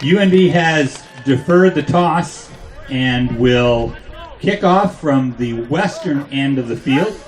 UNB has deferred the toss and will kick off from the western end of the field.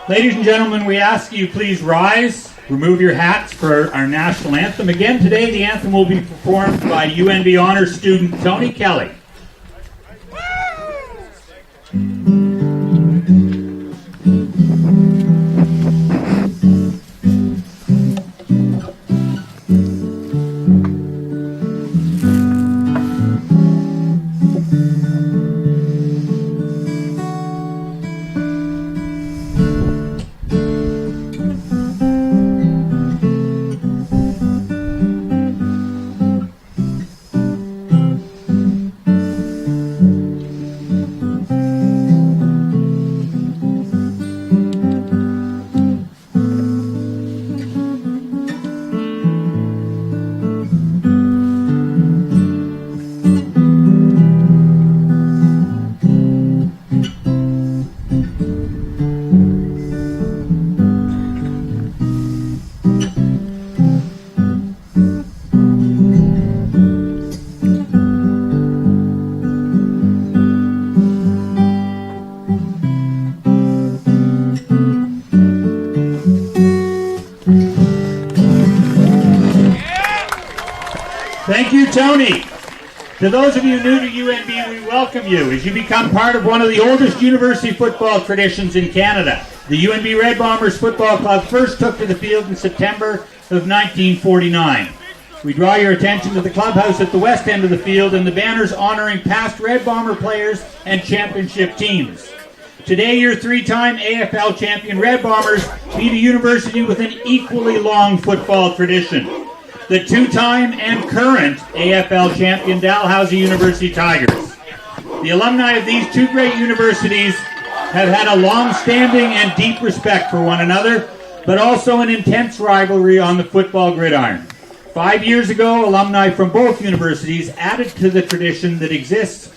Ladies and gentlemen, we ask you please rise, remove your hats for our national anthem. Again today, the anthem will be performed by UNB Honors student Tony Kelly. Thank you, Tony. To those of you new to UNB, we welcome you as you become part of one of the oldest university football traditions in Canada. The UNB Red Bombers Football Club first took to the field in September of 1949. We draw your attention to the clubhouse at the west end of the field and the banners honoring past Red Bomber players and championship teams. Today, your three-time AFL champion Red Bombers meet a university with an equally long football tradition. The two-time and current AFL champion Dalhousie University Tigers. The alumni of these two great universities have had a long-standing and deep respect for one another, but also an intense rivalry on the football gridiron. 5 years ago, alumni from both universities added to the tradition that exists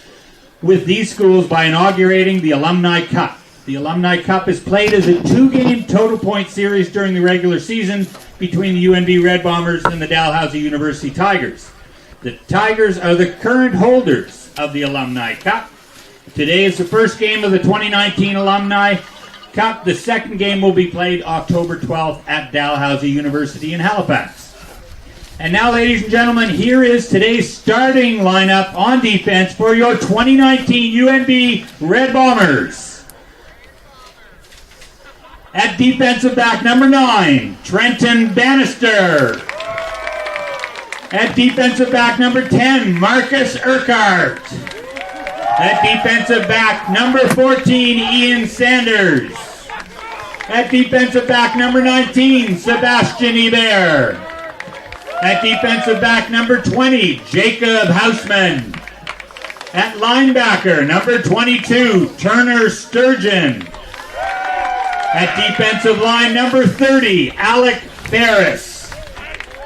with these schools by inaugurating the Alumni Cup. The Alumni Cup is played as a two-game total point series during the regular season between the UNB Red Bombers and the Dalhousie University Tigers. The Tigers are the current holders of the Alumni Cup. Today is the first game of the 2019 Alumni Cup. The second game will be played October 12th at Dalhousie University in Halifax. And now, ladies and gentlemen, here is today's starting lineup on defense for your 2019 UNB Red Bombers. At defensive back, number 9, Trenton Bannister. At defensive back, number 10, Marcus Urquhart. At defensive back, number 14, Ian Sanders. At defensive back, number 19, Sebastian Hebert. At defensive back, number 20, Jacob Hausman. At linebacker, number 22, Turner Sturgeon. At defensive line, number 30, Alec Ferris.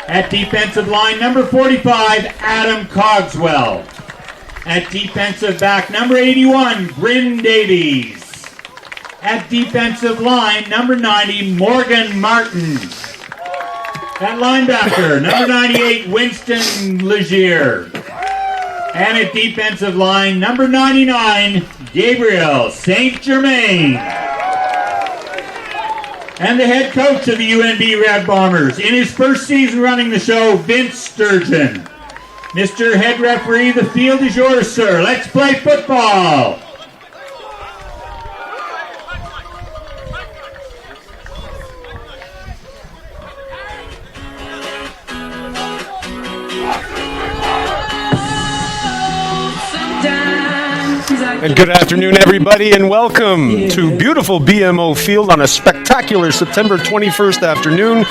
At defensive line, number 45, Adam Cogswell. At defensive back, number 81, Bryn Davies. At defensive line, number 90, Morgan Martin. At linebacker, number 98, Winston Legier. And at defensive line, number 99, Gabriel St. Germain. And the head coach of the UNB Red Bombers, in his first season running the show, Vince Sturgeon. Mr. Head Referee, the field is yours, sir. Let's play football. And good afternoon, everybody, and welcome to beautiful BMO Field on a spectacular September 21st afternoon.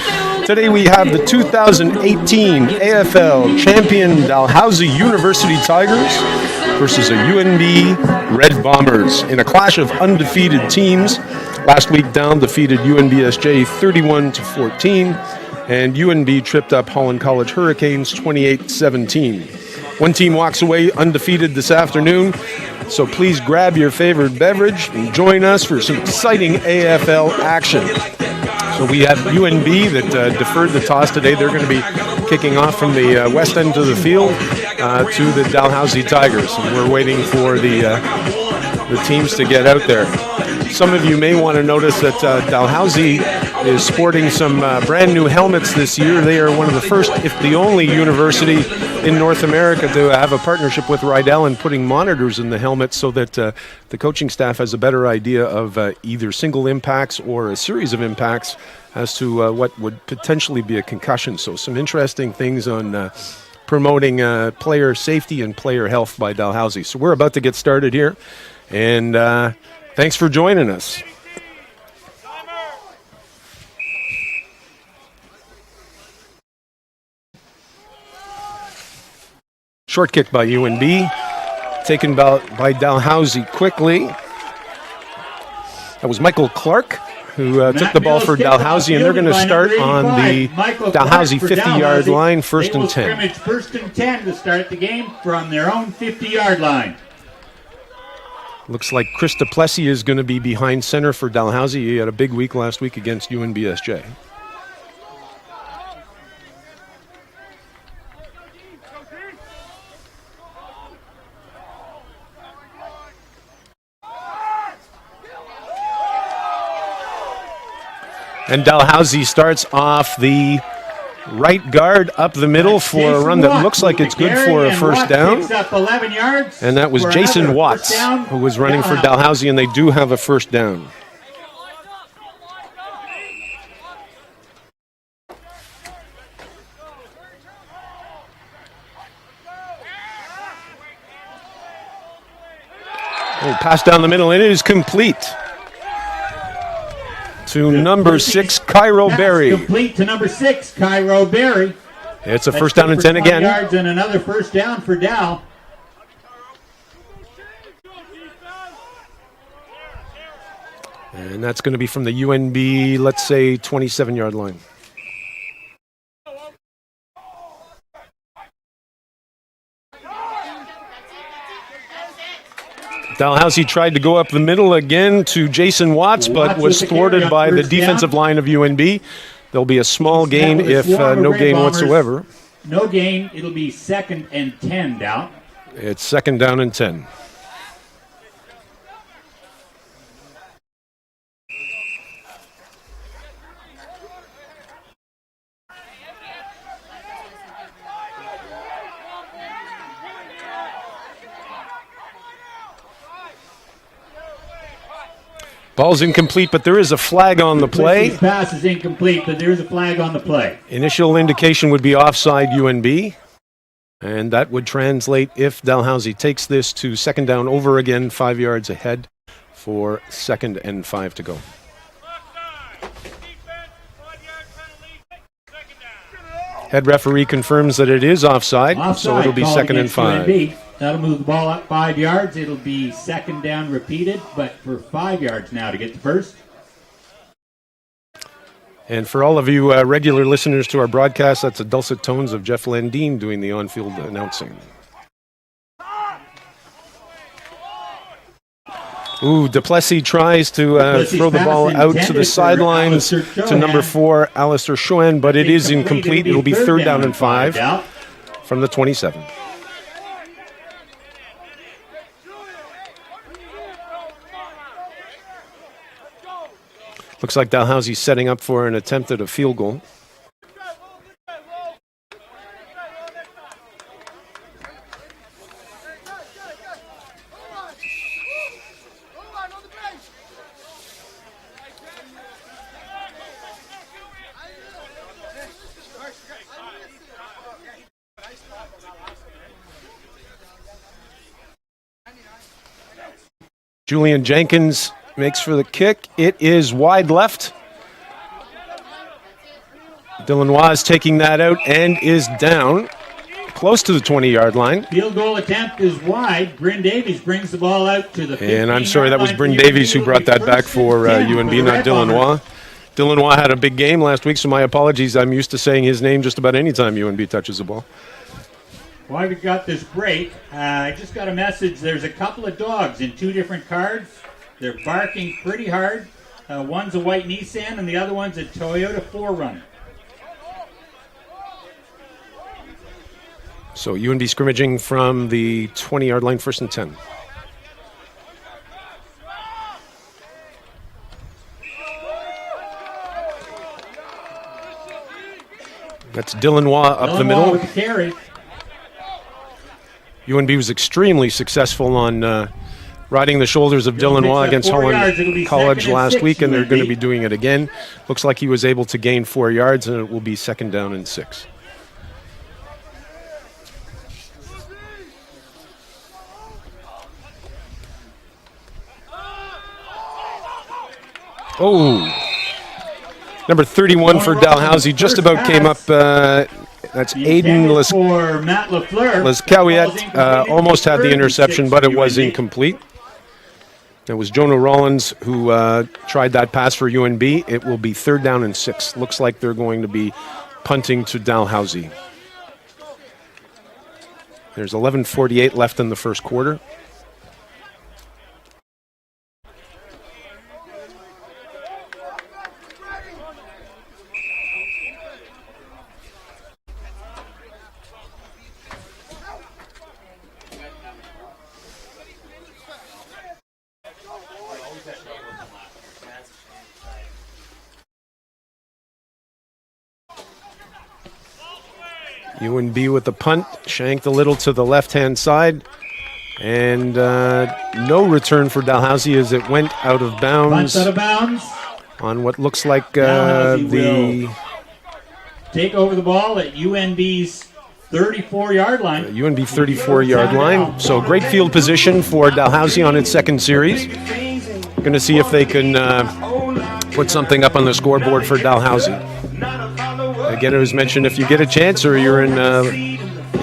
Today we have the 2018 AFL champion Dalhousie University Tigers versus the UNB Red Bombers in a clash of undefeated teams. Last week, Down defeated UNBSJ 31-14, and UNB tripped up Holland College Hurricanes 28-17. One team walks away undefeated this afternoon, so please grab your favorite beverage and join us for some exciting AFL action. So we have UNB that deferred the toss today. They're going to be kicking off from the west end of the field to the Dalhousie Tigers, and we're waiting for the teams to get out there. Some of you may want to notice that Dalhousie is sporting some brand new helmets this year. They are one of the first, if the only, university in North America to have a partnership with Rydell and putting monitors in the helmets so that the coaching staff has a better idea of either single impacts or a series of impacts as to what would potentially be a concussion. So some interesting things on promoting player safety and player health by Dalhousie. So we're about to get started here, and thanks for joining us. Short kick by UNB, taken by Dalhousie quickly. That was Michael Clark who took the ball for Dalhousie, and they're going to start on the Dalhousie 50-yard line, first and 10. First and 10 to start the game from their own 50-yard line. Looks like Chris Duplessis is going to be behind center for Dalhousie. He had a big week last week against UNBSJ. And Dalhousie starts off the right guard up the middle for a run that looks like it's good for a first down. And that was Jason Watts who was running for Dalhousie, and they do have a first down. Oh, pass down the middle, and it is complete to number 6, Cairo Berry. Complete to number 6, Cairo Berry. It's a first down and 10 again. Yards and another first down for Dal. And that's going to be from the UNB, let's say, 27-yard line. Dalhousie tried to go up the middle again to Jason Watts, but was thwarted by the defensive line of UNB. There'll be a small gain, if no gain whatsoever. No gain. It'll be second and 10 down. It's second down and 10. Ball's incomplete, but there is a flag on the play. Pass is incomplete, but there is a flag on the play. Initial indication would be offside UNB, and that would translate, if Dalhousie takes this, to second down over again, 5 yards ahead for second and 5 to go. Head referee confirms that it is offside, so it'll be second and 5. UNB. That'll move the ball up 5 yards. It'll be second down repeated, but for 5 yards now to get the first. And for all of you regular listeners to our broadcast, that's the dulcet tones of Jeff Landine doing the on-field announcing. Ooh, Duplessis tries to throw the ball out to the sidelines to number 4, Alistair Schoen, but it is incomplete. It'll be third down and 5 from the 27. Looks like Dalhousie's setting up for an attempt at a field goal. Julian Jenkins makes for the kick. It is wide left. Delanois is taking that out and is down close to the 20-yard line. Field goal attempt is wide. Bryn Davies brings the ball out to the 15-yard line. And I'm sorry, that was Bryn Davies who brought that back for UNB, not Delanois. Delanois had a big game last week, so my apologies. I'm used to saying his name just about any time UNB touches the ball. While we've got this break, I just got a message. There's a couple of dogs in two different cards. They're barking pretty hard. One's a white Nissan and the other one's a Toyota 4Runner. So UNB scrimmaging from the 20-yard line, 1st and 10. That's Delanois up the middle. With the carry. UNB was extremely successful on riding the shoulders of Delanois against Holland College last week, and they're going to be doing it again. Looks like he was able to gain 4 yards, and it will be 2nd down and 6. Oh, number 31 for Dalhousie just about came up. That's Aiden Lescawiet. Almost had the interception, but it was incomplete. It was Jonah Rollins who tried that pass for UNB. It will be 3rd down and 6. Looks like they're going to be punting to Dalhousie. There's 11:48 left in the first quarter. UNB with the punt, shanked a little to the left-hand side, and no return for Dalhousie as it went out of bounds. Out of bounds. On what looks like the take over the ball at UNB's 34-yard line. UNB 34-yard line. So great field position for Dalhousie on its second series. Going to see if they can put something up on the scoreboard for Dalhousie. Again, it was mentioned, if you get a chance or you're in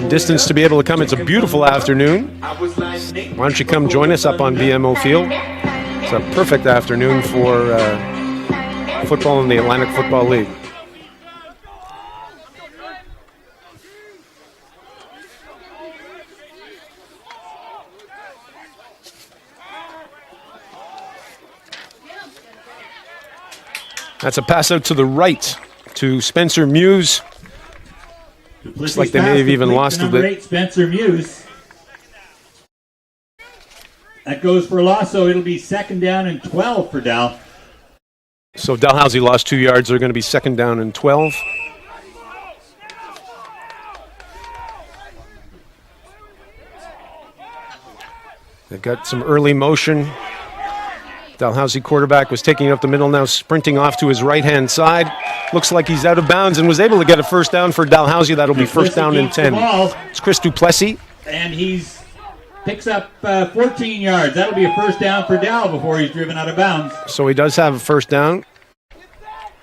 distance to be able to come, it's a beautiful afternoon. Why don't you come join us up on BMO Field? It's a perfect afternoon for football in the Atlantic Football League. That's a pass out to the right to Spencer Muse. Looks like they may have even lost a bit. 8, Spencer Muse. That goes for a loss, so it'll be 2nd down and 12 for Dal. So Dalhousie lost 2 yards. They're going to be 2nd down and 12. They've got some early motion. Dalhousie quarterback was taking it up the middle, now sprinting off to his right-hand side. Looks like he's out of bounds and was able to get a 1st down for Dalhousie. That'll be 1st down and 10. It's Chris Duplessis. And he's picks up 14 yards. That'll be a 1st down for Dal before he's driven out of bounds. So he does have a 1st down.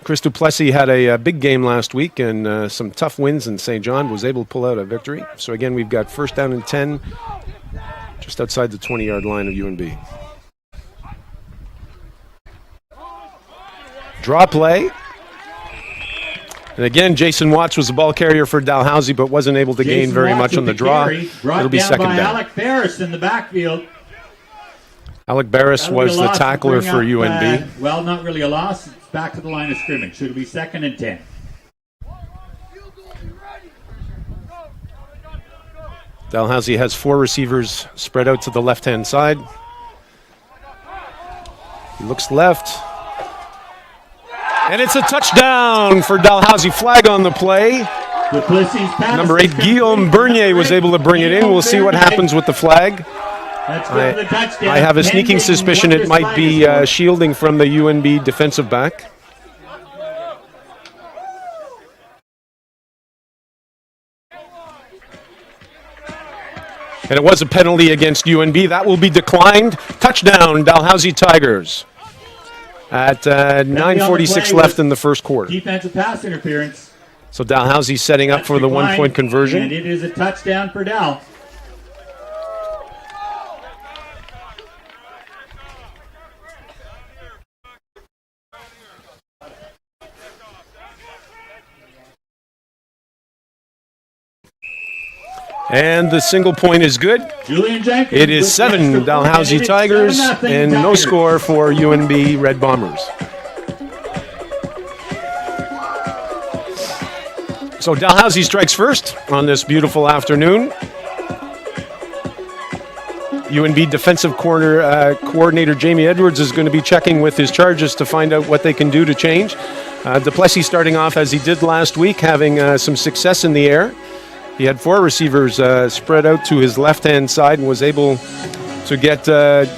Chris Duplessis had a big game last week and some tough wins in St. John, was able to pull out a victory. So again, we've got 1st down and 10 just outside the 20-yard line of UNB. Draw play. And again, Jason Watts was the ball carrier for Dalhousie, but wasn't able to gain very much on the draw. It'll be 2nd down. Alec Barris in the backfield. Alec Barris was the tackler for UNB. Well, not really a loss. It's back to the line of scrimmage. Should it be 2nd and 10? Dalhousie has 4 receivers spread out to the left-hand side. He looks left. And it's a touchdown for Dalhousie. Flag on the play. Number 8, Guillaume Bernier was able to bring it in. We'll see what happens with the flag. I have a sneaking suspicion it might be shielding from the UNB defensive back. And it was a penalty against UNB. That will be declined. Touchdown, Dalhousie Tigers. At 9:46 left in the first quarter. Defensive pass interference. So Dalhousie setting up for the one-point conversion. And it is a touchdown for Dal. And the single point is good. Julian Jenkins. It is 7 Dalhousie Tigers and no score for UNB Red Bombers. So Dalhousie strikes first on this beautiful afternoon. UNB defensive coordinator Jamie Edwards is going to be checking with his charges to find out what they can do to change. Duplessis starting off as he did last week, having some success in the air. He had 4 receivers spread out to his left-hand side and was able to get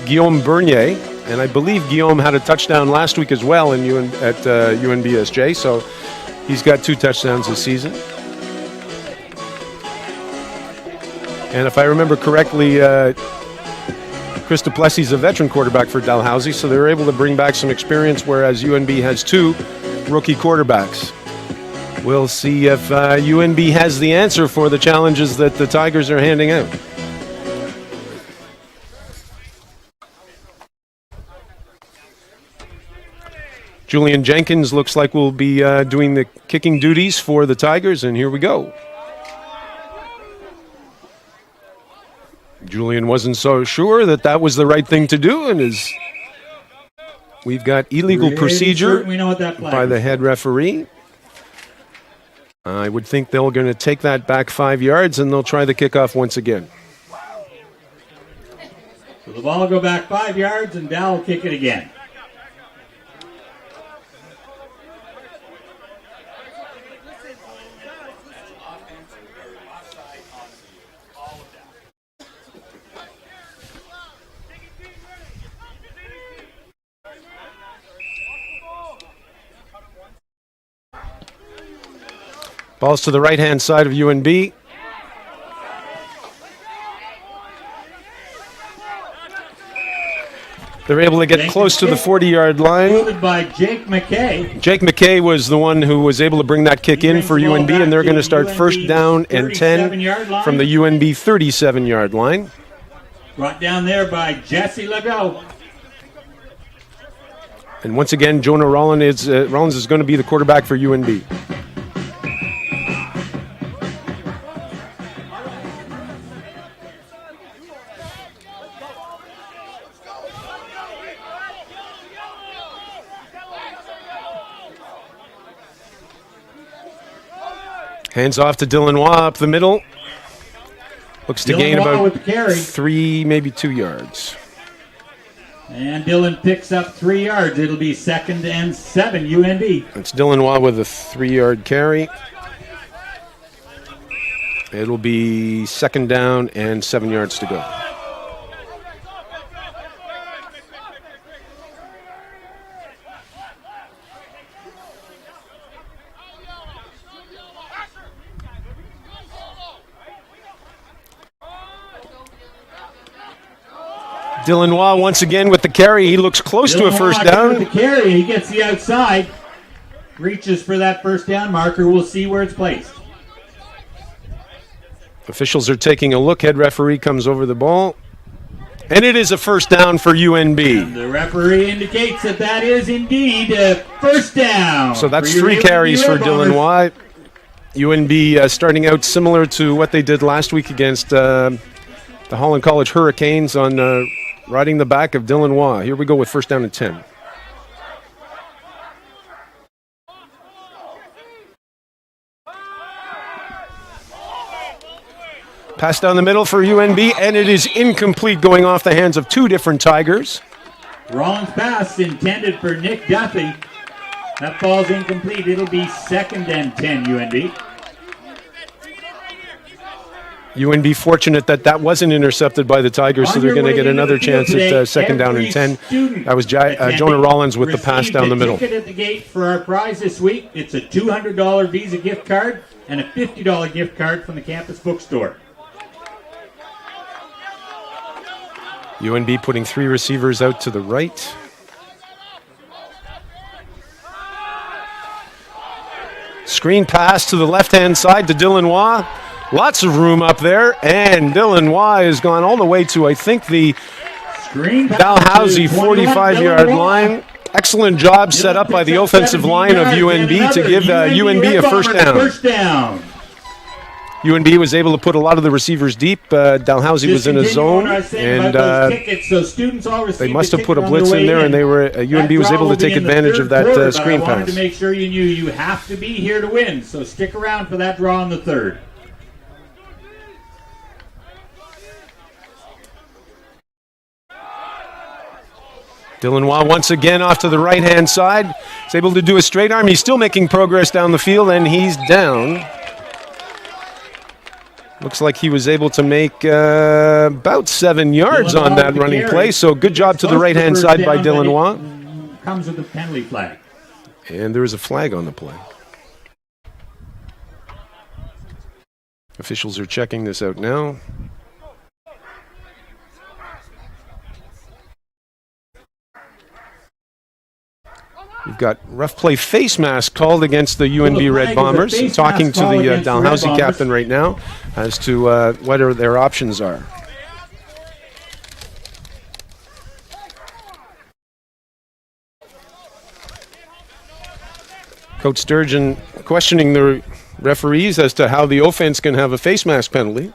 Guillaume Bernier. And I believe Guillaume had a touchdown last week as well at UNBSJ. So he's got 2 touchdowns this season. And if I remember correctly, Chris Duplessis is a veteran quarterback for Dalhousie, so they were able to bring back some experience, whereas UNB has 2 rookie quarterbacks. We'll see if UNB has the answer for the challenges that the Tigers are handing out. Julian Jenkins looks like will be doing the kicking duties for the Tigers, and here we go. Julian wasn't so sure that that was the right thing to do, and we've got illegal procedure by the head referee. I would think they're going to take that back 5 yards, and they'll try the kickoff once again. So the ball will go back 5 yards, and Dal will kick it again. Ball's to the right-hand side of UNB. They're able to get close to the 40-yard line. Fielded by Jake McKay. Jake McKay was the one who was able to bring that kick in for UNB, and they're going to start first down and 10 from the UNB 37-yard line. Brought down there by Jesse Legault. And once again, Jonah Rollins is going to be the quarterback for UNB. Hands off to Dylan Waugh up the middle. Looks to gain about 3, maybe 2 yards. And Dylan picks up 3 yards. It'll be 2nd and 7, UNB. It's Dylan Waugh with a 3-yard carry. It'll be 2nd down and 7 yards to go. Dylan Waugh once again with the carry. He looks close to a first down. With the carry, he gets the outside. Reaches for that first down marker. We'll see where it's placed. Officials are taking a look. Head referee comes over the ball. And it is a first down for UNB. And the referee indicates that that is indeed a first down. So that's 3 carries for Dylan Waugh. UNB starting out similar to what they did last week against the Holland College Hurricanes on riding the back of Dylan Waugh. Here we go with first down and 10. Pass down the middle for UNB, and it is incomplete, going off the hands of 2 different Tigers. Rollins pass intended for Nick Duffy. That ball's incomplete. It'll be 2nd and 10, UNB. UNB fortunate that that wasn't intercepted by the Tigers, so they're going to get another chance at 2nd down and 10. That was Jonah Rollins with the pass down the middle. Ticket at the gate for our prize this week. It's a $200 Visa gift card and a $50 gift card from the campus bookstore. UNB putting 3 receivers out to the right. Screen pass to the left-hand side to Dylan Waugh. Lots of room up there, and Dylan Waugh has gone all the way to, I think, the Dalhousie 45-yard line. Excellent job set up by the offensive line of UNB to give UNB a first down. UNB was able to put a lot of the receivers deep. Dalhousie was in a zone, and they must have put a blitz in there, and they were UNB was able to take advantage of that screen pass. I wanted to make sure you knew you have to be here to win, so stick around for that draw in the third. Dylan Waugh once again off to the right-hand side. He's able to do a straight arm. He's still making progress down the field, and he's down. Looks like he was able to make about 7 yards on that running play, so good job to the right-hand side by Dylan Waugh. Comes with a penalty flag. And there is a flag on the play. Officials are checking this out now. We've got rough play face mask called against the UNB Red Bombers. I'm talking to the Dalhousie captain right now as to what their options are. Coach Sturgeon questioning the referees as to how the offense can have a face mask penalty.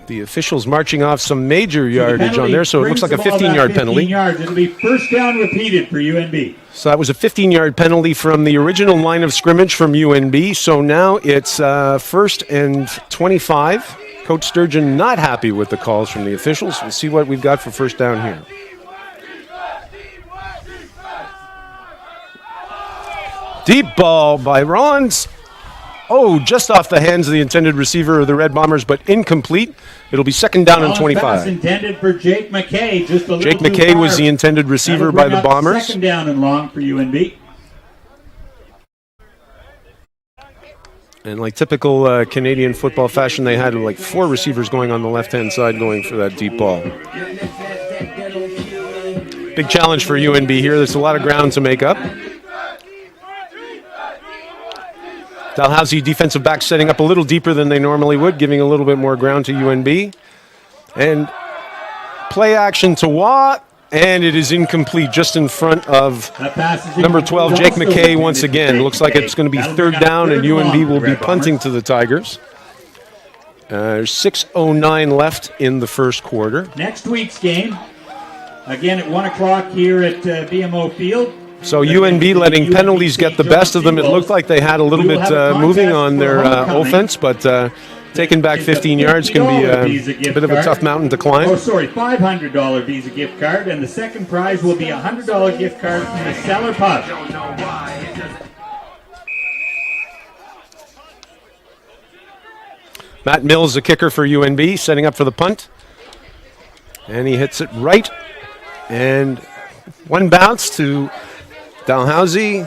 The officials marching off some major yardage on there, so it looks like a 15-yard penalty. It'll be first down repeated for UNB. So that was a 15-yard penalty from the original line of scrimmage from UNB. So now it's first and 25. Coach Sturgeon not happy with the calls from the officials. We'll see what we've got for first down here. Deep ball by Rons. Oh, just off the hands of the intended receiver of the Red Bombers, but incomplete. It'll be second down and 25. Pass intended for Jake McKay. Just a Jake McKay was the intended receiver by the Bombers. Second down and long for UNB. And like typical Canadian football fashion, they had like 4 receivers going on the left-hand side going for that deep ball. Big challenge for UNB here. There's a lot of ground to make up. Dalhousie defensive back setting up a little deeper than they normally would, giving a little bit more ground to UNB. And play action to Waugh, and it is incomplete just in front of number 12, Jake McKay once again. Looks like it's going to be third down, and UNB will be punting to the Tigers. There's 6:09 left in the first quarter. Next week's game, again at 1 o'clock here at BMO Field. So UNB letting penalties get the best of them. It looked like they had a little bit moving on their offense, but taking back 15 yards can be a bit of a tough mountain to climb. Oh, sorry, $500 Visa gift card, and the second prize will be a $100 gift card from the Cellar Pub. Matt Mills, the kicker for UNB, setting up for the punt. And he hits it right. And one bounce to Dalhousie,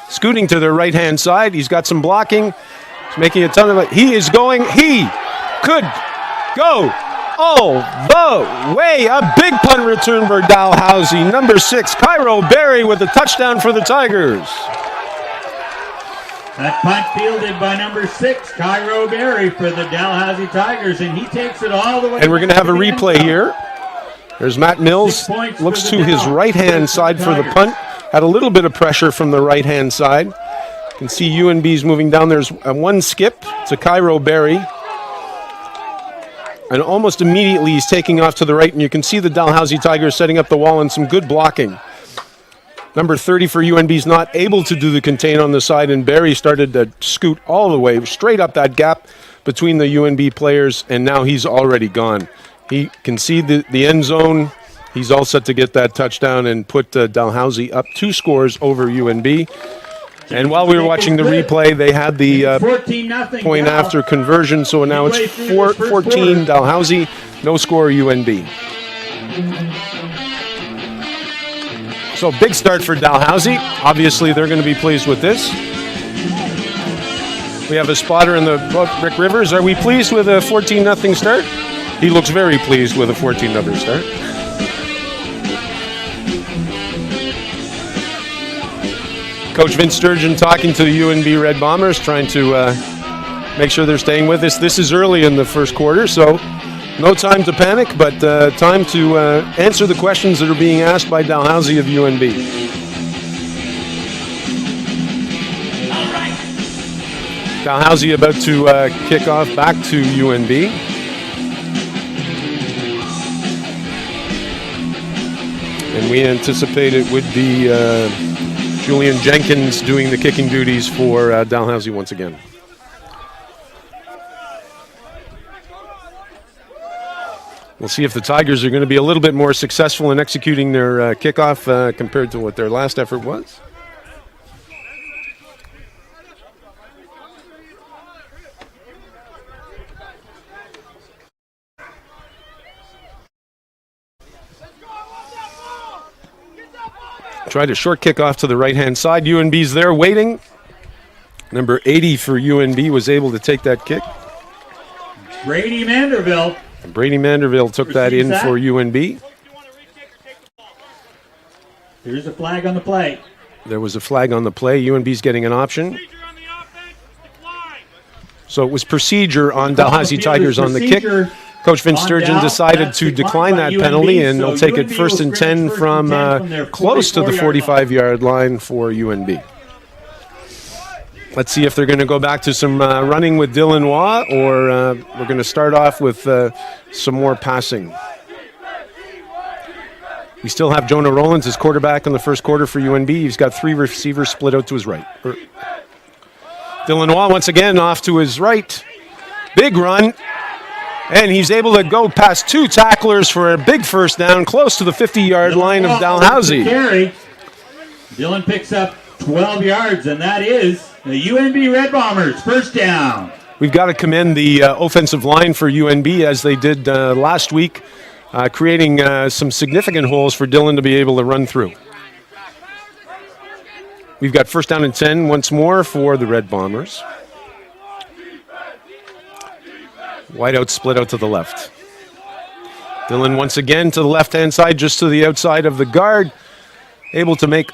scooting to the right-hand side. He's got some blocking. He's making a ton of it. He is going. He could go all the way. A big punt return for Dalhousie. Number 6, Cairo Berry with a touchdown for the Tigers. That punt fielded by number 6, Cairo Berry for the Dalhousie Tigers, and he takes it all the way. And we're going to have a replay here. There's Matt Mills, looks to his right-hand side for the punt. Had a little bit of pressure from the right-hand side. You can see UNB's moving down. There's one skip to Cairo Berry. And almost immediately he's taking off to the right, and you can see the Dalhousie Tigers setting up the wall and some good blocking. Number 30 for UNB is not able to do the contain on the side, and Berry started to scoot all the way straight up that gap between the UNB players, and now he's already gone. He can see the end zone. He's all set to get that touchdown and put Dalhousie up 2 scores over UNB. And while we were watching the replay, they had the 14-0 point now. after conversion, so now it's Midway through this first 14 quarter. Dalhousie, no score UNB. So big start for Dalhousie. Obviously, they're going to be pleased with this. We have a spotter in the book, Rick Rivers. Are we pleased with a 14-0 start? He looks very pleased with a 14-0 start. Coach Vince Sturgeon talking to the UNB Red Bombers, trying to make sure they're staying with us. This is early in the first quarter, so no time to panic, but time to answer the questions that are being asked by Dalhousie of UNB. Dalhousie about to kick off back to UNB. And we anticipate it would be Julian Jenkins doing the kicking duties for Dalhousie once again. We'll see if the Tigers are going to be a little bit more successful in executing their kickoff compared to what their last effort was. Tried a short kickoff to the right-hand side. UNB's there waiting. Number 80 for UNB was able to take that kick. Brady Manderville. Brady Manderville took that in for UNB. There's a flag on the play. There was a flag on the play. UNB's getting an option. So it was procedure on Dalhousie Tigers on the kick. Coach Vince Sturgeon decided to decline that penalty, and they'll take it first and 10 from close to the 45-yard line for UNB. Let's see if they're going to go back to some running with Dylan Waugh, or we're going to start off with some more passing. We still have Jonah Rollins as quarterback in the first quarter for UNB. He's got 3 receivers split out to his right. Dylan Waugh once again off to his right. Big run. And he's able to go past 2 tacklers for a big first down, close to the 50-yard line of Dalhousie. Dylan picks up 12 yards, and that is the UNB Red Bombers' first down. We've got to commend the offensive line for UNB, as they did last week, creating some significant holes for Dylan to be able to run through. We've got first down and 10 once more for the Red Bombers. Wide out, split out to the left. Dylan once again to the left-hand side, just to the outside of the guard. Able to make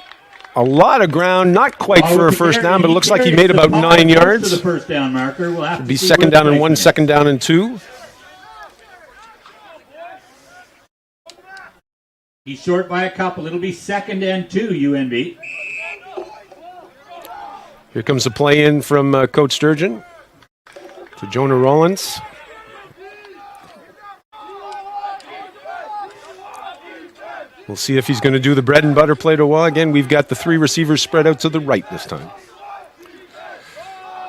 a lot of ground, not quite for a first down, but it looks like he made about 9 yards. The first down marker. We'll have to be see second where down and 1, placement is. second down and 2. He's short by a couple. It'll be second and 2, UNB. Here comes the play in from Coach Sturgeon to Jonah Rollins. We'll see if he's going to do the bread and butter play to Waugh. Again, we've got the 3 receivers spread out to the right this time.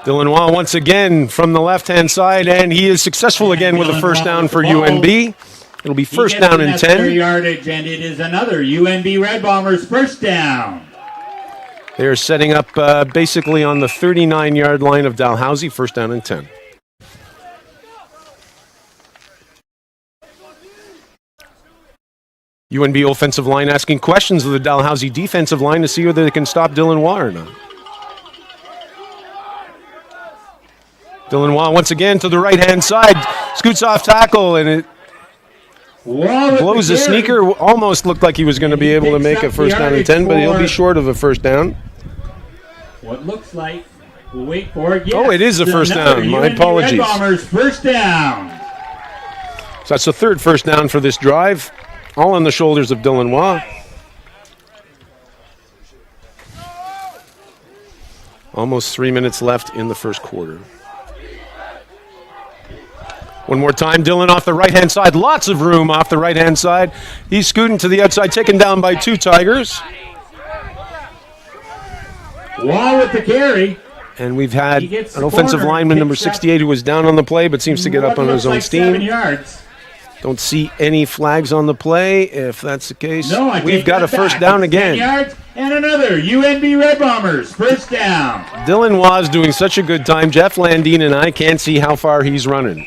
Dylan Waugh once again from the left-hand side, and he is successful again with a first down for UNB. It'll be first down and 10. Yardage, and it is another UNB Red Bombers first down. They're setting up basically on the 39-yard line of Dalhousie, first down and 10. UNB offensive line asking questions of the Dalhousie defensive line to see whether they can stop Dylan Waugh or not. Dylan Waugh once again to the right-hand side, scoots off tackle, and it blows a sneaker. Almost looked like he was going to be able to make a first down and 10, but he'll be short of a first down. What looks like, we'll wait for it. Yes, oh, it is a first down. My apologies. Red Bombers first down. So that's the 3rd first down for this drive, all on the shoulders of Dylan Waugh. Almost 3 minutes left in the first quarter. One more time, Dylan off the right-hand side. Lots of room off the right-hand side. He's scooting to the outside, taken down by 2 Tigers. Waugh with the carry. And we've had an offensive lineman, number 68, who was down on the play, but seems to get up on his own steam. 7 yards. Don't see any flags on the play. If that's the case, No, we've got a first down again. 10 yards, And another UNB Red Bombers, first down. Dylan Wa's doing such a good time. Jeff Landine and I can't see how far he's running.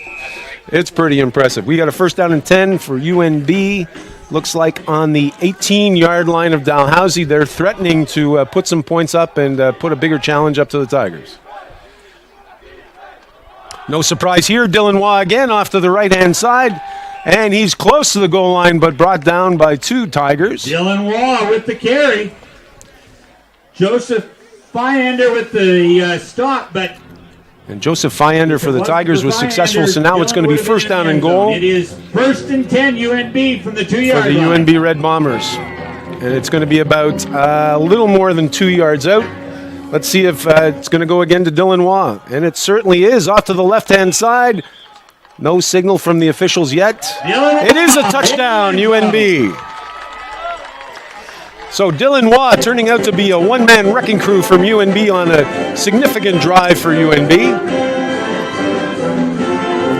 It's pretty impressive. We got a first down and 10 for UNB. Looks like on the 18-yard line of Dalhousie. They're threatening to put some points up and put a bigger challenge up to the Tigers. No surprise here. Dylan Waugh again off to the right-hand side. And he's close to the goal line, but brought down by 2 Tigers. Dylan Waugh with the carry. Joseph Fyander with the stop, but... And Joseph Fyander for the Tigers was successful, so now it's going to be first down and goal. It is first and 10 UNB from the 2-yard line. For the UNB Red Bombers. And it's going to be about a little more than 2 yards out. Let's see if it's going to go again to Dylan Waugh. And it certainly is. Off to the left-hand side. No signal from the officials yet. It is a touchdown, UNB. So Dylan Waugh turning out to be a one-man wrecking crew from UNB on a significant drive for UNB.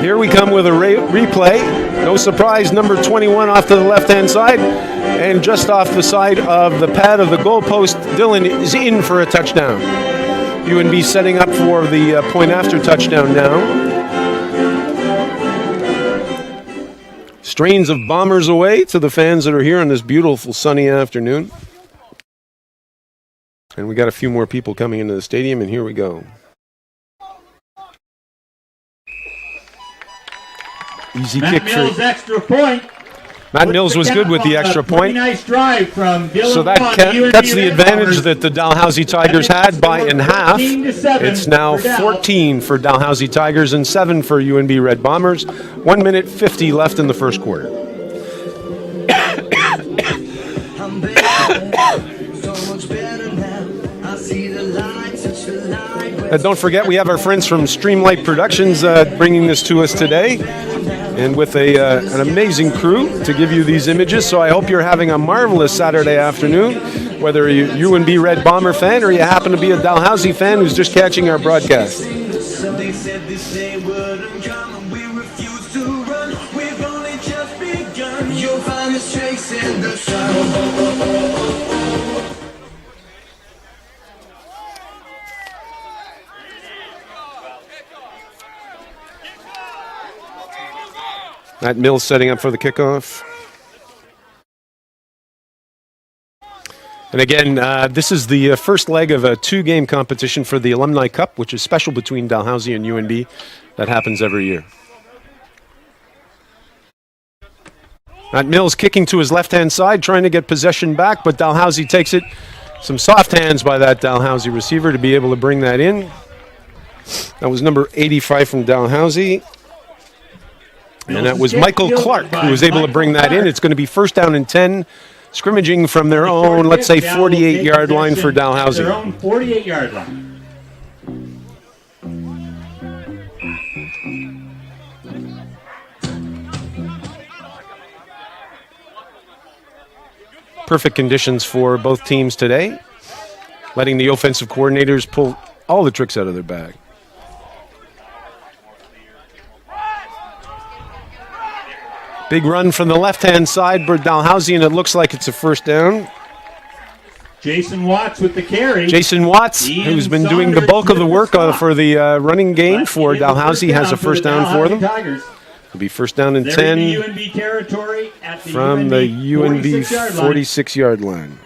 Here we come with a replay. No surprise, number 21 off to the left-hand side. And just off the side of the pad of the goalpost, Dylan is in for a touchdown. UNB setting up for the point after touchdown now. Strains of Bombers away to the fans that are here on this beautiful sunny afternoon. And we got a few more people coming into the stadium, and here we go. Easy Matt kick Mills, for extra point. Matt Mills was good with the extra point. Nice drive from Dylan So that's the advantage that the Dalhousie Tigers had by in half. It's now 14 for Dalhousie Tigers and 7 for UNB Red Bombers. 1 minute 50 left in the first quarter. Don't forget, we have our friends from Streamlight Productions bringing this to us today, and with an amazing crew to give you these images. So I hope you're having a marvelous Saturday afternoon, whether you're a UNB Red Bomber fan or you happen to be a Dalhousie fan who's just catching our broadcast. Matt Mills setting up for the kickoff. And again, this is the first leg of a 2-game competition for the Alumni Cup, which is special between Dalhousie and UNB. That happens every year. Matt Mills kicking to his left-hand side, trying to get possession back, but Dalhousie takes it. Some soft hands by that Dalhousie receiver to be able to bring that in. That was number 85 from Dalhousie. And that was Michael Clark who was able to bring that in. It's going to be first down and 10, scrimmaging from their own, let's say, 48-yard line for Dalhousie. Their own 48-yard line. Perfect conditions for both teams today, letting the offensive coordinators pull all the tricks out of their bag. Big run from the left-hand side for Dalhousie, and it looks like it's a first down. Jason Watts with the carry. Jason Watts, who's been doing the bulk of the work for the running game for Dalhousie, has a first down for them. It'll be first down and 10 UNB territory at the from the UNB 46-yard line.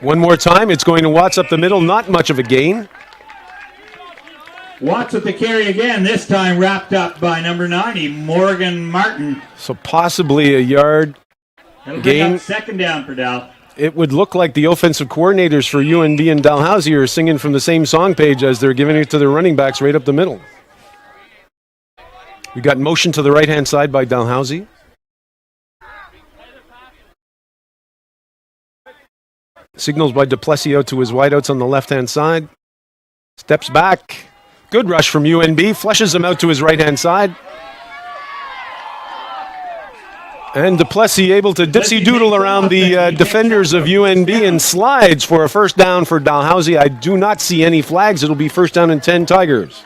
One more time, it's going to Watts up the middle, not much of a gain. Watts with the carry again, this time wrapped up by number 90, Morgan Martin. So possibly a yard gain. Second down for Dal. It would look like the offensive coordinators for UNB and Dalhousie are singing from the same song page as they're giving it to their running backs right up the middle. We got motion to the right-hand side by Dalhousie. Signals by Duplessis out to his wideouts on the left-hand side. Steps back. Good rush from UNB. Flushes him out to his right-hand side. And Duplessis able to dipsy-doodle around the defenders of UNB and slides for a first down for Dalhousie. I do not see any flags. It'll be first down and 10 Tigers.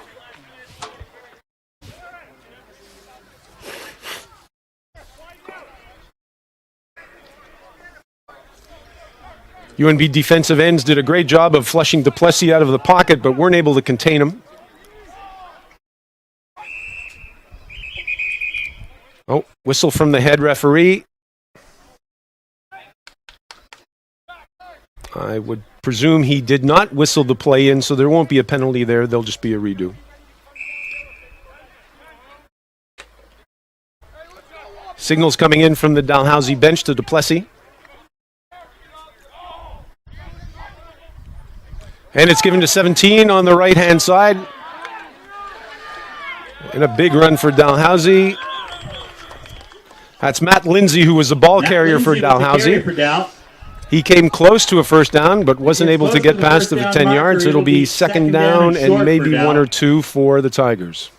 UNB defensive ends did a great job of flushing Duplessis out of the pocket, but weren't able to contain him. Oh, whistle from the head referee. I would presume he did not whistle the play in, so there won't be a penalty there. There'll just be a redo. Signals coming in from the Dalhousie bench to Duplessis. And it's given to 17 on the right-hand side. And a big run for Dalhousie. That's Matt Lindsay, who was the ball carrier for Dalhousie. He came close to a first down, but wasn't able to get past the 10 yards. It'll be second down and maybe 1 or 2 for the Tigers.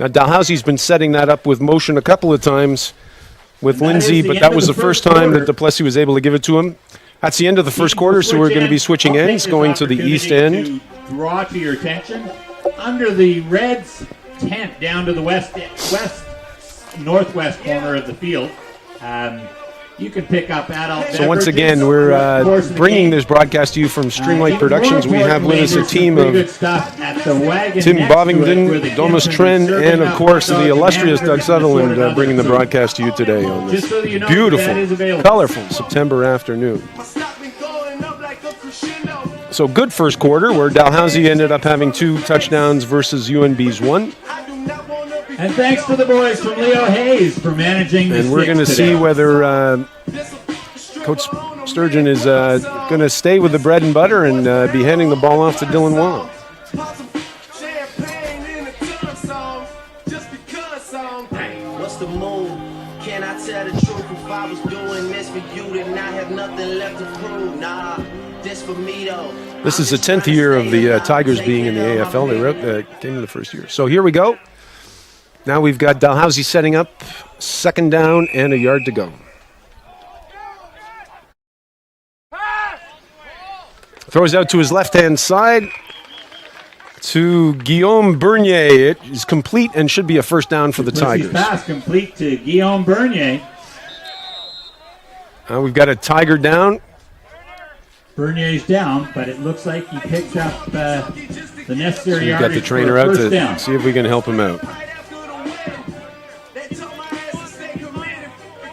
Now, Dalhousie's been setting that up with motion a couple of times with Lindsay, but that was the first time that Duplessis was able to give it to him. That's the end of the first quarter, so we're going to be switching ends, going to the east end. Draw to your attention, under the Reds' tent down to the northwest corner of the field. You can pick up adult beverages. So once again, we're bringing this broadcast to you from Streamlight Productions. We have with us a team of Tim Bovington, Domus Tren, and of course the illustrious Doug Sutherland bringing the broadcast to you today on this beautiful, colorful September afternoon. So good first quarter where Dalhousie ended up having 2 touchdowns versus UNB's 1. And thanks to the boys from Leo Hayes for managing this. And we're going to see whether Coach Sturgeon is going to stay with the bread and butter and be handing the ball off to Dylan Wong. What's the move? Can I tell the truth? If I was doing this for you, then I have nothing left to prove. Nah, this for me though. This is the 10th year of the Tigers being in the AFL. They came in the first year. So here we go. Now we've got Dalhousie setting up, second down and a yard to go. Throws out to his left-hand side to Guillaume Bernier. It is complete and should be a first down for the Tigers. Pass complete to Guillaume Bernier. We've got a Tiger down. Bernier's down, but it looks like he picked up the necessary yardage. We've got the trainer out to down. See if we can help him out.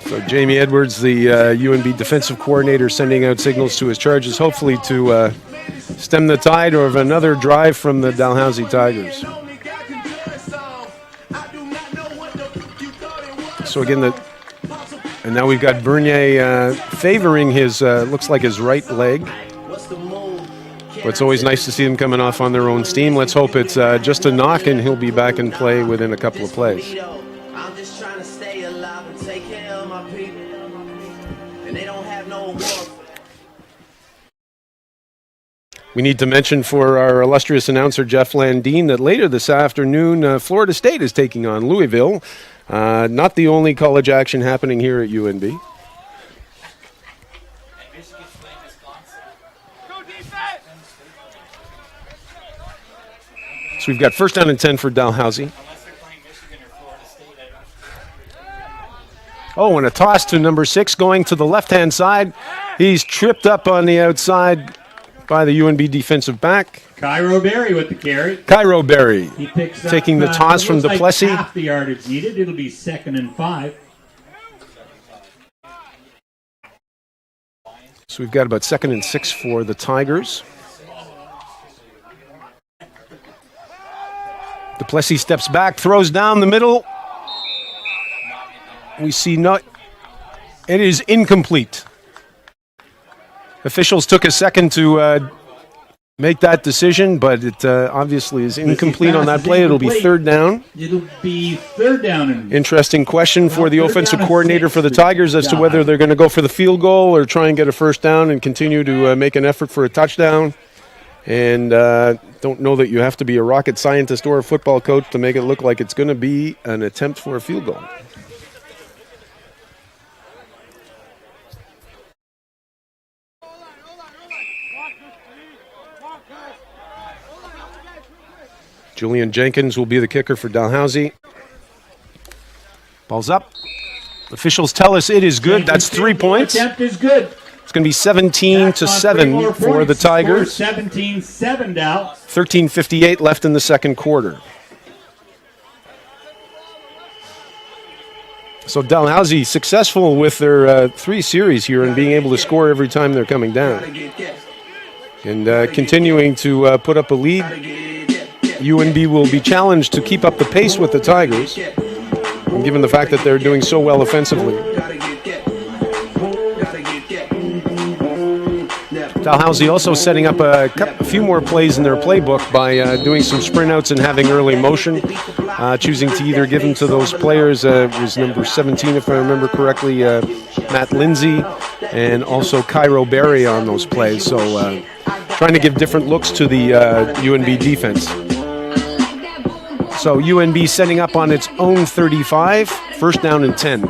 So Jamie Edwards, the UNB defensive coordinator, sending out signals to his charges, hopefully to stem the tide of another drive from the Dalhousie Tigers. So again, and now we've got Bernier favoring his, looks like his right leg. But it's always nice to see them coming off on their own steam. Let's hope it's just a knock and he'll be back in play within a couple of plays. I'm just trying to stay alive and take care of my people. And they don't have no work. We need to mention for our illustrious announcer, Jeff Landine, that later this afternoon, Florida State is taking on Louisville. Not the only college action happening here at UNB. So we've got first down and 10 for Dalhousie. Oh, and a toss to number 6 going to the left-hand side. He's tripped up on the outside by the UNB defensive back. Cairo Berry with the carry. Cairo Berry He picks taking the toss from Duplessis. Like half the yardage needed. It'll be 2nd and 5. So we've got about 2nd and 6 for the Tigers. Duplessis steps back, throws down the middle. We see not. It is incomplete. Officials took a second to make that decision, but it obviously is incomplete on that play. It'll be third down. It'll be third down. Interesting question for the offensive coordinator for the Tigers as to whether they're going to go for the field goal or try and get a first down and continue to make an effort for a touchdown. And don't know that you have to be a rocket scientist or a football coach to make it look like it's going to be an attempt for a field goal. Julian Jenkins will be the kicker for Dalhousie. Ball's up. Officials tell us it is good. That's 3 points. Attempt is good. It's going to be 17-7 for the Tigers. 17-7 now. 13:58 left in the second quarter. So Dalhousie successful with their 3 series here and being able to score every time they're coming down. And continuing to put up a lead. UNB will be challenged to keep up the pace with the Tigers, given the fact that they're doing so well offensively. Dalhousie also setting up a few more plays in their playbook by doing some sprint outs and having early motion, choosing to either give them to those players, was number 17 if I remember correctly, Matt Lindsay, and also Cairo Berry on those plays. So trying to give different looks to the UNB defense. So UNB setting up on its own 35, first down and 10.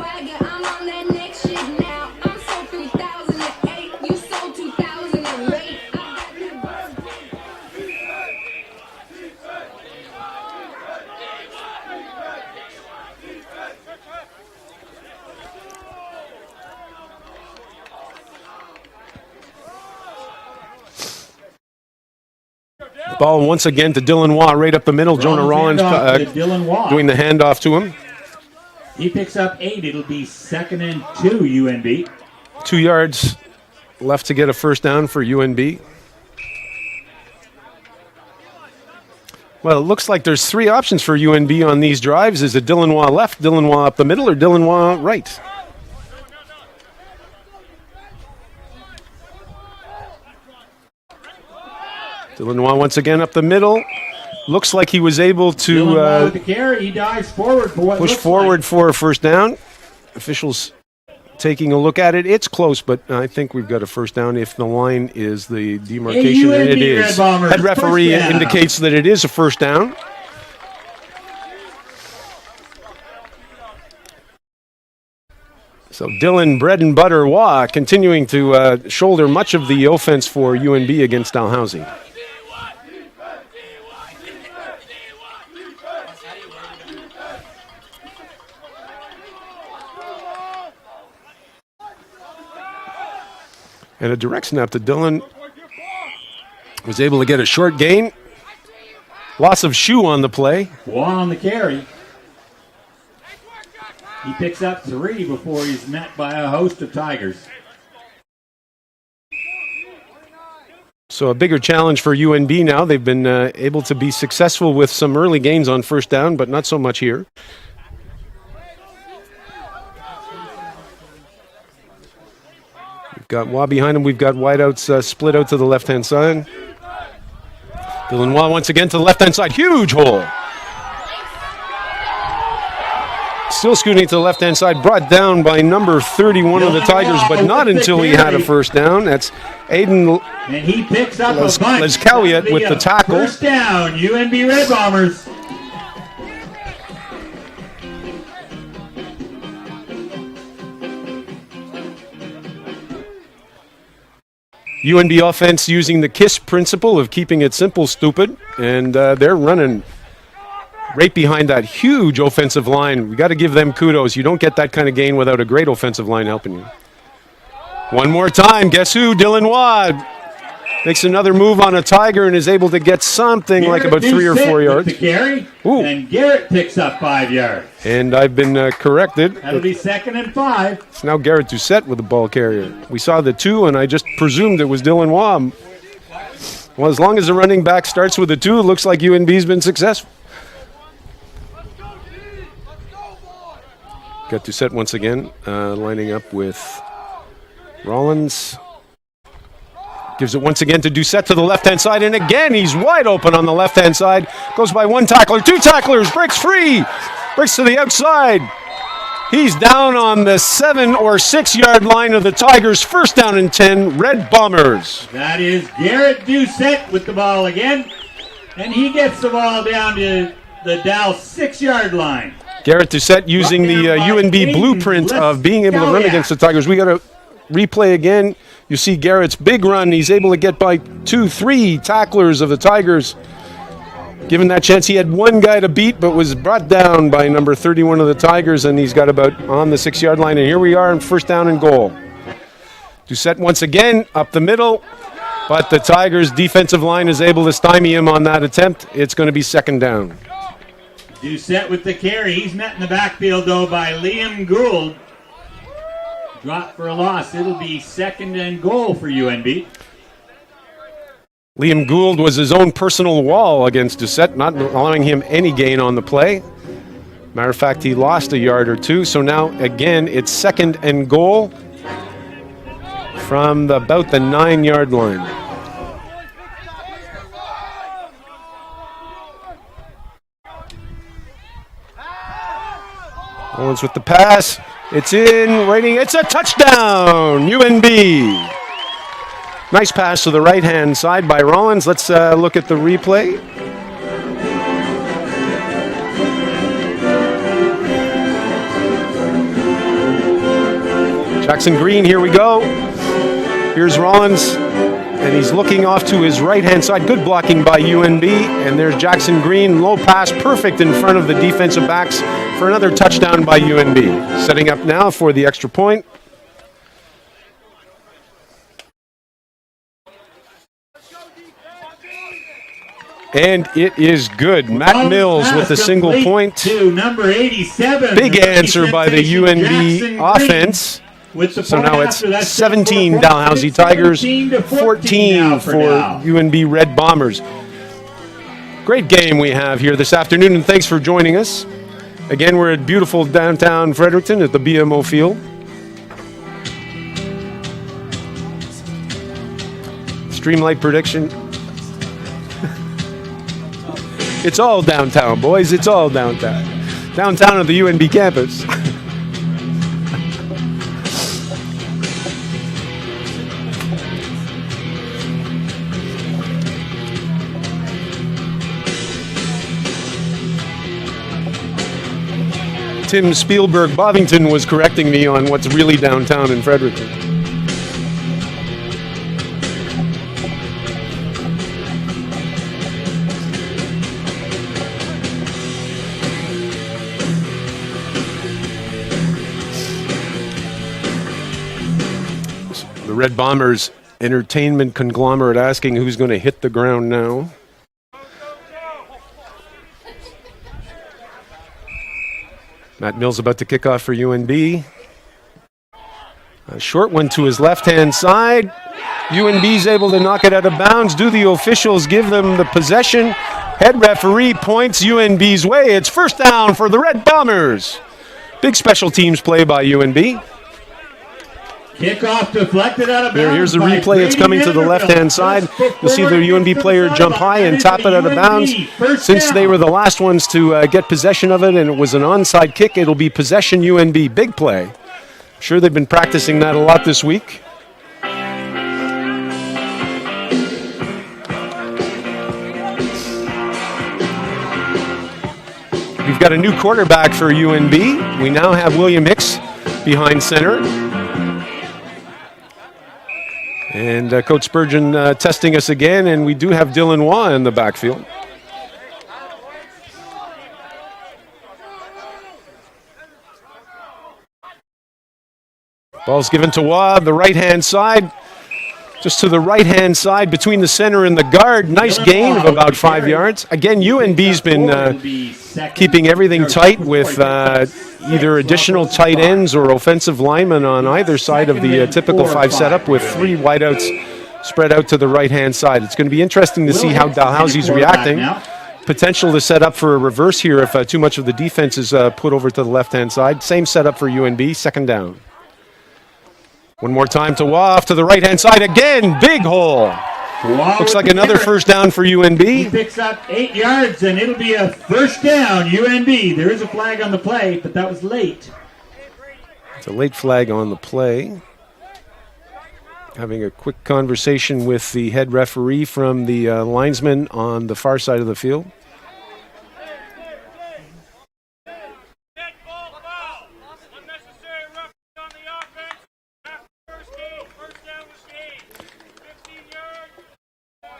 Ball once again to Dylan Waugh right up the middle. Jonah Rollins doing the handoff to him. He picks up 8. It'll be 2nd and 2 UNB. 2 yards left to get a first down for UNB. Well, it looks like there's 3 options for UNB on these drives. Is it Dylan Waugh left, Dylan Waugh up the middle, or Dylan Waugh right? Dylan Waugh once again up the middle. Looks like he was able to with the carry. He dives forward for what push forward for a first down. Officials taking a look at it. It's close, but I think we've got a first down if the line is the demarcation, and it is. Head referee indicates that it is a first down. So Dylan Bread and Butter Waugh continuing to shoulder much of the offense for UNB against Dalhousie. And a direct snap to Dylan. Was able to get a short gain. Loss of shoe on the play. Waugh on the carry. He picks up 3 before he's met by a host of Tigers. So a bigger challenge for UNB now. They've been able to be successful with some early gains on first down, but not so much here. We've got Waugh behind him. We've got wideouts split out to the left-hand side. Dylan Waugh once again to the left-hand side. Huge hole. Still scooting to the left-hand side. Brought down by number 31 of the Tigers, but not until he had a first down. That's Aiden and he picks up a bunch. Leskaliat with the tackle. First down, UNB Red Bombers. UNB offense using the KISS principle of keeping it simple, stupid, and they're running right behind that huge offensive line. We got to give them kudos. You don't get that kind of gain without a great offensive line helping you. One more time, guess who? Dylan Waugh makes another move on a Tiger and is able to get something like about 3 or 4 yards. The carry, and Garrett picks up 5 yards. And I've been corrected. That'll be 2nd and 5. It's now Garrett Doucette with the ball carrier. We saw the 2, and I just presumed it was Dylan Waugh. Well, as long as the running back starts with a 2, it looks like UNB's been successful. Got Doucette once again, lining up with Rollins. Gives it once again to Doucette to the left-hand side, and again he's wide open on the left-hand side. Goes by 1 tackler, 2 tacklers, breaks free, breaks to the outside. He's down on the 7 or 6 yard line of the Tigers. First down and 10, Red Bombers. That is Garrett Doucette with the ball again, and he gets the ball down to the Dow 6 yard line. Garrett Doucette using the UNB blueprint of being able to run against the Tigers. We got to replay again. You see Garrett's big run. He's able to get by 2, 3 tacklers of the Tigers. Given that chance, he had 1 guy to beat, but was brought down by number 31 of the Tigers, and he's got about on the 6 yard line. And here we are in first down and goal. Doucette once again up the middle, but the Tigers' defensive line is able to stymie him on that attempt. It's going to be second down. Doucette with the carry. He's met in the backfield, though, by Liam Gould. Drop for a loss. It'll be second and goal for UNB. Liam Gould was his own personal wall against Doucette, not allowing him any gain on the play. Matter of fact, he lost a yard or two. So now, again, it's second and goal from about the 9-yard line. Owens with the pass. It's in, waiting. It's a touchdown, UNB. Nice pass to the right-hand side by Rollins. Let's look at the replay. Jackson Green, here we go. Here's Rollins, and he's looking off to his right-hand side. Good blocking by UNB, and there's Jackson Green. Low pass, perfect in front of the defensive backs for another touchdown by UNB. Setting up now for the extra point. And it is good. Matt Mills with the single point. To number 87. Big answer by the UNB offense. So now it's 17 Dalhousie Tigers, 14 for UNB Red Bombers. Great game we have here this afternoon, and thanks for joining us. Again, we're at beautiful downtown Fredericton at the BMO Field. Streamlight prediction. It's all downtown, boys. It's all downtown. Downtown at the UNB campus. Tim Spielberg Bovington was correcting me on what's really downtown in Fredericton. The Red Bombers entertainment conglomerate asking who's going to hit the ground now. Matt Mills about to kick off for UNB. A short one to his left-hand side. UNB's able to knock it out of bounds. Do the officials give them the possession? Head referee points UNB's way. It's first down for the Red Bombers. Big special teams play by UNB. Kickoff deflected out of bounds. Here's the replay. It's coming to the left-hand side. You'll see the UNB player jump high and tap it out of bounds. Since they were the last ones to get possession of it and it was an onside kick, it'll be possession UNB. Big play. I'm sure they've been practicing that a lot this week. We've got a new quarterback for UNB. We now have William Hicks behind center. And Coach Spurgeon testing us again, and we do have Dylan Waugh in the backfield. Ball's given to Waugh, the right-hand side. Just to the right-hand side between the center and the guard. Nice gain of about 5 yards. Again, UNB's been keeping everything tight with either additional tight ends or offensive linemen on either side of the typical 5 setup with 3 wideouts spread out to the right-hand side. It's going to be interesting to see how Dalhousie's reacting. Potential to set up for a reverse here if too much of the defense is put over to the left-hand side. Same setup for UNB, second down. One more time to Waugh to the right-hand side. Again, big hole. Looks like another first down for UNB. He picks up 8 yards, and it'll be a first down, UNB. There is a flag on the play, but that was late. It's a late flag on the play. Having a quick conversation with the head referee from the linesman on the far side of the field.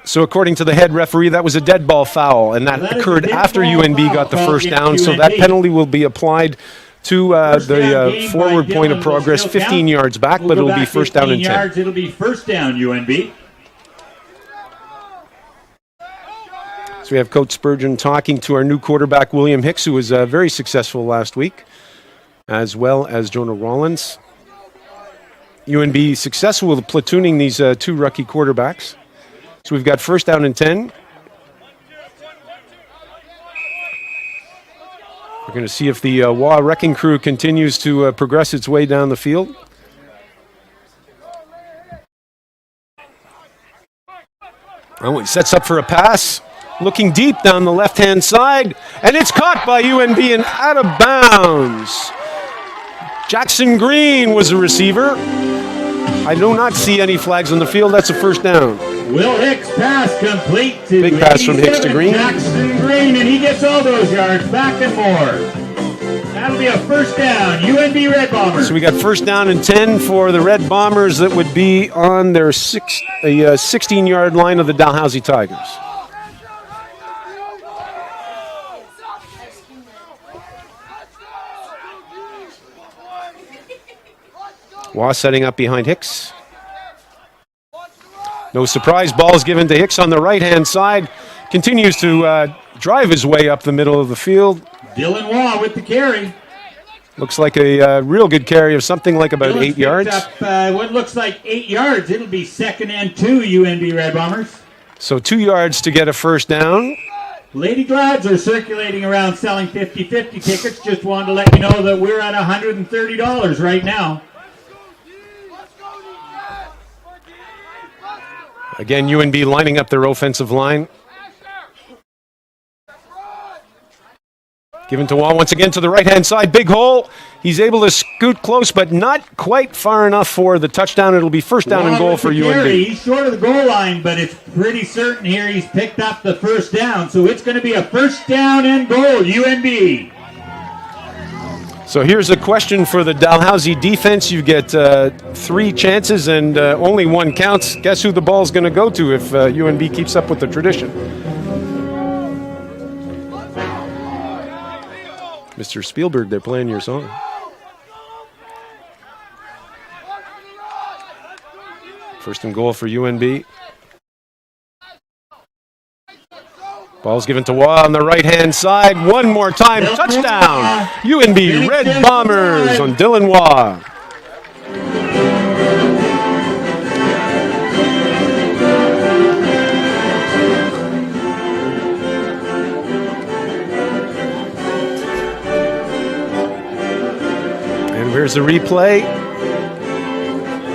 So according to the head referee, that was a dead ball foul, and that occurred after UNB got the first down, so that penalty will be applied to the forward point of progress, 15 yards back, but it'll be first down and 10. It'll be first down, UNB. So we have Coach Spurgeon talking to our new quarterback, William Hicks, who was very successful last week, as well as Jonah Rollins. UNB successful with platooning these two rookie quarterbacks. So we've got first down and 10. We're going to see if the WA Wrecking Crew continues to progress its way down the field. Oh, he sets up for a pass. Looking deep down the left-hand side. And it's caught by UNB and out of bounds. Jackson Green was the receiver. I do not see any flags on the field. That's a first down. Will Hicks pass complete to big pass from Hicks to Green. Jackson Green, and he gets all those yards back and more. That'll be a first down, UNB Red Bombers. So we got first down and 10 for the Red Bombers that would be on their 16-yard line of the Dalhousie Tigers. Waugh setting up behind Hicks. No surprise, ball is given to Hicks on the right-hand side. Continues to drive his way up the middle of the field. Dylan Waugh with the carry. Looks like a real good carry of something like about Dylan's 8 yards. Up, what looks like 8 yards. It'll be second and 2, UNB Red Bombers. So 2 yards to get a first down. Lady Glads are circulating around selling 50-50 tickets. Just wanted to let you know that we're at $130 right now. Again, UNB lining up their offensive line. Given to Waugh once again to the right-hand side. Big hole. He's able to scoot close, but not quite far enough for the touchdown. It'll be first down and goal for UNB. He's short of the goal line, but it's pretty certain here he's picked up the first down. So it's going to be a first down and goal, UNB. So here's a question for the Dalhousie defense. You get 3 chances and only 1 counts. Guess who the ball's going to go to if UNB keeps up with the tradition? Mr. Spielberg, they're playing your song. First and goal for UNB. Ball's given to Waugh on the right-hand side. One more time. Touchdown. UNB Red Bombers on Dylan Waugh. And here's the replay.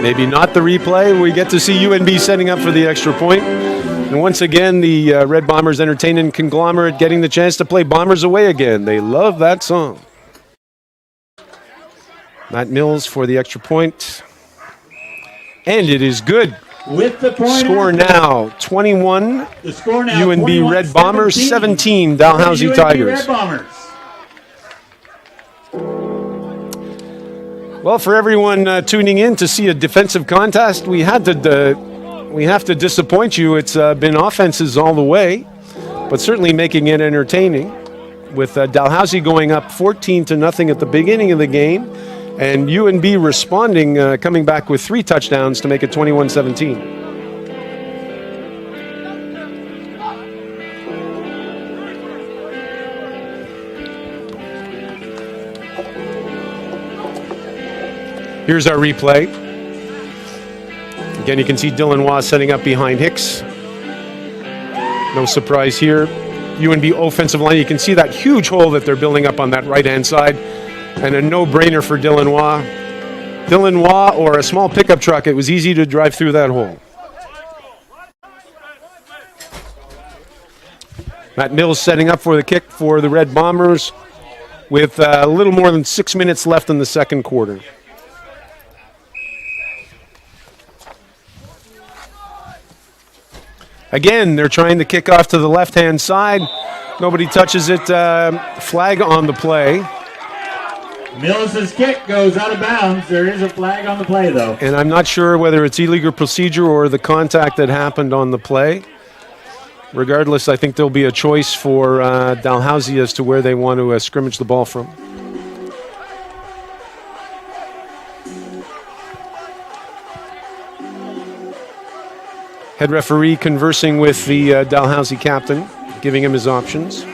Maybe not the replay. We get to see UNB setting up for the extra point. And once again, the Red Bombers entertaining conglomerate getting the chance to play Bombers away again. They love that song. Matt Mills for the extra point. And it is good. With the point score now, 21. The score now, UNB Red Bombers, 17 Dalhousie Tigers. Red Bombers. Well, for everyone tuning in to see a defensive contest, we have to disappoint you. It's been offenses all the way, but certainly making it entertaining. With Dalhousie going up 14-0 at the beginning of the game, and UNB responding, coming back with 3 touchdowns to make it 21-17. Here's our replay. Again, you can see Dylan Waugh setting up behind Hicks. No surprise here. UNB offensive line, you can see that huge hole that they're building up on that right-hand side. And a no-brainer for Dylan Waugh. Dylan Waugh or a small pickup truck, it was easy to drive through that hole. Matt Mills setting up for the kick for the Red Bombers with a little more than 6 minutes left in the second quarter. Again, they're trying to kick off to the left-hand side. Nobody touches it. Flag on the play. Mills' kick goes out of bounds. There is a flag on the play, though. And I'm not sure whether it's illegal procedure or the contact that happened on the play. Regardless, I think there'll be a choice for Dalhousie as to where they want to scrimmage the ball from. Head referee conversing with the Dalhousie captain, giving him his options.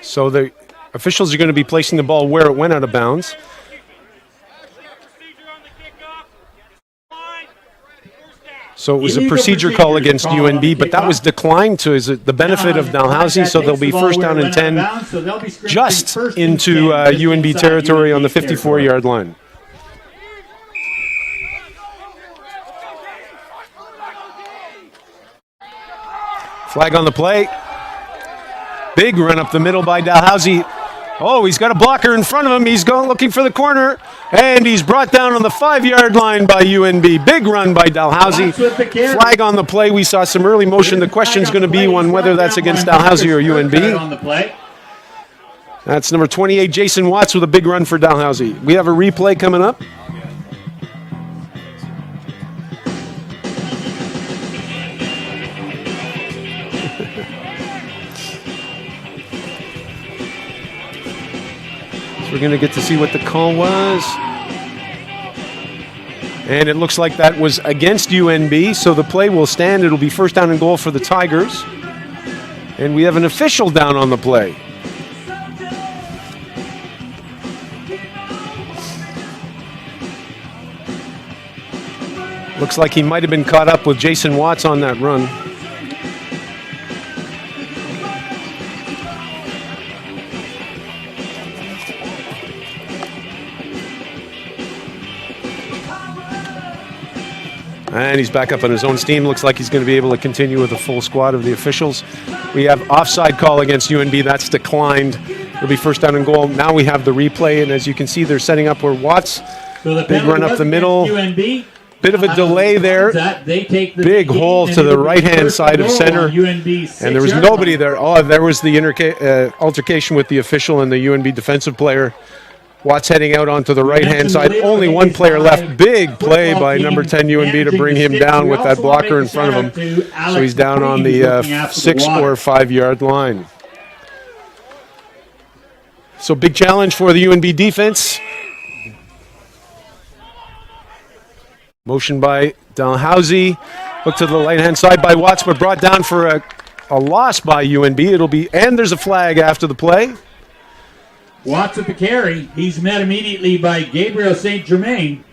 So the officials are going to be placing the ball where it went out of bounds. So it was a procedure call against UNB, but that was declined to the benefit of Dalhousie, so there'll be first down and 10 just into UNB territory on the 54-yard line. Flag on the play. Big run up the middle by Dalhousie. Oh, he's got a blocker in front of him. He's going looking for the corner, and he's brought down on the 5-yard line by UNB. Big run by Dalhousie. Flag on the play. We saw some early motion. The question's going to be on whether that's against Dalhousie or UNB. That's number 28, Jason Watts, with a big run for Dalhousie. We have a replay coming up. We're going to get to see what the call was. And it looks like that was against UNB, so the play will stand. It'll be first down and goal for the Tigers. And we have an official down on the play. Looks like he might have been caught up with Jason Watts on that run. And he's back up on his own steam. Looks like he's going to be able to continue with a full squad of the officials. We have offside call against UNB. That's declined. It'll be first down and goal. Now we have the replay, and as you can see, they're setting up where Watts. So big run up the middle. UNB. Bit of a delay there. Big hole to the right-hand side of center. And there was nobody there. Oh, there was the altercation with the official and the UNB defensive player. Watts heading out onto the right-hand side. Only one player left. Big play by number 10 UNB to bring him down with that blocker in front of him. So he's down on the 6 or 5 yard line. So big challenge for the UNB defense. Motion by Dalhousie. Look to the right-hand side by Watts, but brought down for a loss by UNB. And there's a flag after the play. Watts at the carry. He's met immediately by Gabriel St. Germain.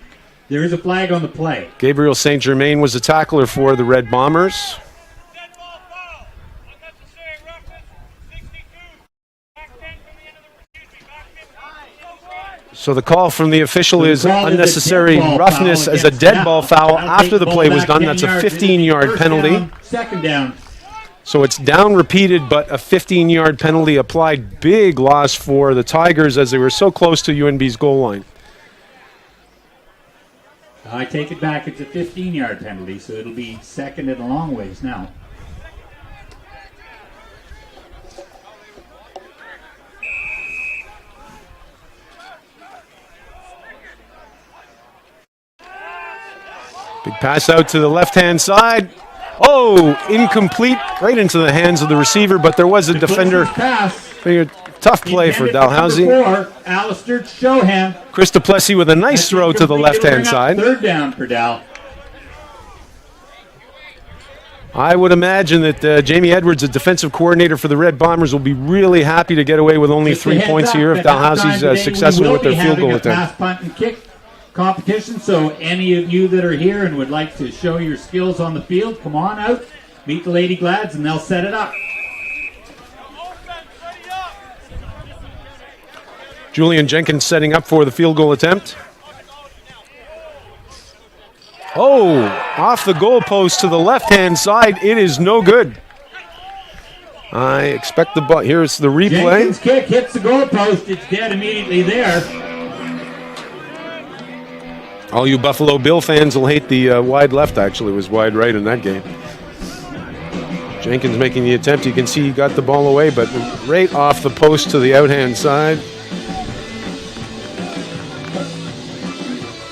There is a flag on the play. Gabriel St. Germain was a tackler for the Red Bombers. So the call from the official is unnecessary roughness as a dead ball foul after the play was done. That's a 15-yard penalty. Second down. So it's down repeated, but a 15-yard penalty applied. Big loss for the Tigers as they were so close to UNB's goal line. I take it back. It's a 15-yard penalty, so it'll be second and a long ways now. Big pass out to the left-hand side. Oh, incomplete, right into the hands of the receiver, but there was a defender. Tough play for Dalhousie. Alistair Shohan. Chris Duplessis with a nice throw to the left-hand side. Third down for Dal. I would imagine that Jamie Edwards, the defensive coordinator for the Red Bombers, will be really happy to get away with only 3 points here if Dalhousie's successful with their field goal attempt. Pass, punt, and kick competition, so any of you that are here and would like to show your skills on the field, come on out, meet the Lady Glads, and they'll set it up. Julian Jenkins setting up for the field goal attempt. Oh, off the goalpost to the left-hand side. It is no good. I expect the ball. Here's the replay. Jenkins' kick hits the goalpost. It's dead immediately there. All you Buffalo Bill fans will hate the wide left, actually. It was wide right in that game. Jenkins making the attempt. You can see he got the ball away, but right off the post to the out-hand side.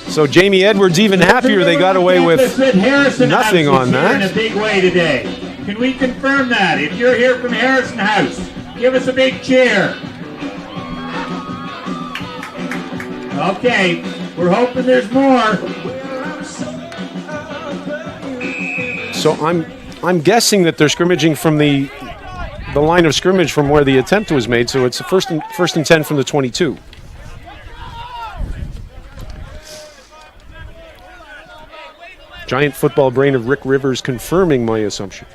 So Jamie Edwards even happier they got away with nothing on that. In a big way today. Can we confirm that? If you're here from Harrison House, give us a big cheer. Okay, we're hoping there's more. So I'm guessing that they're scrimmaging from the line of scrimmage from where the attempt was made. So it's a first and 10 from the 22. Giant football brain of Rick Rivers confirming my assumption.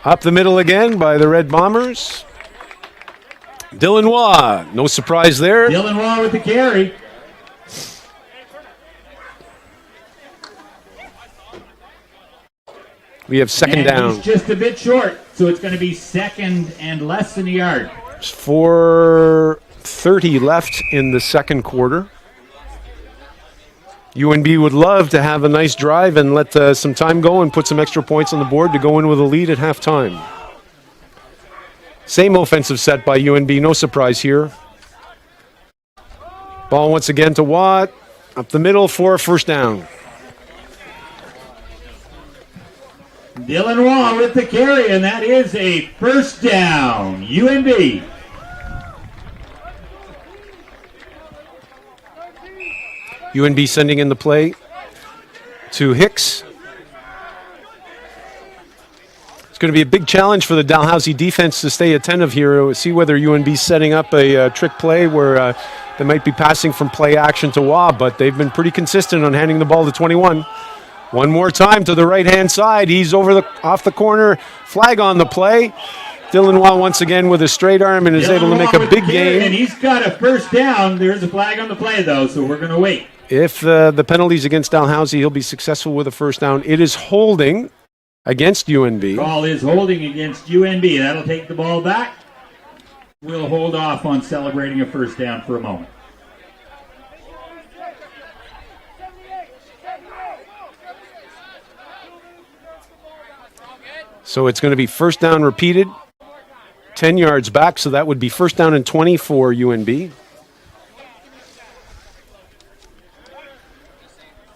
Up the middle again by the Red Bombers. Dylan Waugh, no surprise there. Dylan Waugh with the carry. We have second down. He's just a bit short, so it's going to be second and less than a yard. 4:30 left in the second quarter. UNB would love to have a nice drive and let some time go and put some extra points on the board to go in with a lead at halftime. Same offensive set by UNB, no surprise here. Ball once again to Watt, up the middle for a first down. Dylan Waugh with the carry, and that is a first down. UNB. UNB sending in the play to Hicks. It's going to be a big challenge for the Dalhousie defense to stay attentive here. We'll see whether UNB's setting up a trick play where they might be passing from play action to Waugh, but they've been pretty consistent on handing the ball to 21. One more time to the right-hand side. He's off the corner. Flag on the play. Dylan Waugh once again with a straight arm and is able to make a big gain. And he's got a first down. There's a flag on the play, though, so we're going to wait. If the penalties against Dalhousie, he'll be successful with a first down. It is holding against UNB. Call is holding against UNB. That'll take the ball back. We'll hold off on celebrating a first down for a moment. So it's going to be first down repeated, 10 yards back, so that would be first down and 20 for UNB.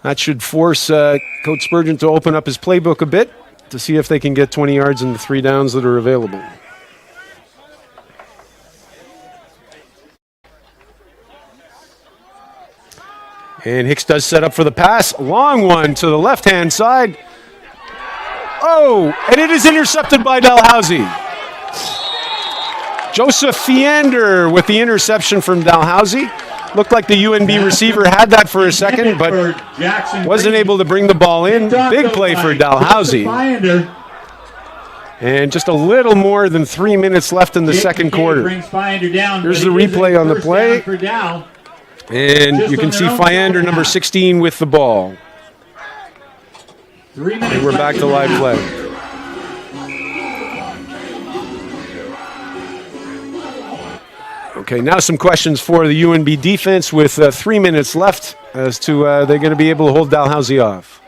That should force Coach Spurgeon to open up his playbook a bit to see if they can get 20 yards in the 3 downs that are available. And Hicks does set up for the pass. Long one to the left-hand side. Oh, and it is intercepted by Dalhousie. Joseph Fiander with the interception from Dalhousie. Looked like the UNB receiver had that for a second, but wasn't able to bring the ball in. Big play for Dalhousie. And just a little more than 3 minutes left in the second quarter. Here's the replay on the play. And you can see Fiander, number 16, with the ball. And we're back to live play. Okay, now some questions for the UNB defense with 3 minutes left as to they're going to be able to hold Dalhousie off.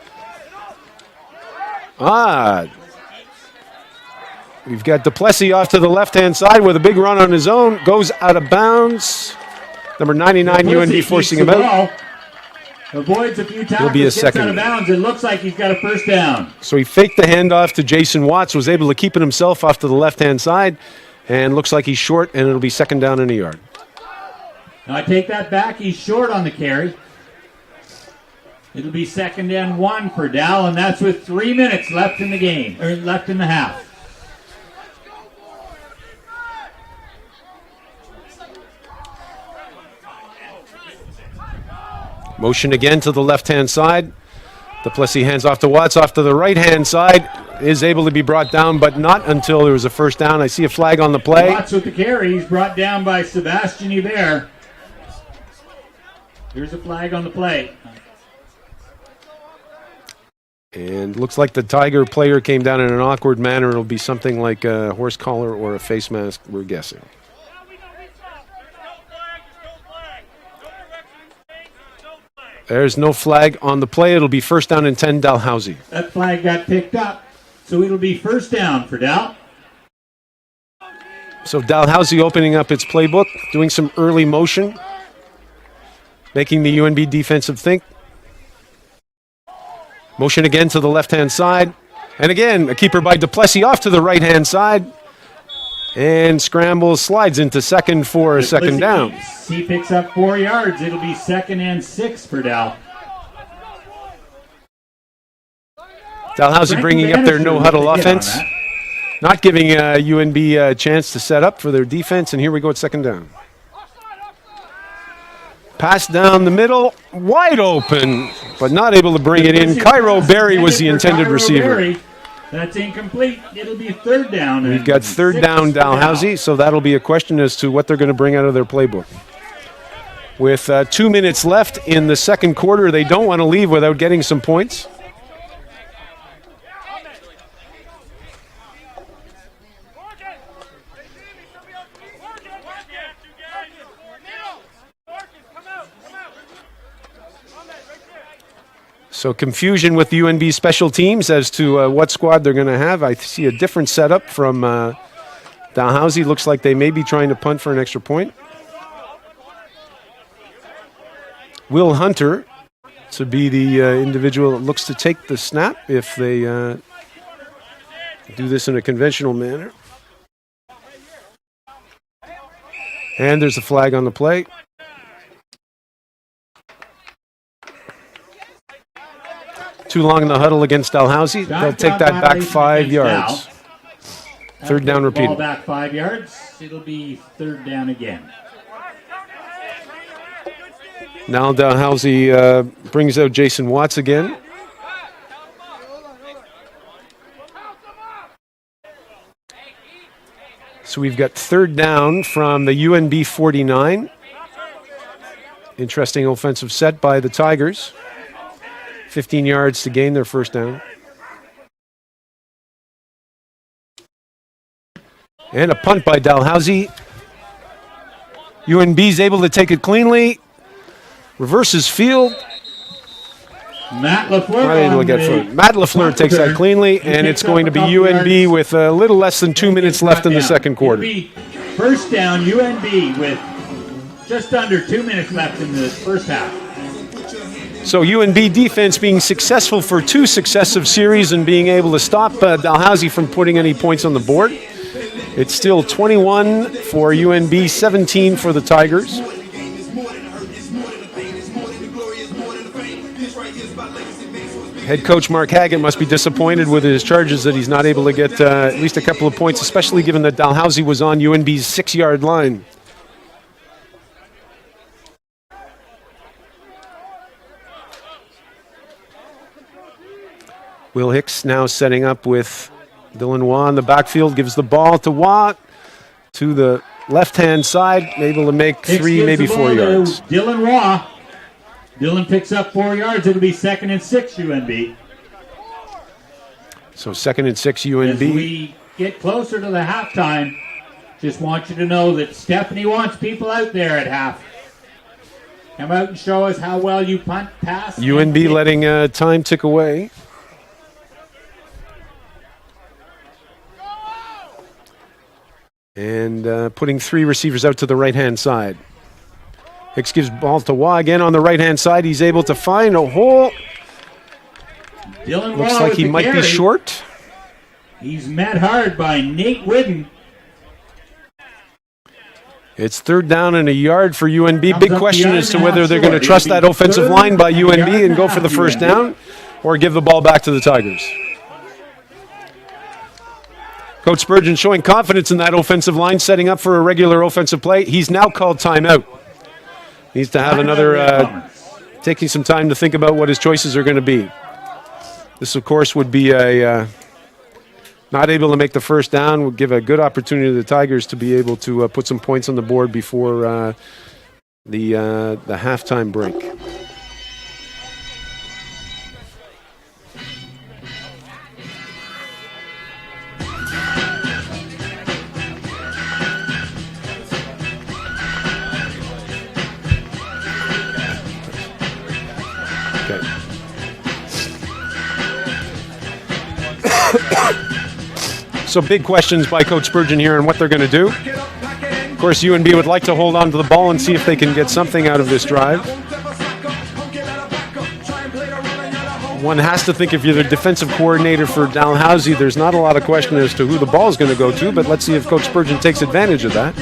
We've got Duplessis off to the left-hand side with a big run on his own. Goes out of bounds. Number 99 UNB forcing him out. Avoids a few tackles, He'll be a gets second. out of bounds. It looks like he's got a first down. So he faked the handoff to Jason Watts, was able to keep it himself off to the left-hand side, and looks like he's short, and it'll be second down and a yard. Now I take that back. He's short on the carry. It'll be second and 1 for Dal, and that's with 3 minutes left in the game, or left in the half. Motion again to the left-hand side. Duplessis hands off to Watts, off to the right-hand side. Is able to be brought down, but not until there was a first down. I see a flag on the play. Watts with the carry. He's brought down by Sebastian Hubert. Here's a flag on the play. And looks like the Tiger player came down in an awkward manner. It'll be something like a horse collar or a face mask, we're guessing. There's no flag on the play. It'll be first down and 10, Dalhousie. That flag got picked up, so it'll be first down for Dal. So Dalhousie opening up its playbook, doing some early motion, making the UNB defensive think. Motion again to the left-hand side. And again, a keeper by Duplessis off to the right-hand side. And scrambles, slides into second for a second down. He picks up 4 yards. It'll be 2nd and 6 for Dal. Dalhousie bringing up their no-huddle offense. Not giving UNB a chance to set up for their defense. And here we go at second down. Pass down the middle, wide open, but not able to bring it in. Cairo Berry was the intended receiver. That's incomplete. It'll be 3rd down. We've got 3rd down Dalhousie, so that'll be a question as to what they're going to bring out of their playbook. With 2 minutes left in the second quarter, they don't want to leave without getting some points. So confusion with UNB special teams as to what squad they're going to have. I see a different setup from Dalhousie. Looks like they may be trying to punt for an extra point. Will Hunter to be the individual that looks to take the snap if they do this in a conventional manner. And there's a flag on the play. Too long in the huddle against Dalhousie. They'll take that back 5 yards. 3rd down repeated. Ball back 5 yards. It'll be 3rd down again. Now Dalhousie brings out Jason Watts again. So we've got 3rd down from the UNB 49. Interesting offensive set by the Tigers. 15 yards to gain their first down. And a punt by Dalhousie. UNB's able to take it cleanly. Reverses field. Matt LaFleur. Matt LaFleur takes that cleanly, and it's going to be UNB with a little less than 2 minutes left in the second quarter. First down, UNB with just under 2 minutes left in the first half. So UNB defense being successful for 2 successive series and being able to stop Dalhousie from putting any points on the board. It's still 21 for UNB, 17 for the Tigers. Head coach Mark Haggett must be disappointed with his charges that he's not able to get at least a couple of points, especially given that Dalhousie was on UNB's 6-yard line. Will Hicks now setting up with Dylan Waugh in the backfield, gives the ball to Waugh to the left-hand side, able to make 3, maybe 4 yards. Dylan Waugh. Dylan picks up 4 yards. It'll be 2nd and 6 UNB. So 2nd and 6 UNB. As we get closer to the halftime, just want you to know that Stephanie wants people out there at half. Come out and show us how well you punt, pass. UNB letting time tick away. And putting 3 receivers out to the right-hand side. Hicks gives ball to Waugh again on the right-hand side. He's able to find a hole. Dylan Looks Waugh like he might carry. be short. He's met hard by Nate Whidden. It's 3rd down and a yard for UNB. Big question as to whether they're going to trust that offensive line by UNB and go for the first down or give the ball back to the Tigers. Coach Spurgeon showing confidence in that offensive line, setting up for a regular offensive play. He's now called timeout. Needs to have another, taking some time to think about what his choices are going to be. This, of course, would be a not able to make the first down, would give a good opportunity to the Tigers to be able to put some points on the board before the halftime break. So big questions by Coach Spurgeon here on what they're going to do. Of course, UNB would like to hold on to the ball and see if they can get something out of this drive. One has to think if you're the defensive coordinator for Dalhousie, there's not a lot of question as to who the ball is going to go to, but let's see if Coach Spurgeon takes advantage of that.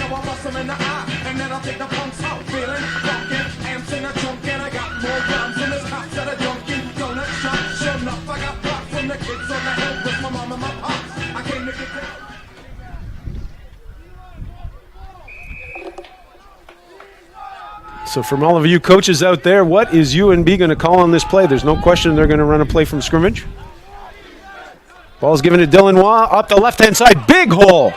So from all of you coaches out there, what is UNB going to call on this play? There's no question they're going to run a play from scrimmage. Ball's given to Dylan Waugh up the left-hand side. Big hole.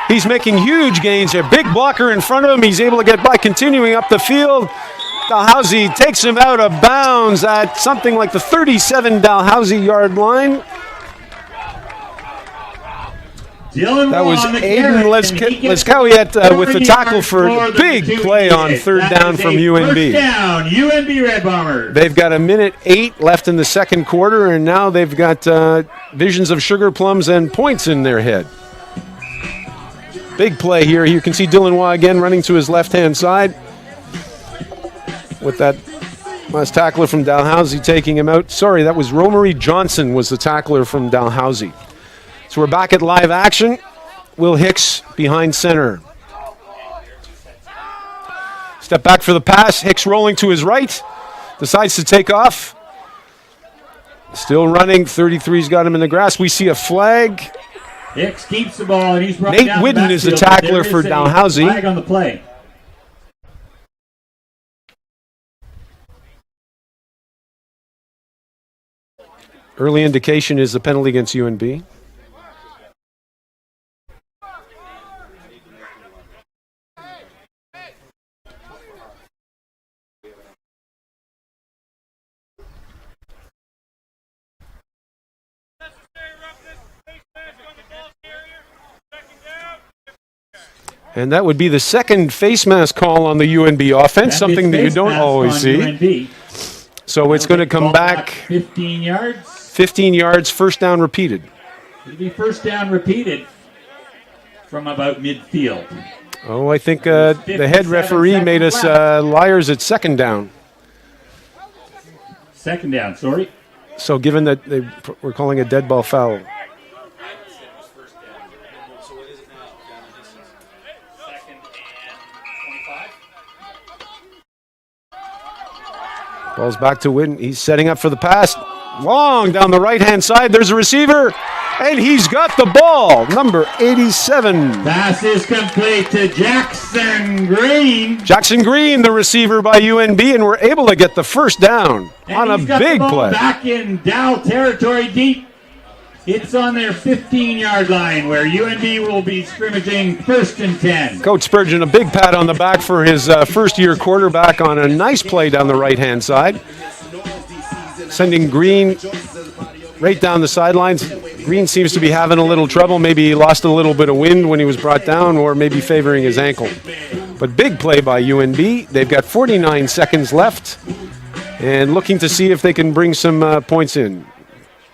He's making huge gains here. Big blocker in front of him. He's able to get by continuing up the field. Dalhousie takes him out of bounds at something like the 37 Dalhousie yard line. That was Aiden Leskowiet with the tackle for a big play on third down from UNB. First down, UNB Red Bombers. They've got 1:08 left in the second quarter, and now they've got visions of sugar plums and points in their head. Big play here. You can see Dylan Waugh again running to his left-hand side with that last tackler from Dalhousie taking him out. Sorry, that was Romery Johnson was the tackler from Dalhousie. So we're back at live action. Will Hicks behind center. Step back for the pass. Hicks rolling to his right. Decides to take off. Still running. 33's got him in the grass. We see a flag. Hicks keeps the ball, and he's brought Nate down Whidden the is the backfield, tackler for Dalhousie. Flag on the play. Early indication is the penalty against UNB. And that would be the second face mask call on the UNB offense, something that you don't always see. UNB. So it's going to come back 15 yards. 15 yards, first down repeated. It'll be first down repeated from about midfield. Oh, I think the head referee made us liars at second down. Second down, sorry. So given that we're calling a dead ball foul. Ball's back to Whidden. He's setting up for the pass. Long down the right-hand side. There's a receiver, and he's got the ball. Number 87. Pass is complete to Jackson Green. Jackson Green, the receiver by UNB, and we're able to get the first down on a big play. Back in Dow territory deep. It's on their 15-yard line where UNB will be scrimmaging first and 10. Coach Spurgeon, a big pat on the back for his first-year quarterback on a nice play down the right-hand side. Sending Green right down the sidelines. Green seems to be having a little trouble. Maybe he lost a little bit of wind when he was brought down, or maybe favoring his ankle. But big play by UNB. They've got 49 seconds left and looking to see if they can bring some points in.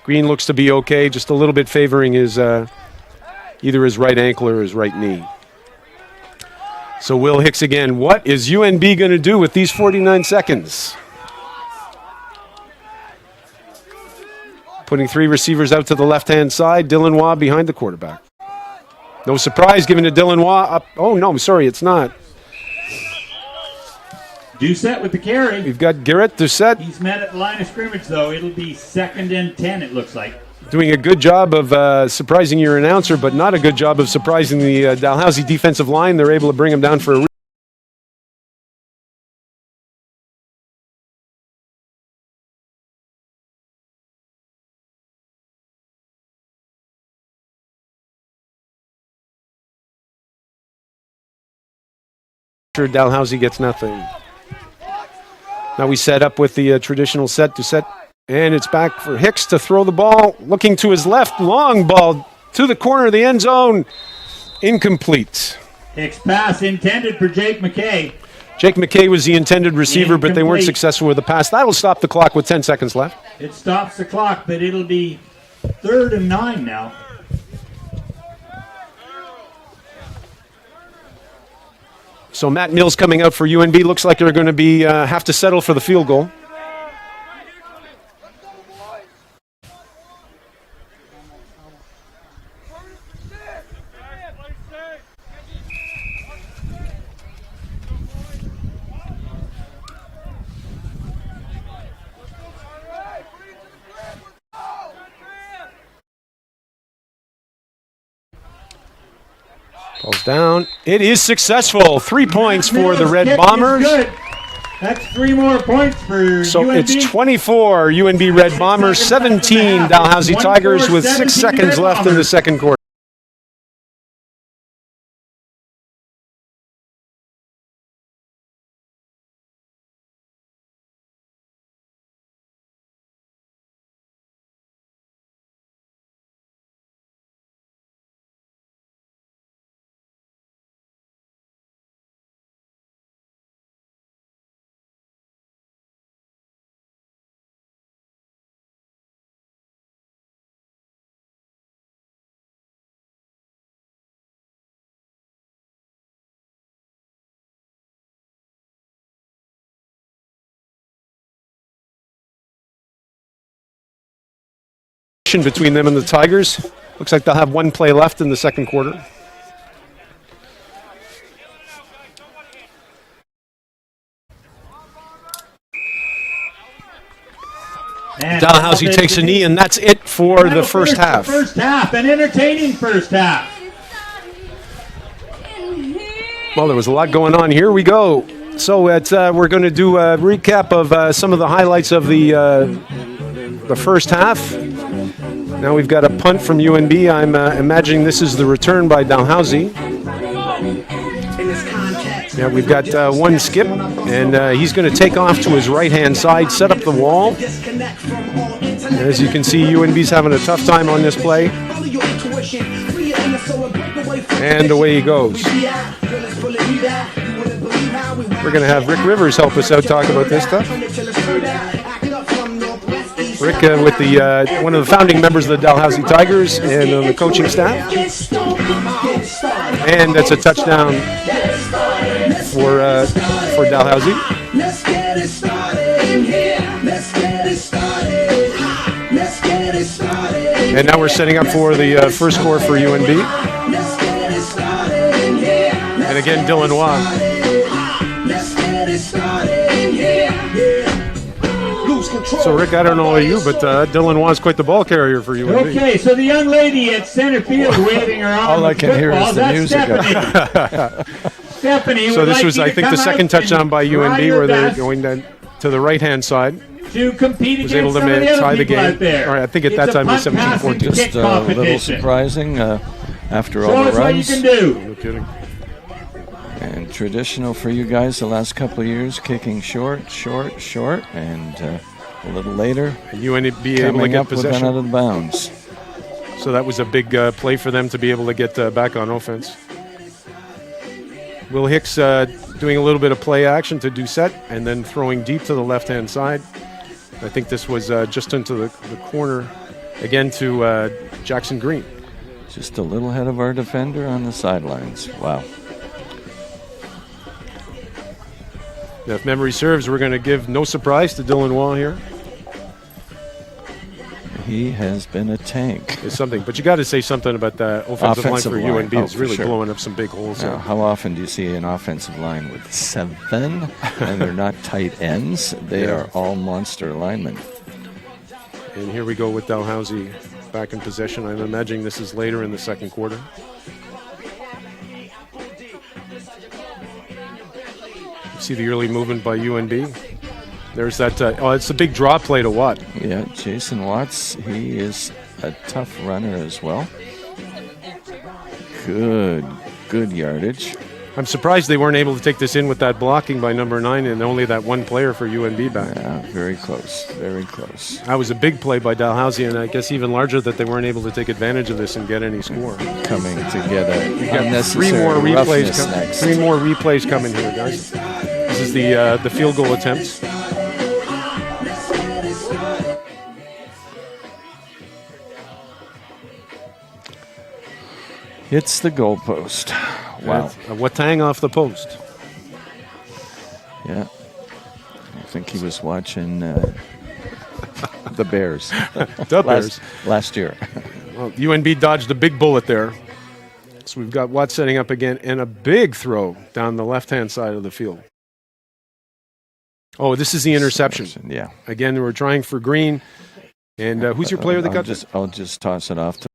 Green looks to be okay, just a little bit favoring his either his right ankle or his right knee. So Will Hicks again. What is UNB going to do with these 49 seconds? Putting three receivers out to the left-hand side. Dylan Waugh behind the quarterback. No surprise given to Dylan Waugh. Up. Oh, no, sorry, it's not. Doucette with the carry. We've got Garrett Doucette. He's met at the line of scrimmage, though. It'll be second and 10, it looks like. Doing a good job of surprising your announcer, but not a good job of surprising the Dalhousie defensive line. They're able to bring him down for a Dalhousie gets nothing. Now we set up with the traditional set to set, and it's back for Hicks to throw the ball, looking to his left, long ball to the corner of the end zone, incomplete. Hicks pass intended for Jake McKay. Jake McKay was the intended receiver, but they weren't successful with the pass. That'll stop the clock with 10 seconds left. It stops the clock, but it'll be 3rd and 9 now. So Matt Mills coming out for UNB. Looks like they're going to be have to settle for the field goal. Ball's down. It is successful. 3 points for the Red Bombers. Good. That's 3 more points for So UNB. it's 24 UNB Red Bombers, 17 Dalhousie Tigers with 6 seconds left in the second quarter. Between them and the Tigers. Looks like they'll have 1 play left in the second quarter. Dalhousie takes a knee, and that's it for the first half. First half, an entertaining first half. Well, there was a lot going on. Here we go. So we're going to do a recap of some of the highlights of the first half. Now we've got a punt from UNB. I'm imagining this is the return by Dalhousie. Yeah, we've got one skip, and he's going to take off to his right-hand side, set up the wall. As you can see, UNB's having a tough time on this play. And away he goes. We're going to have Rick Rivers help us out talk about this stuff. Rick with the one of the founding members of the Dalhousie Tigers and on the coaching staff. And that's a touchdown for Dalhousie. And now we're setting up for the first score for UNB. And again, Dylan Waugh. So, Rick, I don't know about you, but Dylan Waugh is quite the ball carrier for UNB. Okay, so the young lady at center field waving her arm. All I can hear is the music. Stephanie. So this was, I think, the second touchdown by UNB where they're going to the right-hand side. To compete was able to tie the game. All right, I think at that time it was 17-14. Just a little surprising after all the runs. Show us what you can do. No kidding. And traditional for you guys the last couple of years, kicking short, and a little later, and UNB able to coming get up with possession. out of bounds. So that was a big play for them to be able to get back on offense. Will Hicks doing a little bit of play action to Doucette and then throwing deep to the left-hand side. I think this was just into the corner, again to Jackson Green. Just a little ahead of our defender on the sidelines. Wow. Now, if memory serves, we're going to give no surprise to Dylan Waugh here. He has been a tank. It's something, but you got to say something about the offensive line for UNB. It's really sure. blowing up some big holes. Now, how often do you see an offensive line with 7 and they're not tight ends? They are all monster linemen. And here we go with Dalhousie back in possession. I'm imagining this is later in the second quarter. You see the early movement by UNB. There's that, it's a big draw play to Watt. Yeah, Jason Watts, he is a tough runner as well. Good yardage. I'm surprised they weren't able to take this in with that blocking by number 9 and only that one player for UNB back. Yeah, very close, very close. That was a big play by Dalhousie, and I guess even larger that they weren't able to take advantage of this and get any score. Coming to get a unnecessary three more roughness next. 3 more replays coming here, guys. This is the field goal attempts. Hits the goalpost. Wow. Watang off the post. Yeah. I think he was watching the Bears. The Bears. Last year. Well, UNB dodged a big bullet there. So we've got Watt setting up again, and a big throw down the left-hand side of the field. Oh, this is the interception. Yeah. Again, we're trying for Green. And who's your player that got this? I'll just toss it off to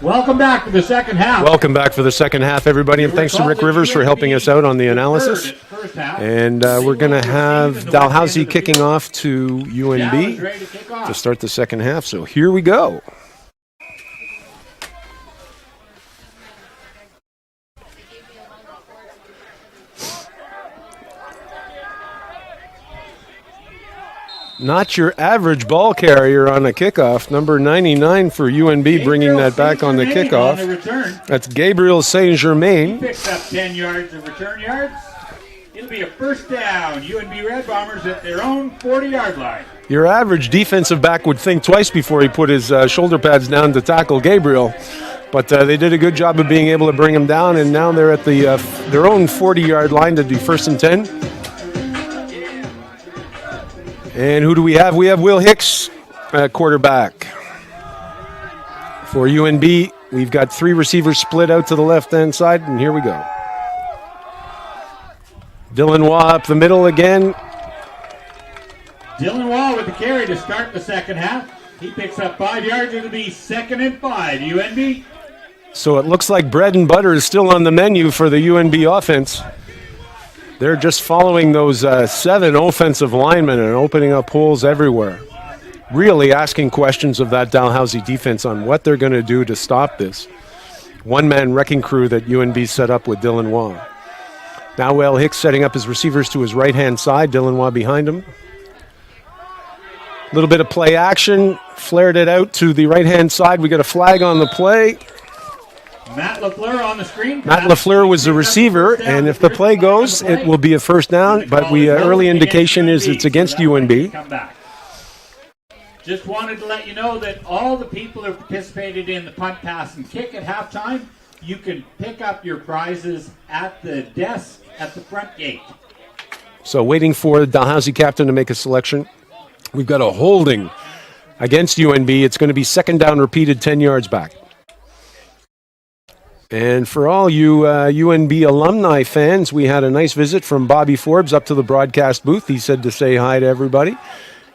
Welcome back to the second half. Welcome back for the second half, everybody, and thanks to Rick Rivers for helping us out on the analysis. And we're going to have Dalhousie kicking off to UNB to start the second half. So here we go. Not your average ball carrier on a kickoff. Number 99 for UNB, bringing that back on the kickoff. That's Gabriel Saint-Germain. He picks up 10 yards of return yards. It'll be a first down. UNB Red Bombers at their own 40-yard line. Your average defensive back would think twice before he put his shoulder pads down to tackle Gabriel. But they did a good job of being able to bring him down, and now they're at the their own 40-yard line to do first and 10. And who do we have? We have Will Hicks at quarterback. For UNB, we've got 3 receivers split out to the left-hand side, and here we go. Dylan Waugh up the middle again. Dylan Waugh with the carry to start the second half. He picks up 5 yards. It'll be 2nd and 5. UNB. So it looks like bread and butter is still on the menu for the UNB offense. They're just following those 7 offensive linemen and opening up holes everywhere. Really asking questions of that Dalhousie defense on what they're going to do to stop this one-man wrecking crew that UNB set up with Dylan Waugh. Now Will Hicks setting up his receivers to his right-hand side. Dylan Waugh behind him. A little bit of play action. Flared it out to the right-hand side. We got a flag on the play. Matt LaFleur on the screen. Matt LaFleur was the receiver, and if the play goes, it will be a first down, but early indication is it's against UNB. Just wanted to let you know that all the people who participated in the punt, pass, and kick at halftime, you can pick up your prizes at the desk at the front gate. So waiting for the Dalhousie captain to make a selection. We've got a holding against UNB. It's going to be second down repeated 10 yards back. And for all you UNB alumni fans, we had a nice visit from Bobby Forbes up to the broadcast booth. He said to say hi to everybody.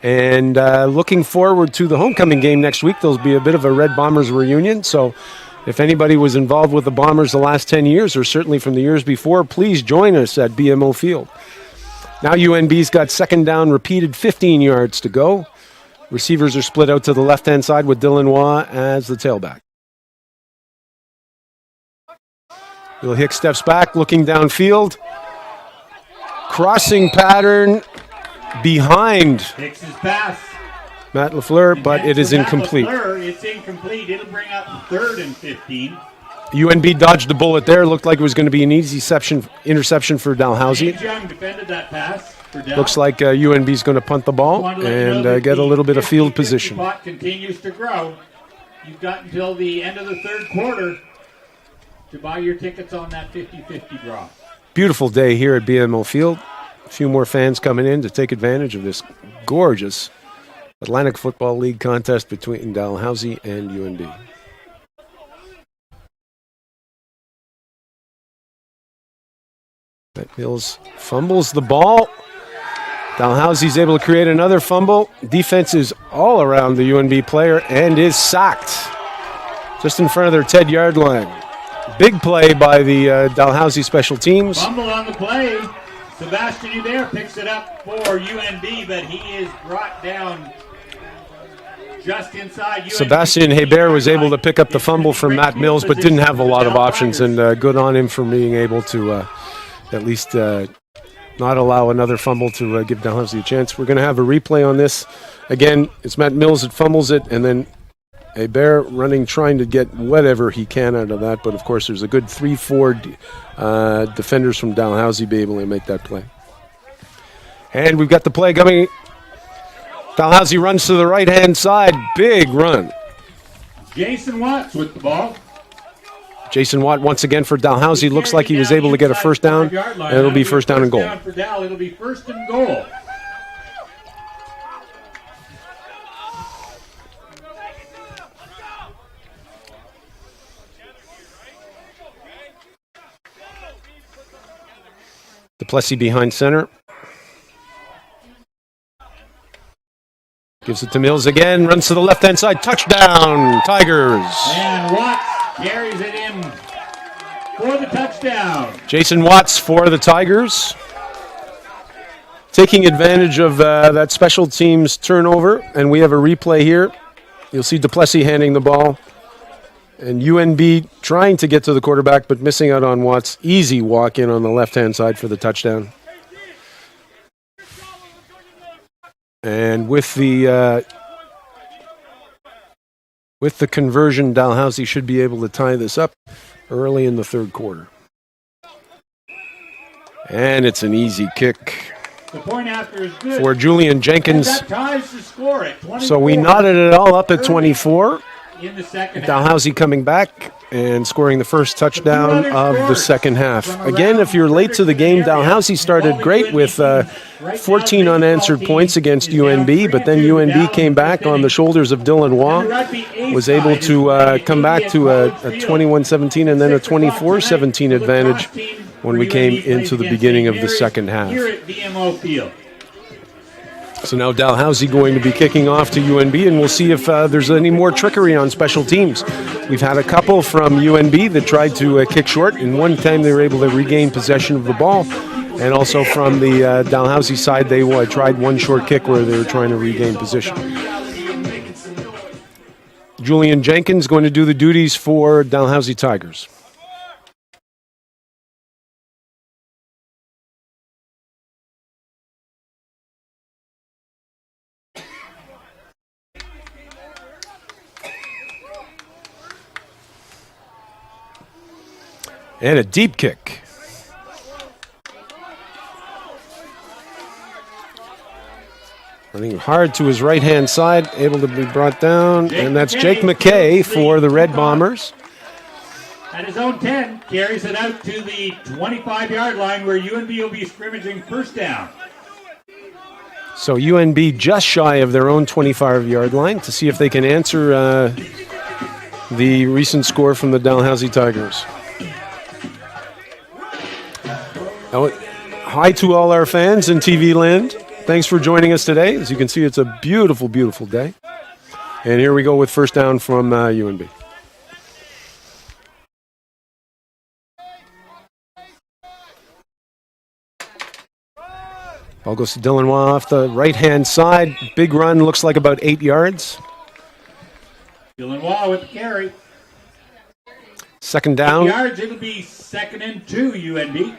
And looking forward to the homecoming game next week. There'll be a bit of a Red Bombers reunion. So if anybody was involved with the Bombers the last 10 years, or certainly from the years before, please join us at BMO Field. Now UNB's got second down repeated, 15 yards to go. Receivers are split out to the left-hand side with Dylan Waugh as the tailback. Will Hicks steps back, looking downfield. Crossing pattern behind Hicks' pass. Matt LaFleur, but it is incomplete. LaFleur, it's incomplete. It'll bring up 3rd and 15. UNB dodged a bullet there. Looked like it was going to be an easy interception for Dalhousie. James Young defended that pass for Dal. Looks like UNB is going to punt the ball and get a little bit of field position. The pot continues to grow. You've got until the end of the third quarter to buy your tickets on that 50-50 draw. Beautiful day here at BMO Field. A few more fans coming in to take advantage of this gorgeous Atlantic Football League contest between Dalhousie and UNB. Matt Mills fumbles the ball. Dalhousie's able to create another fumble. Defense is all around the UNB player and is sacked just in front of their 10-yard line. Big play by the Dalhousie special teams. Fumble on the play. Sebastian Hubert picks it up for UNB, but he is brought down just inside UNB. Sebastian Hebert was able to pick up the fumble from Matt Mills, but didn't have a lot of options, and good on him for being able to at least not allow another fumble to give Dalhousie a chance. We're going to have a replay on this. Again, it's Matt Mills that fumbles it, and then Hebert running, trying to get whatever he can out of that. But, of course, there's a good 3-4 defenders from Dalhousie be able to make that play. And we've got the play coming. Dalhousie runs to the right-hand side. Big run. Jason Watts with the ball. Jason Watt once again for Dalhousie. Looks like he was able to get a first down, and it'll be first down and goal. For Dal, it'll be 1st and goal. Duplessis behind center. Gives it to Mills again. Runs to the left-hand side. Touchdown, Tigers. And Watts carries it in for the touchdown. Jason Watts for the Tigers. Taking advantage of that special teams turnover, and we have a replay here. You'll see Duplessis handing the ball, and UNB trying to get to the quarterback, but missing out on Watts. Easy walk in on the left-hand side for the touchdown. And with the conversion, Dalhousie should be able to tie this up early in the third quarter. And it's an easy kick. The point after is good. For Julian Jenkins. And that ties the score at 24. So we knotted it all up at 24. In the second Dalhousie coming back and scoring the first touchdown of the second half. Again, if you're late to the game, Dalhousie started great with 14 unanswered points against UNB, but then UNB came back on the shoulders of Dylan Waugh, was able to come back to a 21-17 and then a 24-17 advantage when we came into the beginning of the second half. Here at BMO Field. So now Dalhousie going to be kicking off to UNB, and we'll see if there's any more trickery on special teams. We've had a couple from UNB that tried to kick short, and one time they were able to regain possession of the ball. And also from the Dalhousie side, they tried one short kick where they were trying to regain position. Julian Jenkins going to do the duties for Dalhousie Tigers. And a deep kick. Running hard to his right-hand side, able to be brought down. And that's Jake McKay for the Red Bombers. At his own 10, carries it out to the 25-yard line where UNB will be scrimmaging first down. So UNB just shy of their own 25-yard line to see if they can answer the recent score from the Dalhousie Tigers. Hi to all our fans in TV land. Thanks for joining us today. As you can see, it's a beautiful, beautiful day. And here we go with first down from UNB. Ball goes to Dylan Waugh off the right-hand side. Big run, looks like about 8 yards. Dylan Waugh with the carry. Second down. 8 yards, it'll be second and 2, UNB.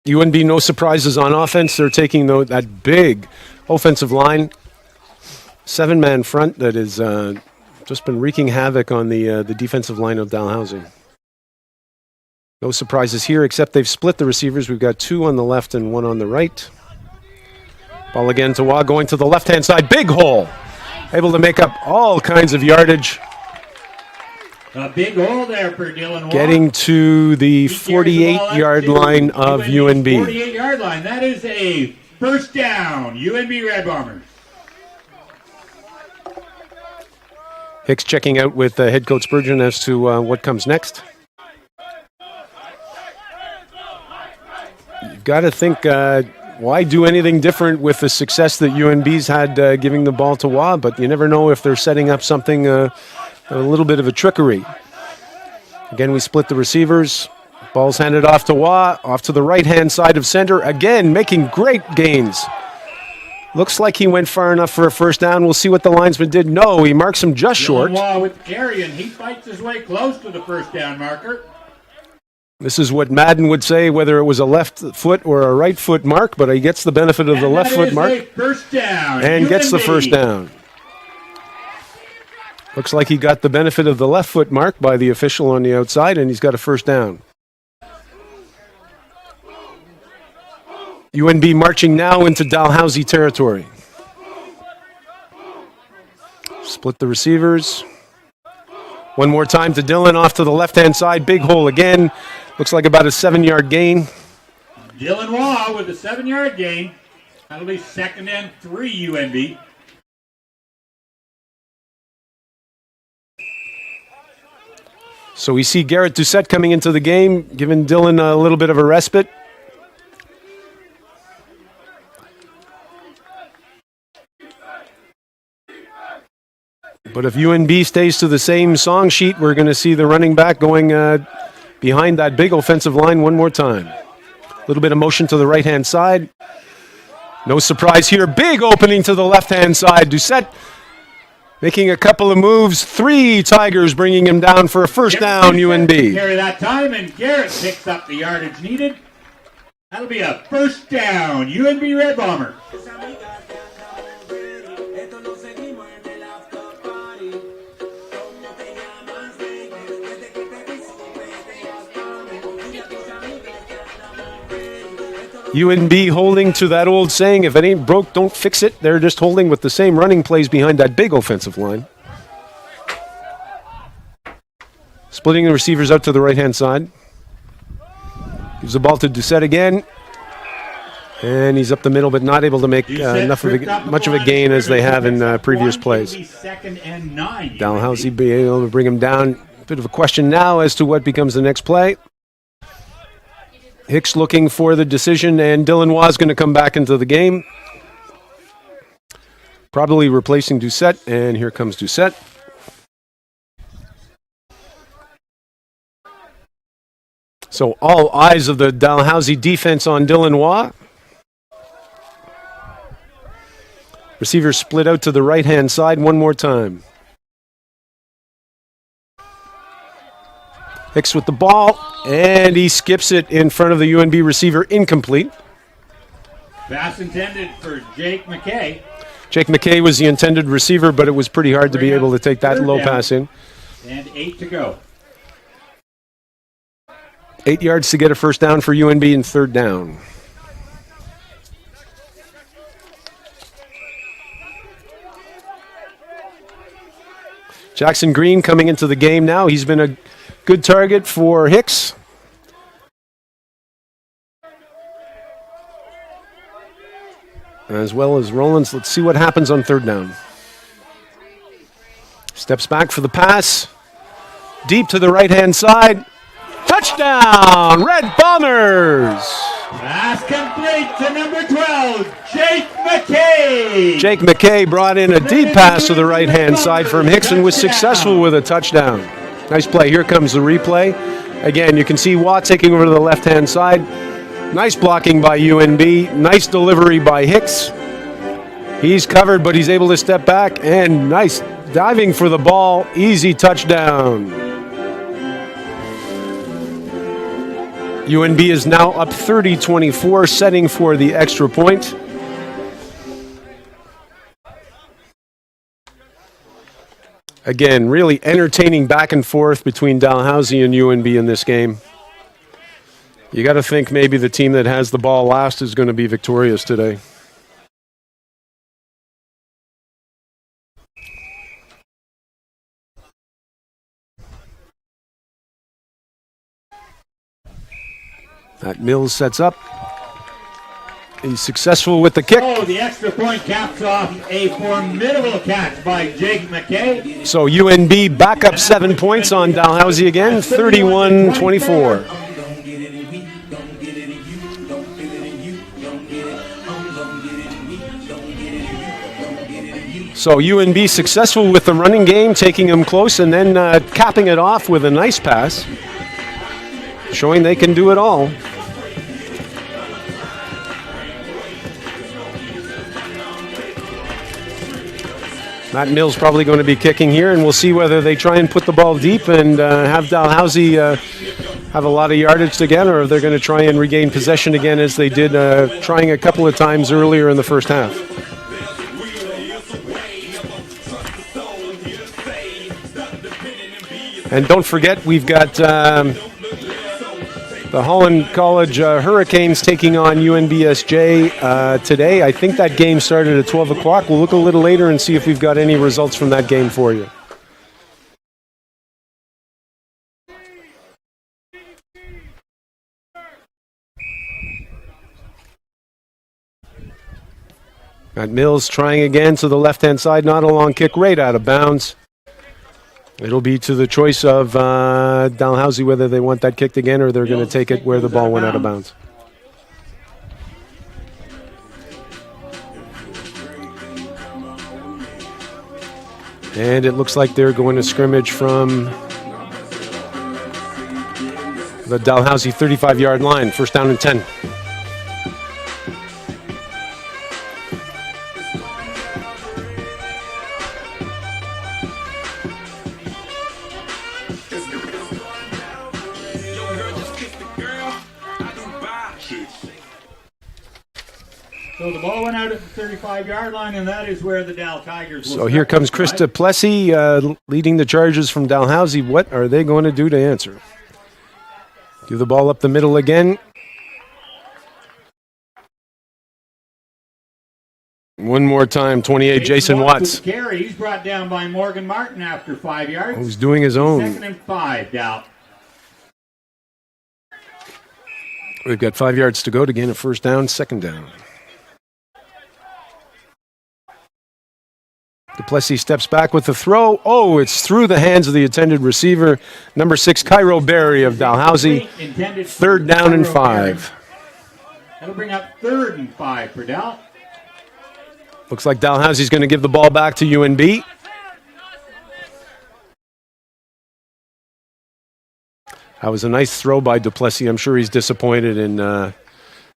UNB, no surprises on offense. They're taking that big offensive line, 7-man front that has just been wreaking havoc on the defensive line of Dalhousie. No surprises here, except they've split the receivers. We've got 2 on the left and 1 on the right. Ball again to Waugh, going to the left-hand side. Big hole. Able to make up all kinds of yardage. A big hole there for Dylan Waugh. Getting to the 48-yard line of UNB. 48-yard line. That is a first down. UNB Red Bombers. Hicks checking out with head coach Spurgeon as to what comes next. You've got to think, why do anything different with the success that UNB's had giving the ball to Waugh? But you never know if they're setting up something, a little bit of a trickery. Again, we split the receivers. Ball's handed off to Waugh, off to the right-hand side of center. Again, making great gains. Looks like he went far enough for a first down. We'll see what the linesman did. No, he marks him just short. Waugh with the carry, and he fights his way close to the first down marker. This is what Madden would say, whether it was a left foot or a right foot mark, but he gets the benefit of the left foot mark. First down. And UNB gets the first down. Looks like he got the benefit of the left foot mark by the official on the outside, and he's got a first down. UNB marching now into Dalhousie territory. Split the receivers. One more time to Dylan, off to the left-hand side. Big hole again. Looks like about a 7-yard gain. Dylan Waugh with a 7-yard gain. That'll be second and 3, UNB. So we see Garrett Doucette coming into the game, giving Dylan a little bit of a respite. But if UNB stays to the same song sheet, we're going to see the running back going behind that big offensive line one more time. A little bit of motion to the right-hand side. No surprise here. Big opening to the left-hand side. Doucette making a couple of moves. 3 Tigers bringing him down for a first down, UNB. Carry that time, and Garrett picks up the yardage needed. That'll be a first down, UNB Red Bomber. UNB holding to that old saying, if it ain't broke, don't fix it. They're just holding with the same running plays behind that big offensive line. Splitting the receivers out to the right-hand side. Gives the ball to Doucette again. And he's up the middle, but not able to make much of a gain as they have in previous plays. Dalhousie being able to bring him down. Bit of a question now as to what becomes the next play. Hicks looking for the decision, and Dylan Waugh is going to come back into the game. Probably replacing Doucette, and here comes Doucette. So all eyes of the Dalhousie defense on Dylan Waugh. Receivers split out to the right-hand side one more time. Hicks with the ball, and he skips it in front of the UNB receiver, incomplete. Pass intended for Jake McKay. Jake McKay was the intended receiver, but it was pretty hard to be able to take that low pass in. And 8 to go. 8 yards to get a first down for UNB in third down. Jackson Green coming into the game now. He's been a good target for Hicks. As well as Rollins. Let's see what happens on third down. Steps back for the pass. Deep to the right-hand side. Touchdown, Red Bombers! Pass complete to number 12, Jake McKay. Jake McKay brought in a deep pass to the right-hand side from Hicks and was successful with a touchdown. Nice play. Here comes the replay. Again, you can see Watt taking over to the left-hand side. Nice blocking by UNB. Nice delivery by Hicks. He's covered, but he's able to step back. And nice diving for the ball. Easy touchdown. UNB is now up 30-24, setting for the extra point. Again, really entertaining back and forth between Dalhousie and UNB in this game. You got to think maybe the team that has the ball last is going to be victorious today. That Mills sets up. He's successful with the kick. Oh, the extra point caps off a formidable catch by Jake McKay. So UNB back up 7 points on Dalhousie again, 31-24. So UNB successful with the running game, taking them close and then capping it off with a nice pass, showing they can do it all. Matt Mills probably going to be kicking here, and we'll see whether they try and put the ball deep and have Dalhousie have a lot of yardage again, or if they're going to try and regain possession again as they did trying a couple of times earlier in the first half. And don't forget, we've got the Holland College Hurricanes taking on UNBSJ today. I think that game started at 12 o'clock. We'll look a little later and see if we've got any results from that game for you. Matt Mills trying again to the left-hand side. Not a long kick, right out of bounds. It'll be to the choice of Dalhousie whether they want that kicked again or they're going to take it where the ball went out of bounds. And it looks like they're going to scrimmage from the Dalhousie 35-yard line. First down and 10. So the ball went out at the 35-yard line, and that is where the Dal Tigers will So here comes Chris Duplessis leading the charges from Dalhousie. What are they going to do to answer? Give the ball up the middle again. One more time, 28, Jason Watts. Carry. He's brought down by Morgan Martin after 5 yards. Who's doing his own. 2nd and 5, Dal. We've got 5 yards to go to gain a first down, 2nd down. Duplessis steps back with the throw. Oh, it's through the hands of the intended receiver. Number 6, Cairo Berry of Dalhousie. 3rd down and 5. That'll bring up 3rd and 5 for Dal. Looks like Dalhousie's going to give the ball back to UNB. That was a nice throw by Duplessis. I'm sure he's disappointed in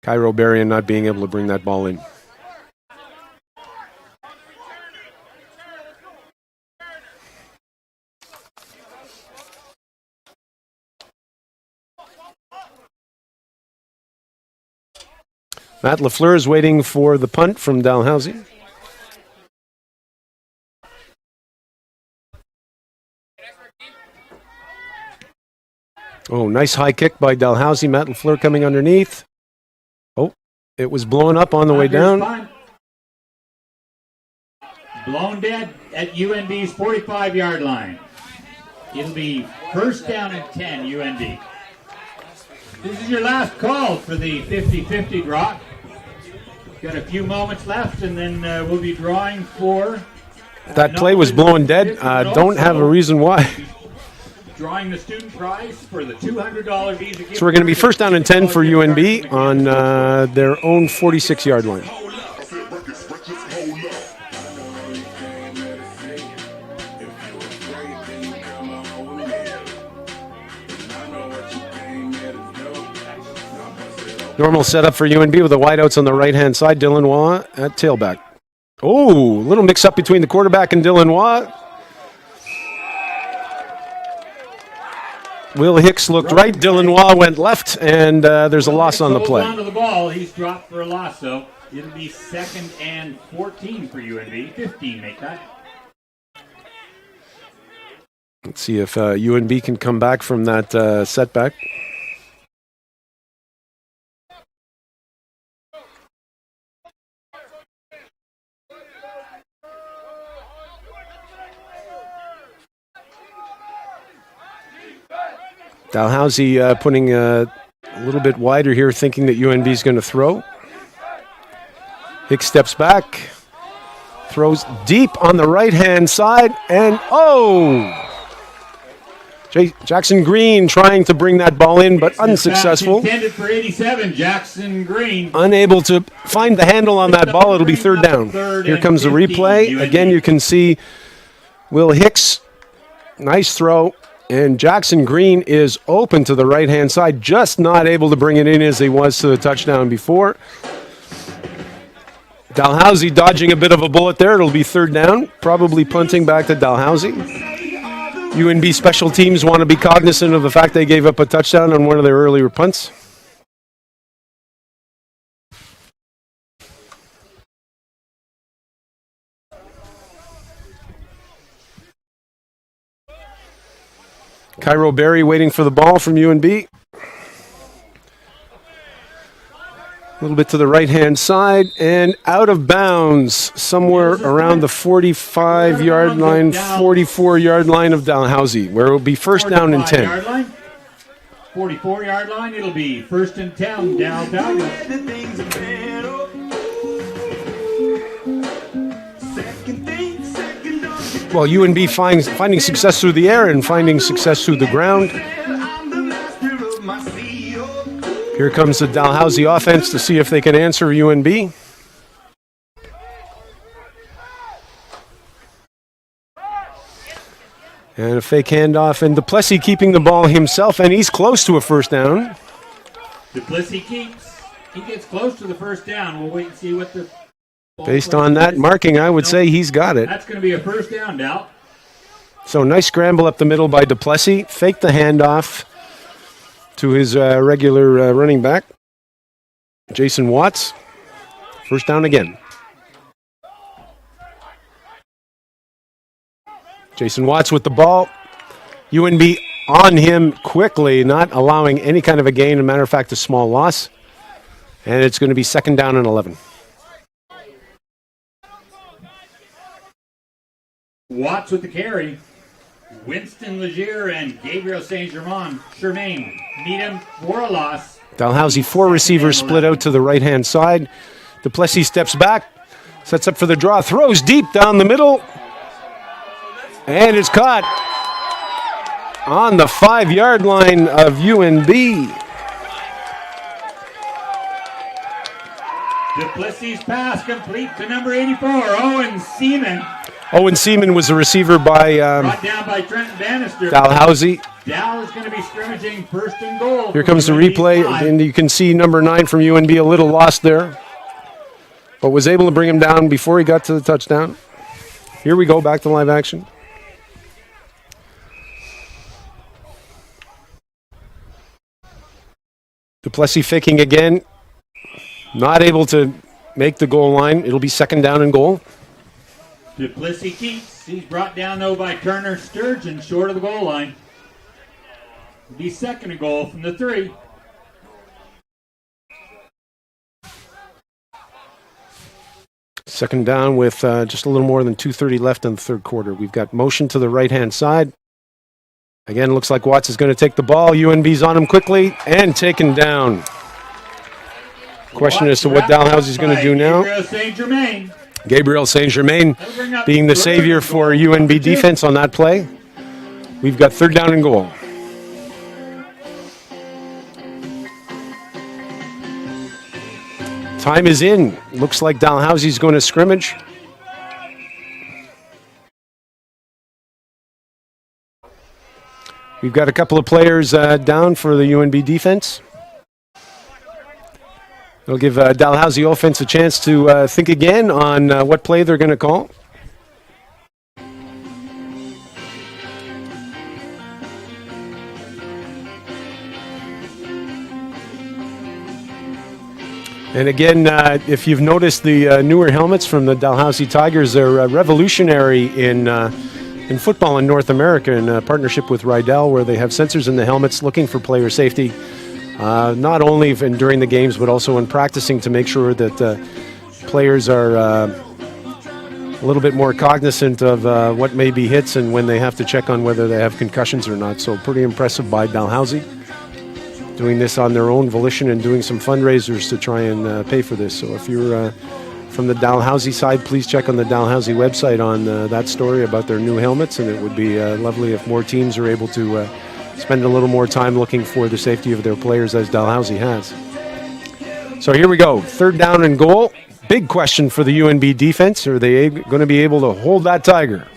Cairo Berry and not being able to bring that ball in. Matt LaFleur is waiting for the punt from Dalhousie. Oh, nice high kick by Dalhousie. Matt LaFleur coming underneath. Oh, it was blown up on the way down. Blown dead at UNB's 45-yard line. It'll be 1st down and 10, UNB. This is your last call for the 50-50 draw. Got a few moments left, and then we'll be drawing for... That play was blown dead. Don't have a reason why. Drawing the student prize for the $200 Visa gift. So we're going to be 1st down and 10 for UNB on their own 46-yard line. Normal setup for UNB with the wideouts on the right-hand side. Dylan Waugh at tailback. Oh, a little mix-up between the quarterback and Dylan Waugh. Will Hicks looked right. Dylan Waugh went left, and there's a loss on the play. Onto the ball. He's dropped for a loss, so it'll be 2nd and 14 for UNB. 15, make that. Let's see if UNB can come back from that setback. Dalhousie putting a little bit wider here, thinking that UNB is going to throw. Hicks steps back, throws deep on the right-hand side, and Jackson Green trying to bring that ball in, but unsuccessful. Intended for 87, Jackson Green. Unable to find the handle on that ball. It'll be 3rd down. Here comes the replay. Again, you can see Will Hicks, nice throw. And Jackson Green is open to the right-hand side, just not able to bring it in as he was to the touchdown before. Dalhousie dodging a bit of a bullet there. It'll be 3rd down, probably punting back to Dalhousie. UNB special teams want to be cognizant of the fact they gave up a touchdown on one of their earlier punts. Cairo Berry waiting for the ball from UNB. A little bit to the right-hand side and out of bounds somewhere around the 45-yard line, 44-yard line of Dalhousie, where it will be 1st down and 10. 44-yard line, it'll be 1st and 10, Dalhousie. Well, UNB finding success through the air and finding success through the ground. Here comes the Dalhousie offense to see if they can answer UNB. And a fake handoff, and Duplessis keeping the ball himself, and he's close to a first down. Duplessis he gets close to the first down. We'll wait and see what the Based on that marking, I would say he's got it. That's going to be a first down, Dal. So nice scramble up the middle by Duplessis. Fake the handoff to his regular running back, Jason Watts. First down again. Jason Watts with the ball. UNB on him quickly, not allowing any kind of a gain. As a matter of fact, a small loss. And it's going to be second down and 11. Watts with the carry. Winston Legier and Gabriel Saint-Germain meet him for a loss. Dalhousie, 4 receivers split out to the right-hand side. Duplessis steps back, sets up for the draw, throws deep down the middle. And it's caught on the 5-yard line of UNB. Duplessis' pass complete to number 84, Owen Seaman. Owen Seaman was a receiver by Brought down by Trenton Bannister. Dalhousie. Dal is going to be scrimmaging first and goal. Here comes the replay, and you can see number 9 from UNB a little lost there, but was able to bring him down before he got to the touchdown. Here we go, back to live action. Duplessis faking again. Not able to make the goal line. It'll be second down and goal. Duplessis keeps. He's brought down, though, by Turner Sturgeon, short of the goal line. It'll be second and goal from the 3. Second down with just a little more than 2:30 left in the third quarter. We've got motion to the right-hand side. Again, looks like Watts is going to take the ball. UNB's on him quickly and taken down. Question as to what Dalhousie's going to do now. Gabriel Saint-Germain being the savior for UNB defense on that play. We've got third down and goal. Time is in. Looks like Dalhousie's going to scrimmage. We've got a couple of players down for the UNB defense. It'll give Dalhousie offense a chance to think again on what play they're going to call. And again, if you've noticed the newer helmets from the Dalhousie Tigers, they're revolutionary in football in North America in partnership with Rydell, where they have sensors in the helmets looking for player safety, not only during the games but also in practicing to make sure that players are a little bit more cognizant of what may be hits and when they have to check on whether they have concussions or not. So pretty impressive by Dalhousie, doing this on their own volition and doing some fundraisers to try and pay for this. So if you're from the Dalhousie side, please check on the Dalhousie website on that story about their new helmets, and it would be lovely if more teams are able to spend a little more time looking for the safety of their players, as Dalhousie has. So here we go, third down and goal. Big question for the UNB defense. Are they going to be able to hold that Tiger?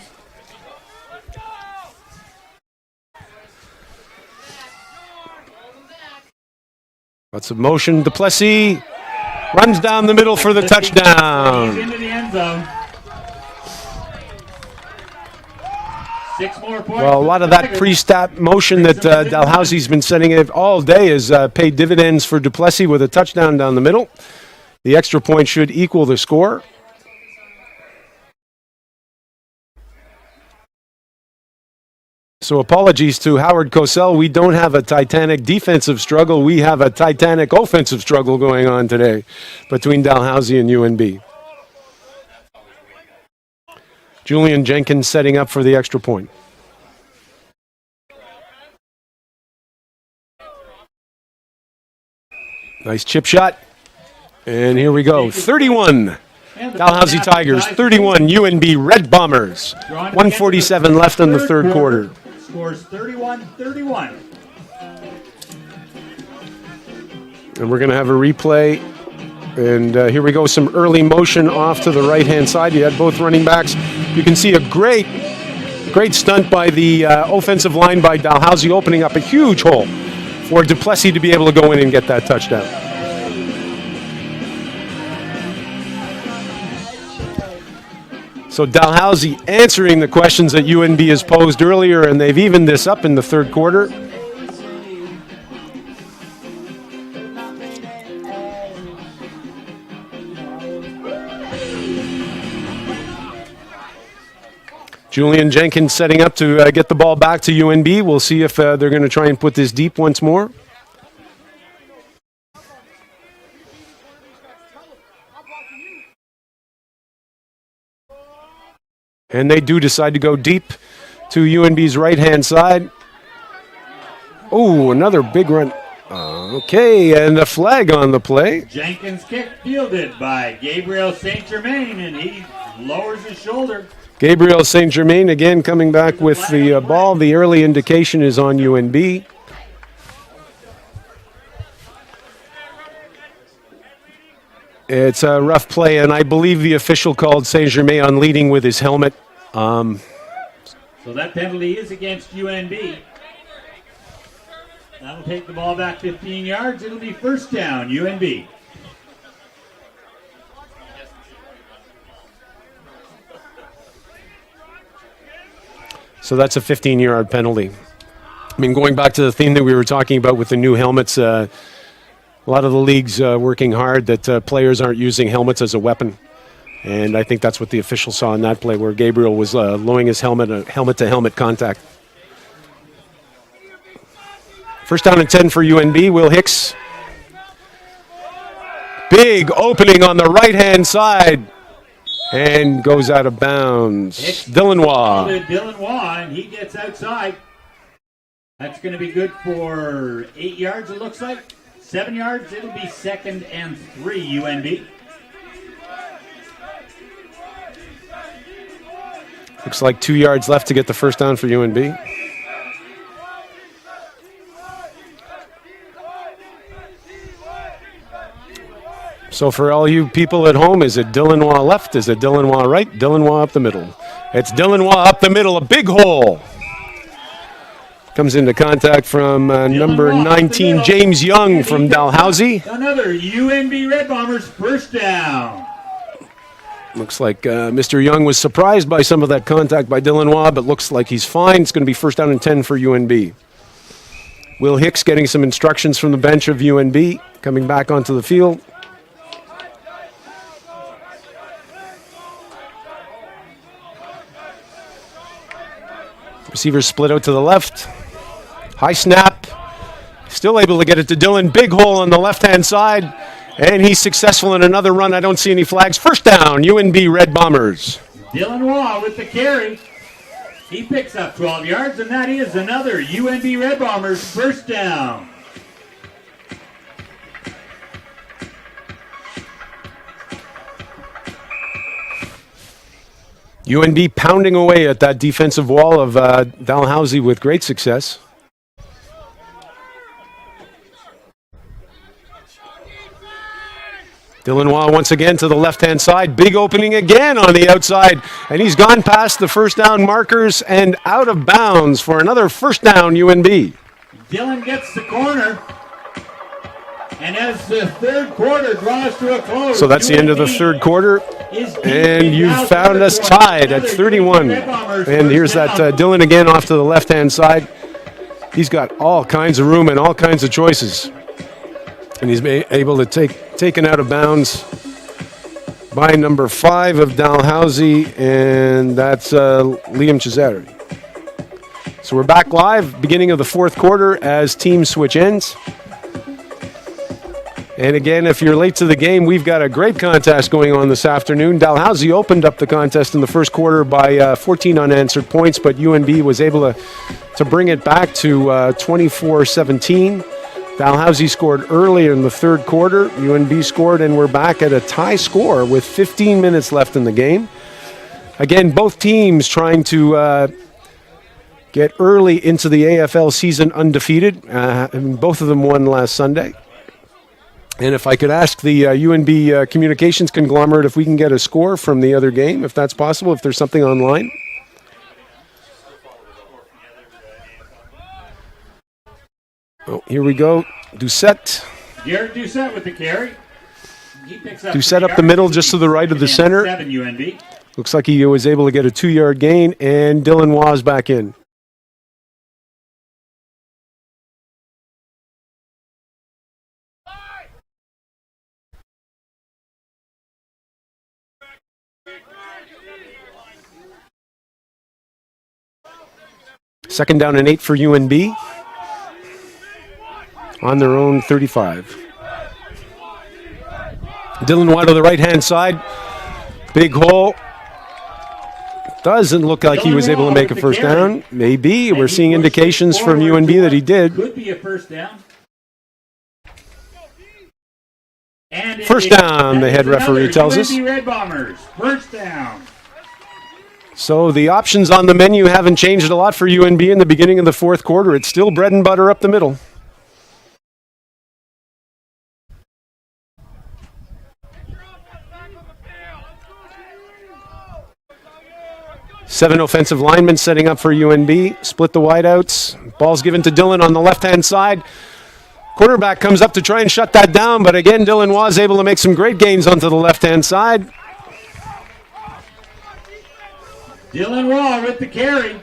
Lots of motion. Duplessis runs down the middle for the touchdown. Into the end zone. 6 more points. Well, a lot of that pre-snap motion that Dalhousie's been sending it all day has paid dividends for Duplessis with a touchdown down the middle. The extra point should equal the score. So apologies to Howard Cosell. We don't have a titanic defensive struggle. We have a titanic offensive struggle going on today between Dalhousie and UNB. Julian Jenkins setting up for the extra point. Nice chip shot. And here we go. 31. Dalhousie Tigers, 31. UNB Red Bombers. 1:47 left in the third quarter. Scores 31-31. And we're going to have a replay. And here we go, some early motion off to the right-hand side. You had both running backs. You can see a great Great stunt by the offensive line by Dalhousie, opening up a huge hole for Duplessis to be able to go in and get that touchdown. So Dalhousie answering the questions that UNB has posed earlier, and they've evened this up in the third quarter. Julian Jenkins setting up to get the ball back to UNB. We'll see if they're going to try and put this deep once more. And they do decide to go deep to UNB's right-hand side. Oh, another big run. Okay, and a flag on the play. Jenkins kick fielded by Gabriel St. Germain, and he lowers his shoulder. Gabriel St. Germain again coming back with the ball. The early indication is on UNB. It's a rough play, and I believe the official called St. Germain on leading with his helmet. So that penalty is against UNB. That'll take the ball back 15 yards. It'll be first down, UNB. So that's a 15-yard penalty. I mean, going back to the theme that we were talking about with the new helmets, a lot of the leagues working hard that players aren't using helmets as a weapon. And I think that's what the official saw in that play, where Gabriel was lowering his helmet-to-helmet contact. First down and 10 for UNB. Will Hicks. Big opening on the right-hand side. And goes out of bounds. Dylan Waugh. Dylan Waugh, and he gets outside. That's going to be good for 8 yards, it looks like. 7 yards, it'll be second and 3, UNB. Looks like 2 yards left to get the first down for UNB. So for all you people at home, is it Dylan Waugh left? Is it Dylan Waugh right? Dylan Waugh up the middle. It's Dylan Waugh up the middle, a big hole. Comes into contact from number 19, James Young from Dalhousie. Another UNB Red Bombers first down. Looks like Mr. Young was surprised by some of that contact by Dylan Waugh, but looks like he's fine. It's going to be first down and 10 for UNB. Will Hicks getting some instructions from the bench of UNB, coming back onto the field. Receivers split out to the left. High snap. Still able to get it to Dylan. Big hole on the left-hand side. And he's successful in another run. I don't see any flags. First down, UNB Red Bombers. Dylan Waugh with the carry. He picks up 12 yards, and that is another UNB Red Bombers first down. UNB pounding away at that defensive wall of Dalhousie with great success. Dylan Waugh once again to the left-hand side. Big opening again on the outside. And he's gone past the first down markers and out of bounds for another first down, UNB. Dylan gets the corner. And as the third quarter draws to a close, so that's the end of the third quarter. And you've found us tied at 31. And here's that Dylan again off to the left-hand side. He's got all kinds of room and all kinds of choices. And he's able to taken out of bounds by number 5 of Dalhousie, and that's Liam Cesare. So we're back live, beginning of the fourth quarter as teams switch ends. And again, if you're late to the game, we've got a great contest going on this afternoon. Dalhousie opened up the contest in the first quarter by 14 unanswered points, but UNB was able to bring it back to 24-17. Dalhousie scored early in the third quarter. UNB scored, and we're back at a tie score with 15 minutes left in the game. Again, both teams trying to get early into the AFL season undefeated. And both of them won last Sunday. And if I could ask the UNB communications conglomerate if we can get a score from the other game, if that's possible, if there's something online. Oh, here we go. Doucette. Jared Doucette with the carry. He picks up Doucette 3 up the yards. middle, just to the right of the And center. 7 UNB. Looks like he was able to get a 2-yard gain, and Dylan Waugh back in. Second down and 8 for UNB. On their own 35. Dylan Waugh to the right-hand side. Big hole. Doesn't look like he was able to make a first down. Maybe. We're seeing indications from UNB that he did. Could be a first down. And First down, the head referee tells us. UNB Red Bombers. First down. So the options on the menu haven't changed a lot for UNB in the beginning of the fourth quarter. It's still bread and butter up the middle. Seven offensive linemen setting up for UNB. Split the wideouts. Ball's given to Dylan on the left-hand side. Quarterback comes up to try and shut that down, but again, Dylan was able to make some great gains onto the left-hand side. Dylan Waugh with the carry.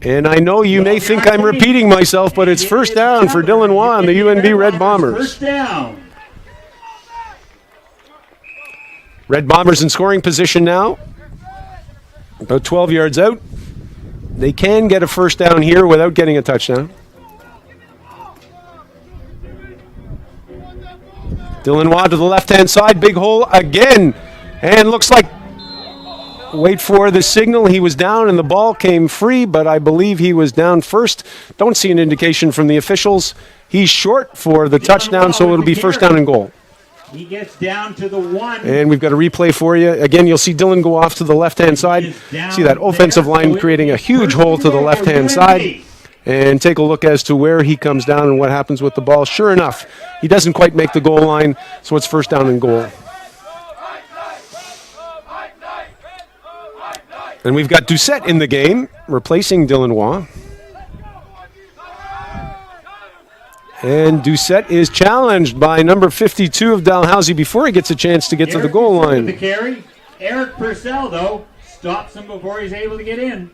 And I know you may think I'm repeating myself, but it's first down for Dylan Waugh and the UNB Red Bombers. First down. Red Bombers in scoring position now. About 12 yards out. They can get a first down here without getting a touchdown. Dylan Waugh to the left-hand side. Big hole again. And looks like, wait for the signal, he was down and the ball came free, but I believe he was down first. Don't see an indication from the officials. He's short for the touchdown, so it'll be first down and goal. He gets down to the 1. And we've got a replay for you. Again, you'll see Dylan go off to the left-hand side. See that offensive line creating a huge hole to the left-hand side. And take a look as to where he comes down and what happens with the ball. Sure enough, he doesn't quite make the goal line, so it's first down and goal. And we've got Doucette in the game, replacing Dylan Waugh. And Doucette is challenged by number 52 of Dalhousie before he gets a chance to get to the goal line. The carry. Eric Purcell, though, stops him before he's able to get in.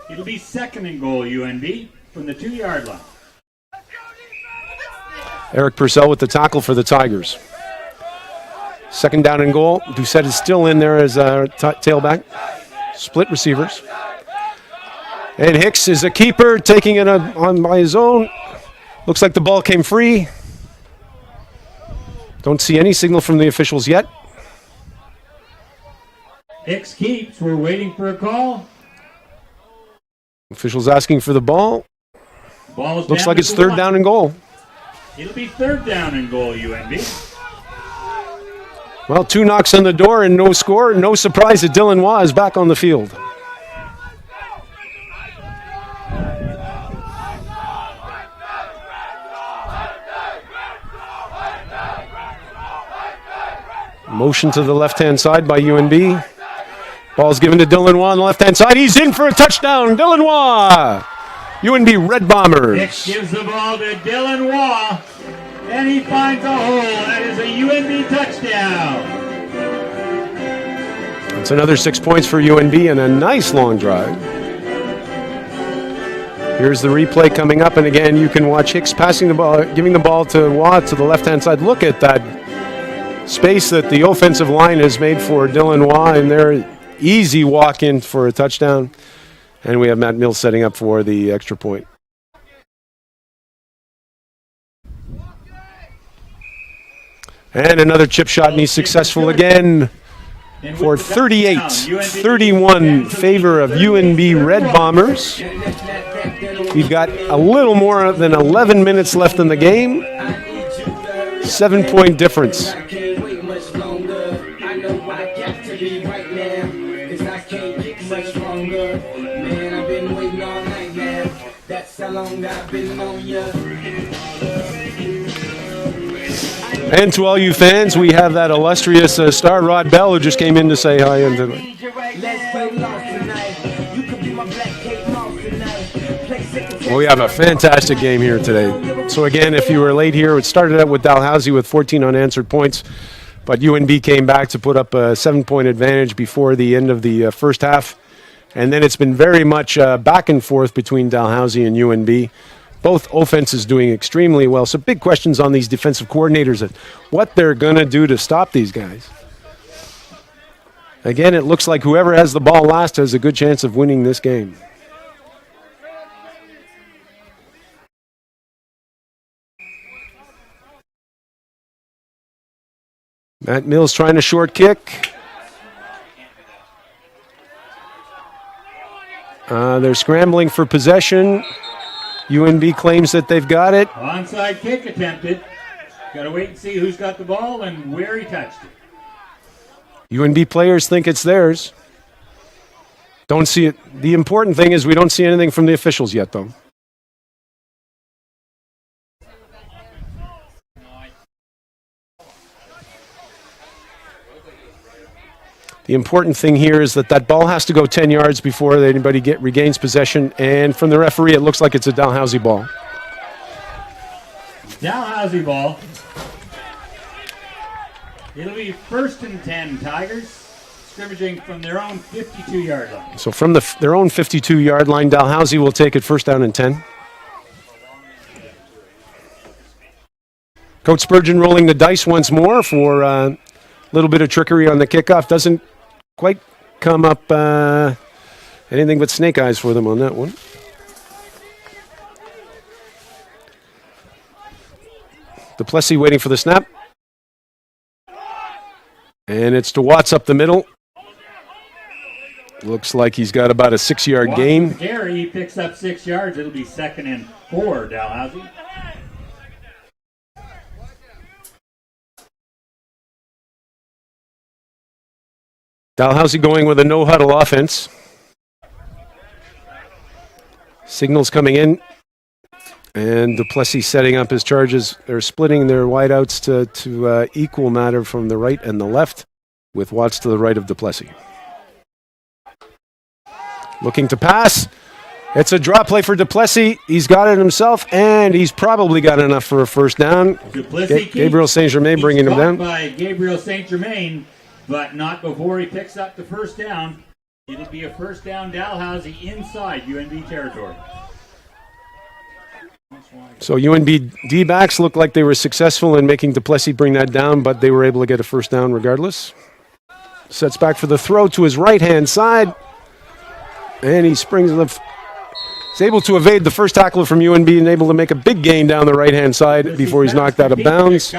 It'll be second and goal, UNB, from the 2-yard line. Eric Purcell with the tackle for the Tigers. Second down and goal. Doucette is still in there as a tailback. Split receivers. And Hicks is a keeper, taking it on by his own. Looks like the ball came free. Don't see any signal from the officials yet. Hicks keeps. We're waiting for a call. Officials asking for the ball. Ball's Looks down like to it's the third 1. down and goal. It'll be third down and goal, UNB. Well, 2 knocks on the door and no score. No surprise that Dylan Waugh is back on the field. Motion to the left-hand side by UNB. Ball's given to Dylan Waugh on the left-hand side. He's in for a touchdown. Dylan Waugh. UNB Red Bombers. Hicks gives the ball to Dylan Waugh, and he finds a hole. That is a UNB touchdown. It's another 6 points for UNB and a nice long drive. Here's the replay coming up, and again, you can watch Hicks passing the ball, giving the ball to Waugh to the left-hand side. Look at that space that the offensive line has made for Dylan Waugh, and they're easy walk-in for a touchdown. And we have Matt Mills setting up for the extra point. And another chip shot, and he's successful again for 38-31 favor of UNB Red Bombers. We've got a little more than 11 minutes left in the game. 7-point difference. And to all you fans, we have that illustrious star Rod Bell who just came in to say hi. And Well, we have a fantastic game here today. So again, if you were late here, it started out with Dalhousie with 14 unanswered points, but UNB came back to put up a 7-point advantage before the end of the first half. And then it's been very much back and forth between Dalhousie and UNB. Both offenses doing extremely well. So big questions on these defensive coordinators and what they're going to do to stop these guys. Again, it looks like whoever has the ball last has a good chance of winning this game. Matt Mills trying a short kick. They're scrambling for possession. UNB claims that they've got it. Onside kick attempted. Got to wait and see who's got the ball and where he touched it. UNB players think it's theirs. Don't see it. The important thing is we don't see anything from the officials yet, though. The important thing here is that ball has to go 10 yards before anybody regains possession. And from the referee, it looks like it's a Dalhousie ball. Dalhousie ball. It'll be 1st and 10, Tigers, scrimmaging from their own 52-yard line. So from their own 52-yard line, Dalhousie will take it 1st down and 10. Coach Spurgeon rolling the dice once more for a little bit of trickery on the kickoff. Doesn't quite come up anything but snake eyes for them on that one. Duplessis waiting for the snap. And it's to Watts up the middle. Looks like he's got about a 6-yard gain. Gary, he picks up 6 yards. It'll be 2nd and 4, Dalhousie. Dalhousie going with a no-huddle offense. Signals coming in. And Duplessis setting up his charges. They're splitting their wideouts to equal matter from the right and the left, with Watts to the right of Duplessis. Looking to pass. It's a draw play for Duplessis. He's got it himself, and he's probably got enough for a 1st down. Gabriel Saint-Germain bringing him down. By Gabriel Saint-Germain, but not before he picks up the 1st down. It'll be a 1st down, Dalhousie inside UNB territory. So UNB D-backs looked like they were successful in making Duplessis bring that down, but they were able to get a 1st down regardless. Sets back for the throw to his right-hand side. And he springs he's able to evade the first tackler from UNB and able to make a big gain down the right-hand side before he's knocked out of bounds.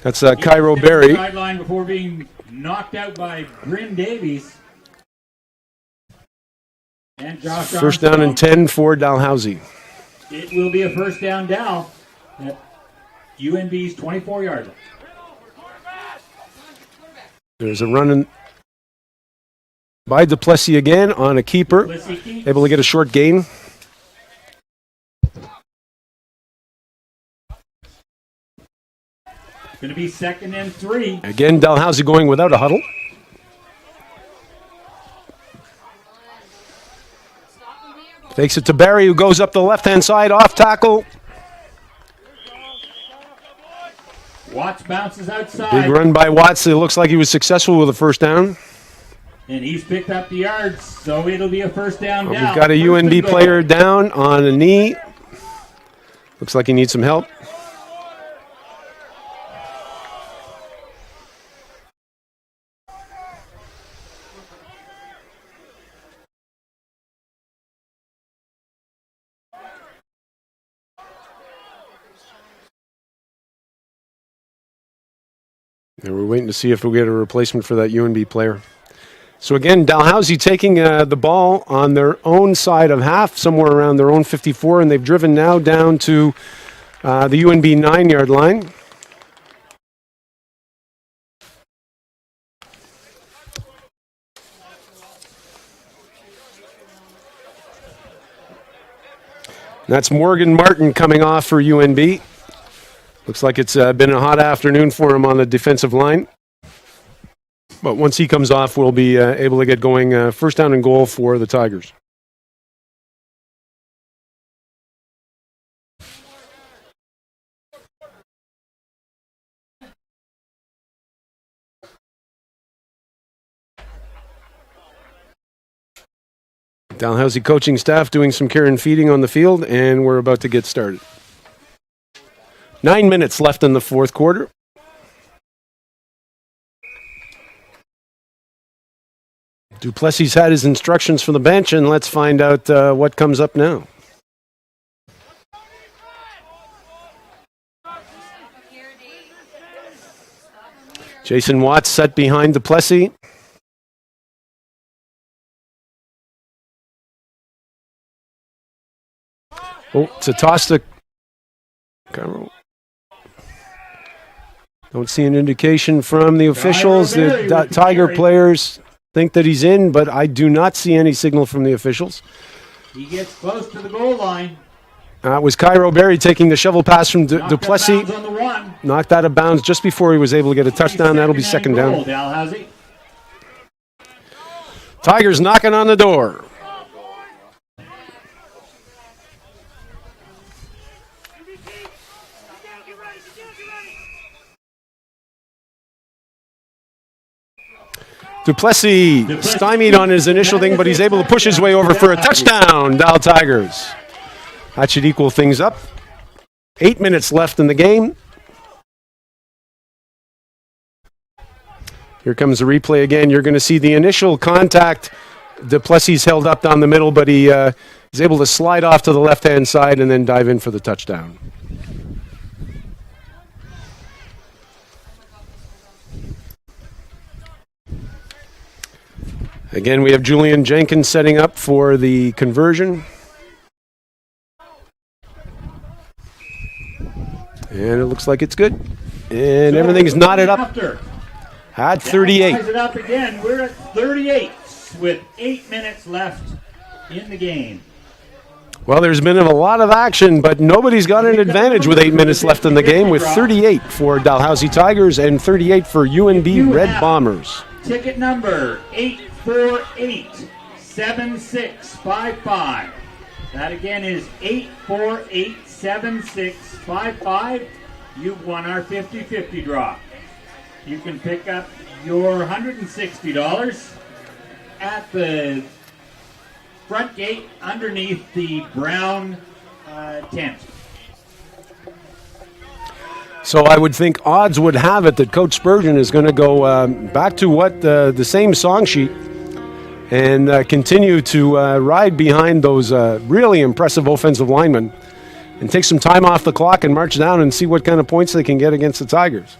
That's Cairo Berry. Sideline before being knocked out by Bryn Davies. And Josh 1st down and 10 for Dalhousie. It will be a 1st down, Dal, at UNB's 24-yard line. There's a run by Duplessis again on a keeper. Able to get a short gain. Going to be 2nd and 3. Again, Dalhousie going without a huddle. Takes it to Barry, who goes up the left-hand side, off tackle. Watts bounces outside. Big run by Watts. It looks like he was successful with a 1st down. And he's picked up the yards, so it'll be a 1st down. We've got a UNB player down on a knee. Looks like he needs some help. And we're waiting to see if we'll get a replacement for that UNB player. So again, Dalhousie taking the ball on their own side of half, somewhere around their own 54, and they've driven now down to the UNB 9-yard line. That's Morgan Martin coming off for UNB. Looks like it's been a hot afternoon for him on the defensive line. But once he comes off, we'll be able to get going 1st down and goal for the Tigers. Dalhousie coaching staff doing some care and feeding on the field, and we're about to get started. 9 minutes left in the fourth quarter. Duplessis had his instructions from the bench, and let's find out what comes up now. Jason Watts set behind Duplessis. Oh, it's a toss to Cairo. Don't see an indication from the officials. The Tiger players think that he's in, but I do not see any signal from the officials. He gets close to the goal line. It was Cairo Berry taking the shovel pass from Duplessis. On the one. Knocked out of bounds just before he was able to get a touchdown. That'll be second down. Dalhousie. Tigers knocking on the door. Duplessis stymied on his initial thing, but he's able to push his way over for a touchdown. Dal Tigers. That should equal things up. 8 minutes left in the game. Here comes the replay again. You're going to see the initial contact. Duplessis held up down the middle, but he is able to slide off to the left-hand side and then dive in for the touchdown. Again, we have Julian Jenkins setting up for the conversion. And it looks like it's good. And everything's knotted up at 38. Ties it up again. We're at 38 with 8 minutes left in the game. Well, there's been a lot of action, but nobody's got an advantage with 8 minutes left in the game, with 38 for Dalhousie Tigers and 38 for UNB Red Bombers. Ticket number 848-7655. That again is 848-7655. You've won our 50-50 draw. You can pick up your $160 at the front gate underneath the brown tent. So I would think odds would have it that Coach Spurgeon is going to go back to what the same song sheet and continue to ride behind those really impressive offensive linemen and take some time off the clock and march down and see what kind of points they can get against the Tigers.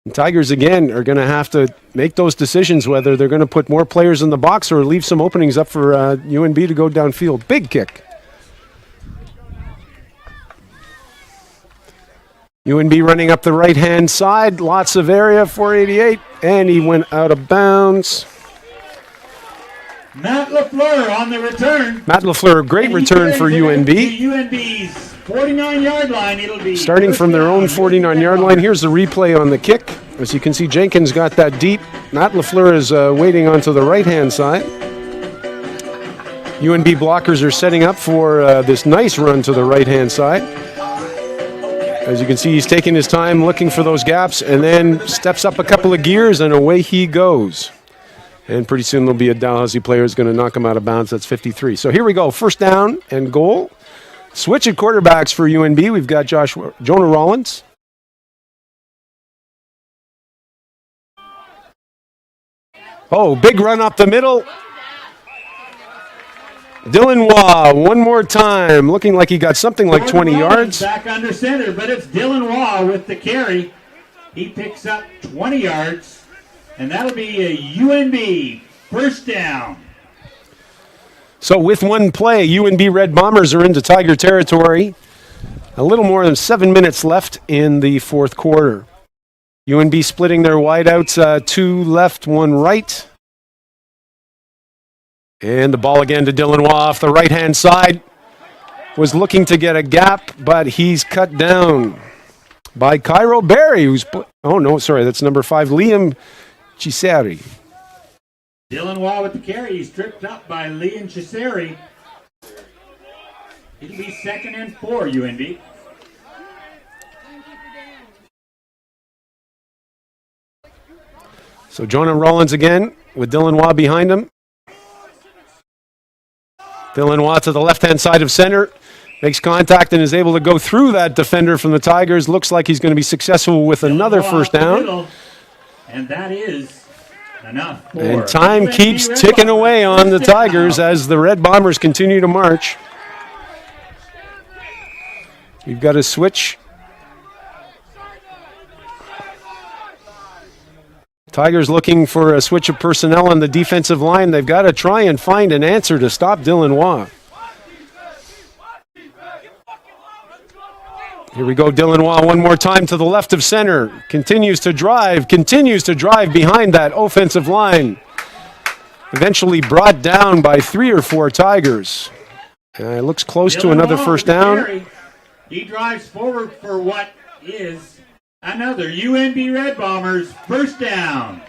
The Tigers, again, are going to have to make those decisions whether they're going to put more players in the box or leave some openings up for UNB to go downfield. Big kick. UNB running up the right-hand side. Lots of area, 488, and he went out of bounds. Matt LaFleur on the return. Matt LaFleur, great return for UNB. UNB's 49-yard line. It'll be starting from their own 49-yard line. Here's the replay on the kick. As you can see, Jenkins got that deep. Matt LaFleur is waiting onto the right-hand side. UNB blockers are setting up for this nice run to the right-hand side. As you can see, he's taking his time looking for those gaps and then steps up a couple of gears and away he goes. And pretty soon there'll be a Dalhousie player who's going to knock him out of bounds. That's 53. So here we go. First down and goal. Switch at quarterbacks for UNB. We've got Jonah Rollins. Oh, big run up the middle. Dylan Waugh, one more time, looking like he got something like 20 yards. Back under center, but it's Dylan Waugh with the carry. He picks up 20 yards, and that'll be a UNB first down. So with one play, UNB Red Bombers are into Tiger territory. A little more than 7 minutes left in the fourth quarter. UNB splitting their wideouts, 2 left, 1 right. And the ball again to Dylan Waugh off the right-hand side. Was looking to get a gap, but he's cut down by Cairo Berry, who's... Oh, no, sorry, that's number 5, Liam Chisari. Dylan Waugh with the carry. He's tripped up by Liam Chisari. It'll be 2nd and 4, UNB. So Jonah Rollins again with Dylan Waugh behind him. Dylan Watt to the left-hand side of center. Makes contact and is able to go through that defender from the Tigers. Looks like he's going to be successful with another first down. And that is enough. And time keeps ticking away on the Tigers as the Red Bombers continue to march. We've got a switch. Tigers looking for a switch of personnel on the defensive line. They've got to try and find an answer to stop Dylan Waugh. Here we go, Dylan Waugh one more time to the left of center. Continues to drive behind that offensive line. Eventually brought down by 3 or 4 Tigers. It looks close to another first down. He drives forward for what is another UNB Red Bombers first down.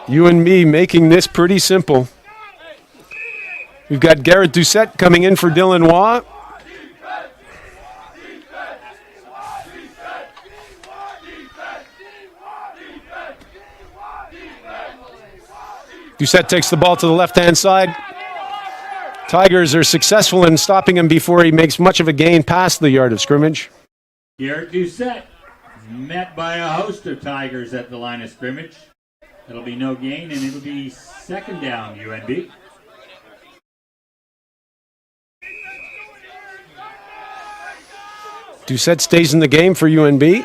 UNB making this pretty simple. We've got Garrett Doucette coming in for Dylan Waugh. Doucette takes the ball to the left-hand side. Tigers are successful in stopping him before he makes much of a gain past the yard of scrimmage. Garrett Doucette met by a host of Tigers at the line of scrimmage. It'll be no gain, and it'll be second down, UNB. Doucette stays in the game for UNB.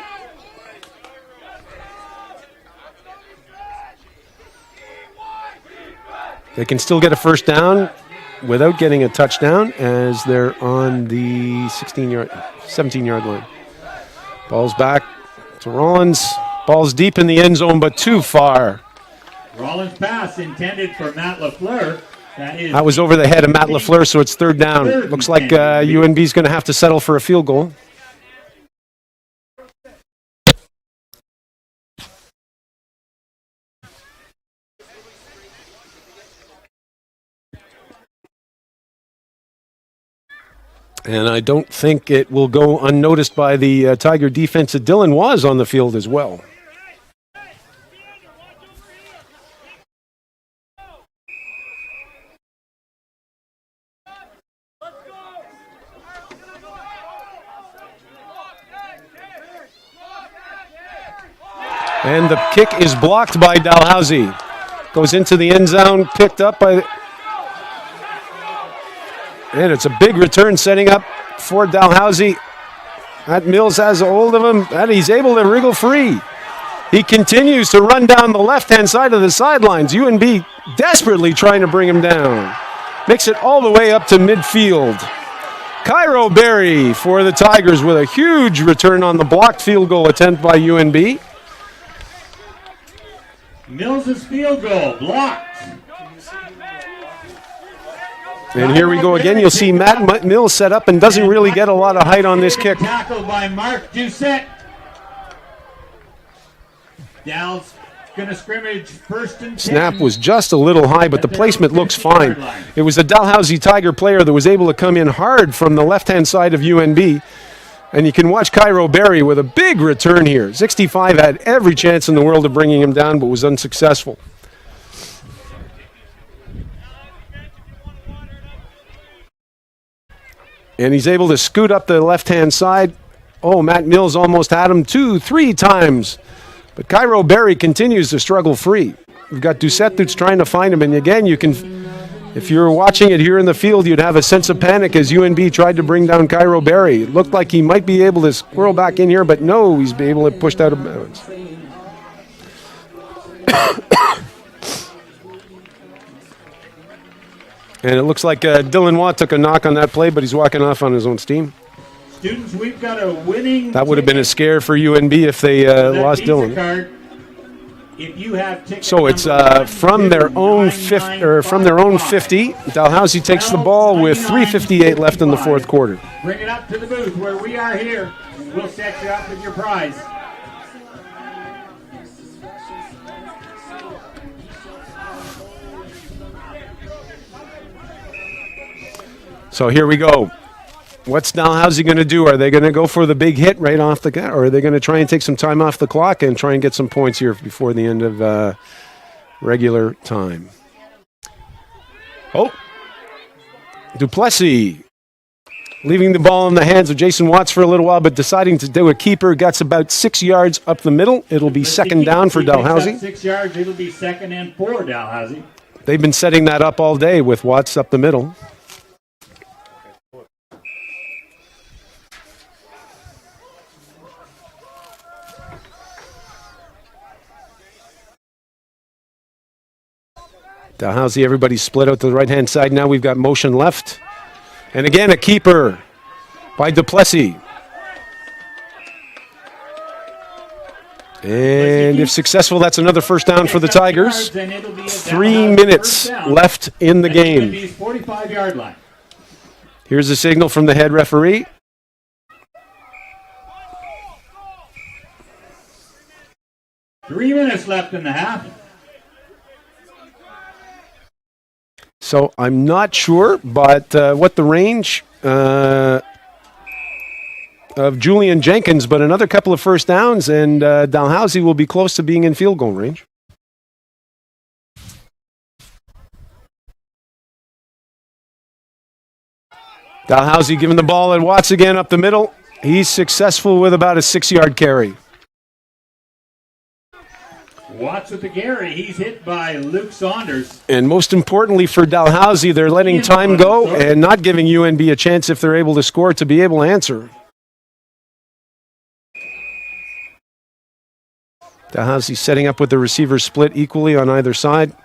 They can still get a first down without getting a touchdown as they're on the 17-yard line. Ball's back to Rollins. Ball's deep in the end zone, but too far. Rollins' pass intended for Matt LaFleur. That was over the head of Matt LaFleur, so it's third down. Looks like UNB's going to have to settle for a field goal. And I don't think it will go unnoticed by the Tiger defense that Dylan was on the field as well. And the kick is blocked by Dalhousie. Goes into the end zone, picked up by... And it's a big return setting up for Dalhousie. Matt Mills has a hold of him, and he's able to wriggle free. He continues to run down the left-hand side of the sidelines. UNB desperately trying to bring him down. Makes it all the way up to midfield. Cairo Berry for the Tigers with a huge return on the blocked field goal attempt by UNB. Mills' field goal blocked. And here we go again. You'll see Matt Mills set up and doesn't really get a lot of height on this kick. Tackled by Mark Doucette. Dal's going to scrimmage first and 10. Snap was just a little high, but the placement looks fine. It was a Dalhousie Tiger player that was able to come in hard from the left-hand side of UNB. And you can watch Cairo Berry with a big return here. 65 had every chance in the world of bringing him down, but was unsuccessful. And he's able to scoot up the left-hand side. Oh, Matt Mills almost had him 2-3 times. But Cairo Berry continues to struggle free. We've got Doucette that's trying to find him. And again, you can, if you're watching it here in the field, you'd have a sense of panic as UNB tried to bring down Cairo Berry. It looked like he might be able to squirrel back in here, but no, he's able to push out of bounds. And it looks like Dylan Watt took a knock on that play, but he's walking off on his own steam. Students, we've got a winning. That would have been a scare for UNB if they lost Dylan. If you have so it's from their own 50. Dalhousie takes the ball with 3:58 left in the fourth quarter. Bring it up to the booth where we are here. We'll set you up with your prize. So here we go. What's Dalhousie going to do? Are they going to go for the big hit right off the gut, or are they going to try and take some time off the clock and try and get some points here before the end of regular time. Oh, Duplessis leaving the ball in the hands of Jason Watts for a little while, but deciding to do a keeper. Gets about 6 yards up the middle. It'll be second down for Dalhousie. 6 yards, it'll be second and 4, Dalhousie. They've been setting that up all day with Watts up the middle. Dalhousie, everybody split out to the right-hand side. Now we've got motion left. And again, a keeper by Duplessis. And if successful, that's another first down for the Tigers. 3 minutes left in the game. 45-yard line. Here's a signal from the head referee. Three minutes left in the half. So I'm not sure, but what the range of Julian Jenkins, but another couple of first downs, and Dalhousie will be close to being in field goal range. Dalhousie giving the ball and Watts again up the middle. He's successful with about a 6-yard carry. Watts with the carry. He's hit by Luke Saunders. And most importantly for Dalhousie, they're letting time go and not giving UNB a chance, if they're able to score, to be able to answer. Dalhousie setting up with the receivers split equally on either side.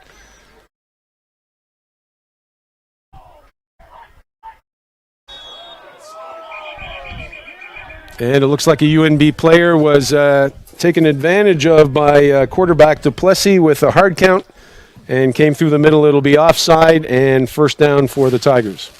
And it looks like a UNB player was taken advantage of by quarterback Duplessis with a hard count and came through the middle. It'll be offside and first down for the Tigers.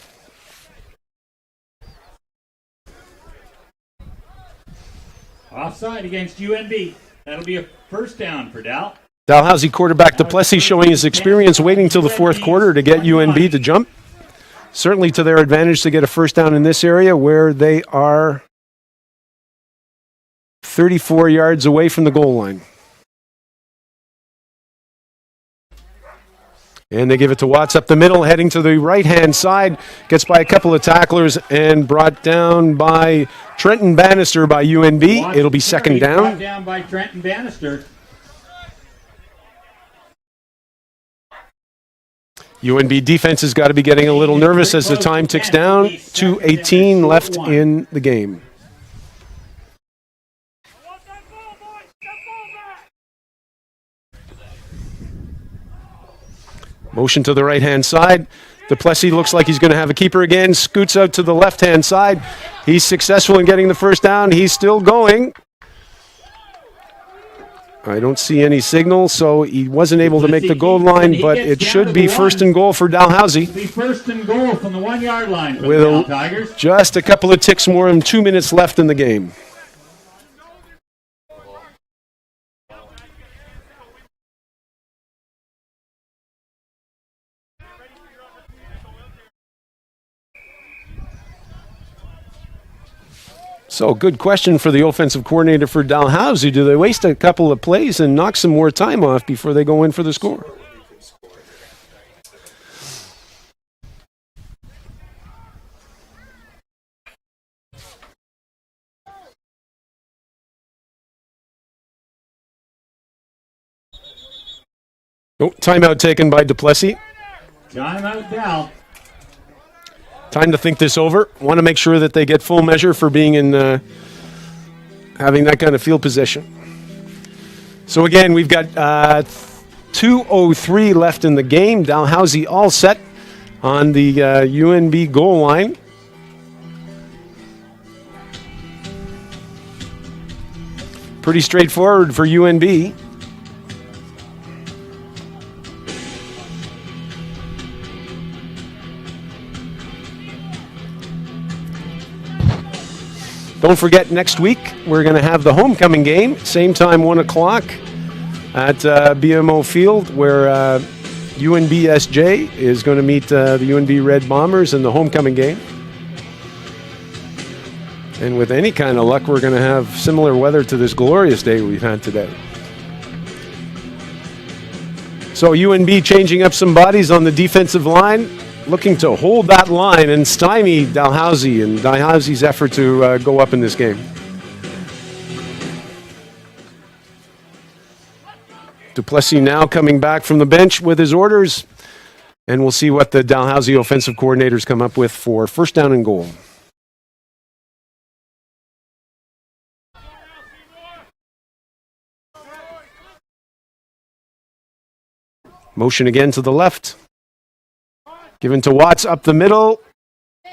Offside against UNB. That'll be a first down for Dal. Dalhousie quarterback Duplessis showing his experience, waiting till the fourth quarter to get UNB to jump. Certainly to their advantage to get a first down in this area where they are 34 yards away from the goal line. And they give it to Watts up the middle, heading to the right-hand side. Gets by a couple of tacklers and brought down by Trenton Bannister by UNB. Watts It'll be second down. Brought down by Trenton Bannister. UNB defense has got to be getting a little nervous as the time ticks down. 2:18 left in the game. Motion to the right-hand side. Duplessis looks like he's going to have a keeper again. Scoots out to the left-hand side. He's successful in getting the first down. He's still going. I don't see any signal, so he wasn't able to make the goal line, but it should be first and goal for Dalhousie. It'll be first and goal from the 1 yard line for With the Tigers. Just a couple of ticks more than 2 minutes left in the game. So, good question for the offensive coordinator for Dalhousie. Do they waste a couple of plays and knock some more time off before they go in for the score? Oh, timeout taken by Duplessis. Timeout Dal. Time to think this over. Want to make sure that they get full measure for being in, having that kind of field position. So again, we've got 2:03 left in the game. Dalhousie all set on the UNB goal line. Pretty straightforward for UNB. Don't forget, next week we're going to have the homecoming game, same time, 1 o'clock at BMO Field, where UNBSJ is going to meet the UNB Red Bombers in the homecoming game. And with any kind of luck, we're going to have similar weather to this glorious day we've had today. So UNB changing up some bodies on the defensive line, looking to hold that line and stymie Dalhousie and Dalhousie's effort to go up in this game. Duplessis now coming back from the bench with his orders, and we'll see what the Dalhousie offensive coordinators come up with for first down and goal. Motion again to the left. Given to Watts up the middle.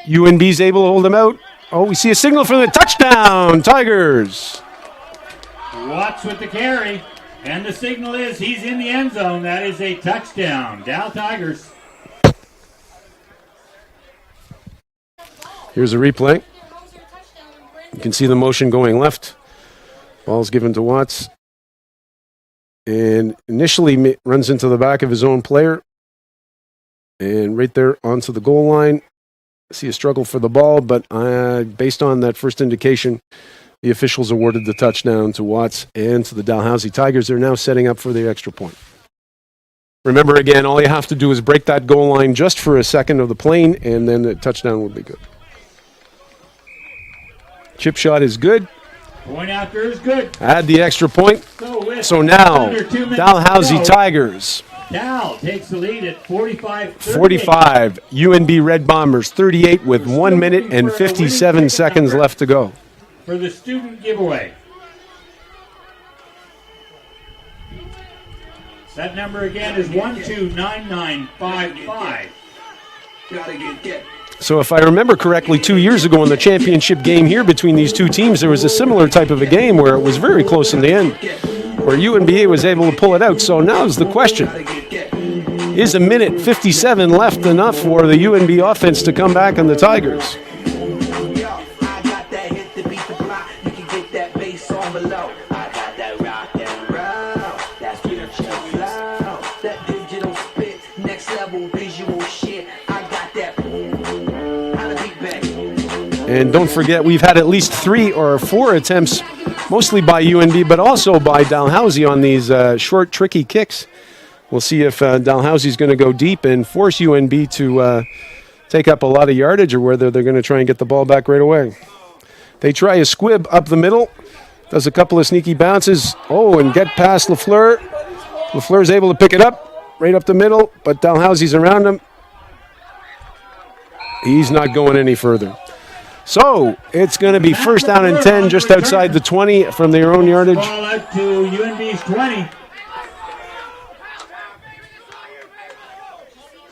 UNB's able to hold him out. Oh, we see a signal for the touchdown, Tigers. Watts with the carry. And the signal is he's in the end zone. That is a touchdown. Dal Tigers. Here's a replay. You can see the motion going left. Ball's given to Watts. And initially runs into the back of his own player. And right there onto the goal line. See a struggle for the ball, but based on that first indication, the officials awarded the touchdown to Watts and to the Dalhousie Tigers. They're now setting up for the extra point. Remember, again, all you have to do is break that goal line just for a second of the plane, and then the touchdown will be good. Chip shot is good. Point after is good. Add the extra point. So now, Dalhousie Tigers. Dal takes the lead at 45. 45. UNB Red Bombers 38 with 1 minute and 57 seconds left to go. For the student giveaway. That number again is 129955. So if I remember correctly, 2 years ago in the championship game here between these two teams, there was a similar type of a game where it was very close in the end, where UNB was able to pull it out. So now's the question. Is a minute 57 left enough for the UNB offense to come back on the Tigers? And don't forget, we've had at least 3 or 4 attempts, mostly by UNB, but also by Dalhousie on these short, tricky kicks. We'll see if Dalhousie's going to go deep and force UNB to take up a lot of yardage, or whether they're going to try and get the ball back right away. They try a squib up the middle, does a couple of sneaky bounces, and get past LaFleur. LaFleur's able to pick it up, right up the middle, but Dalhousie's around him. He's not going any further. So it's going to be first down and 10 just outside the 20 from their own yardage. Ball out to UNB's 20.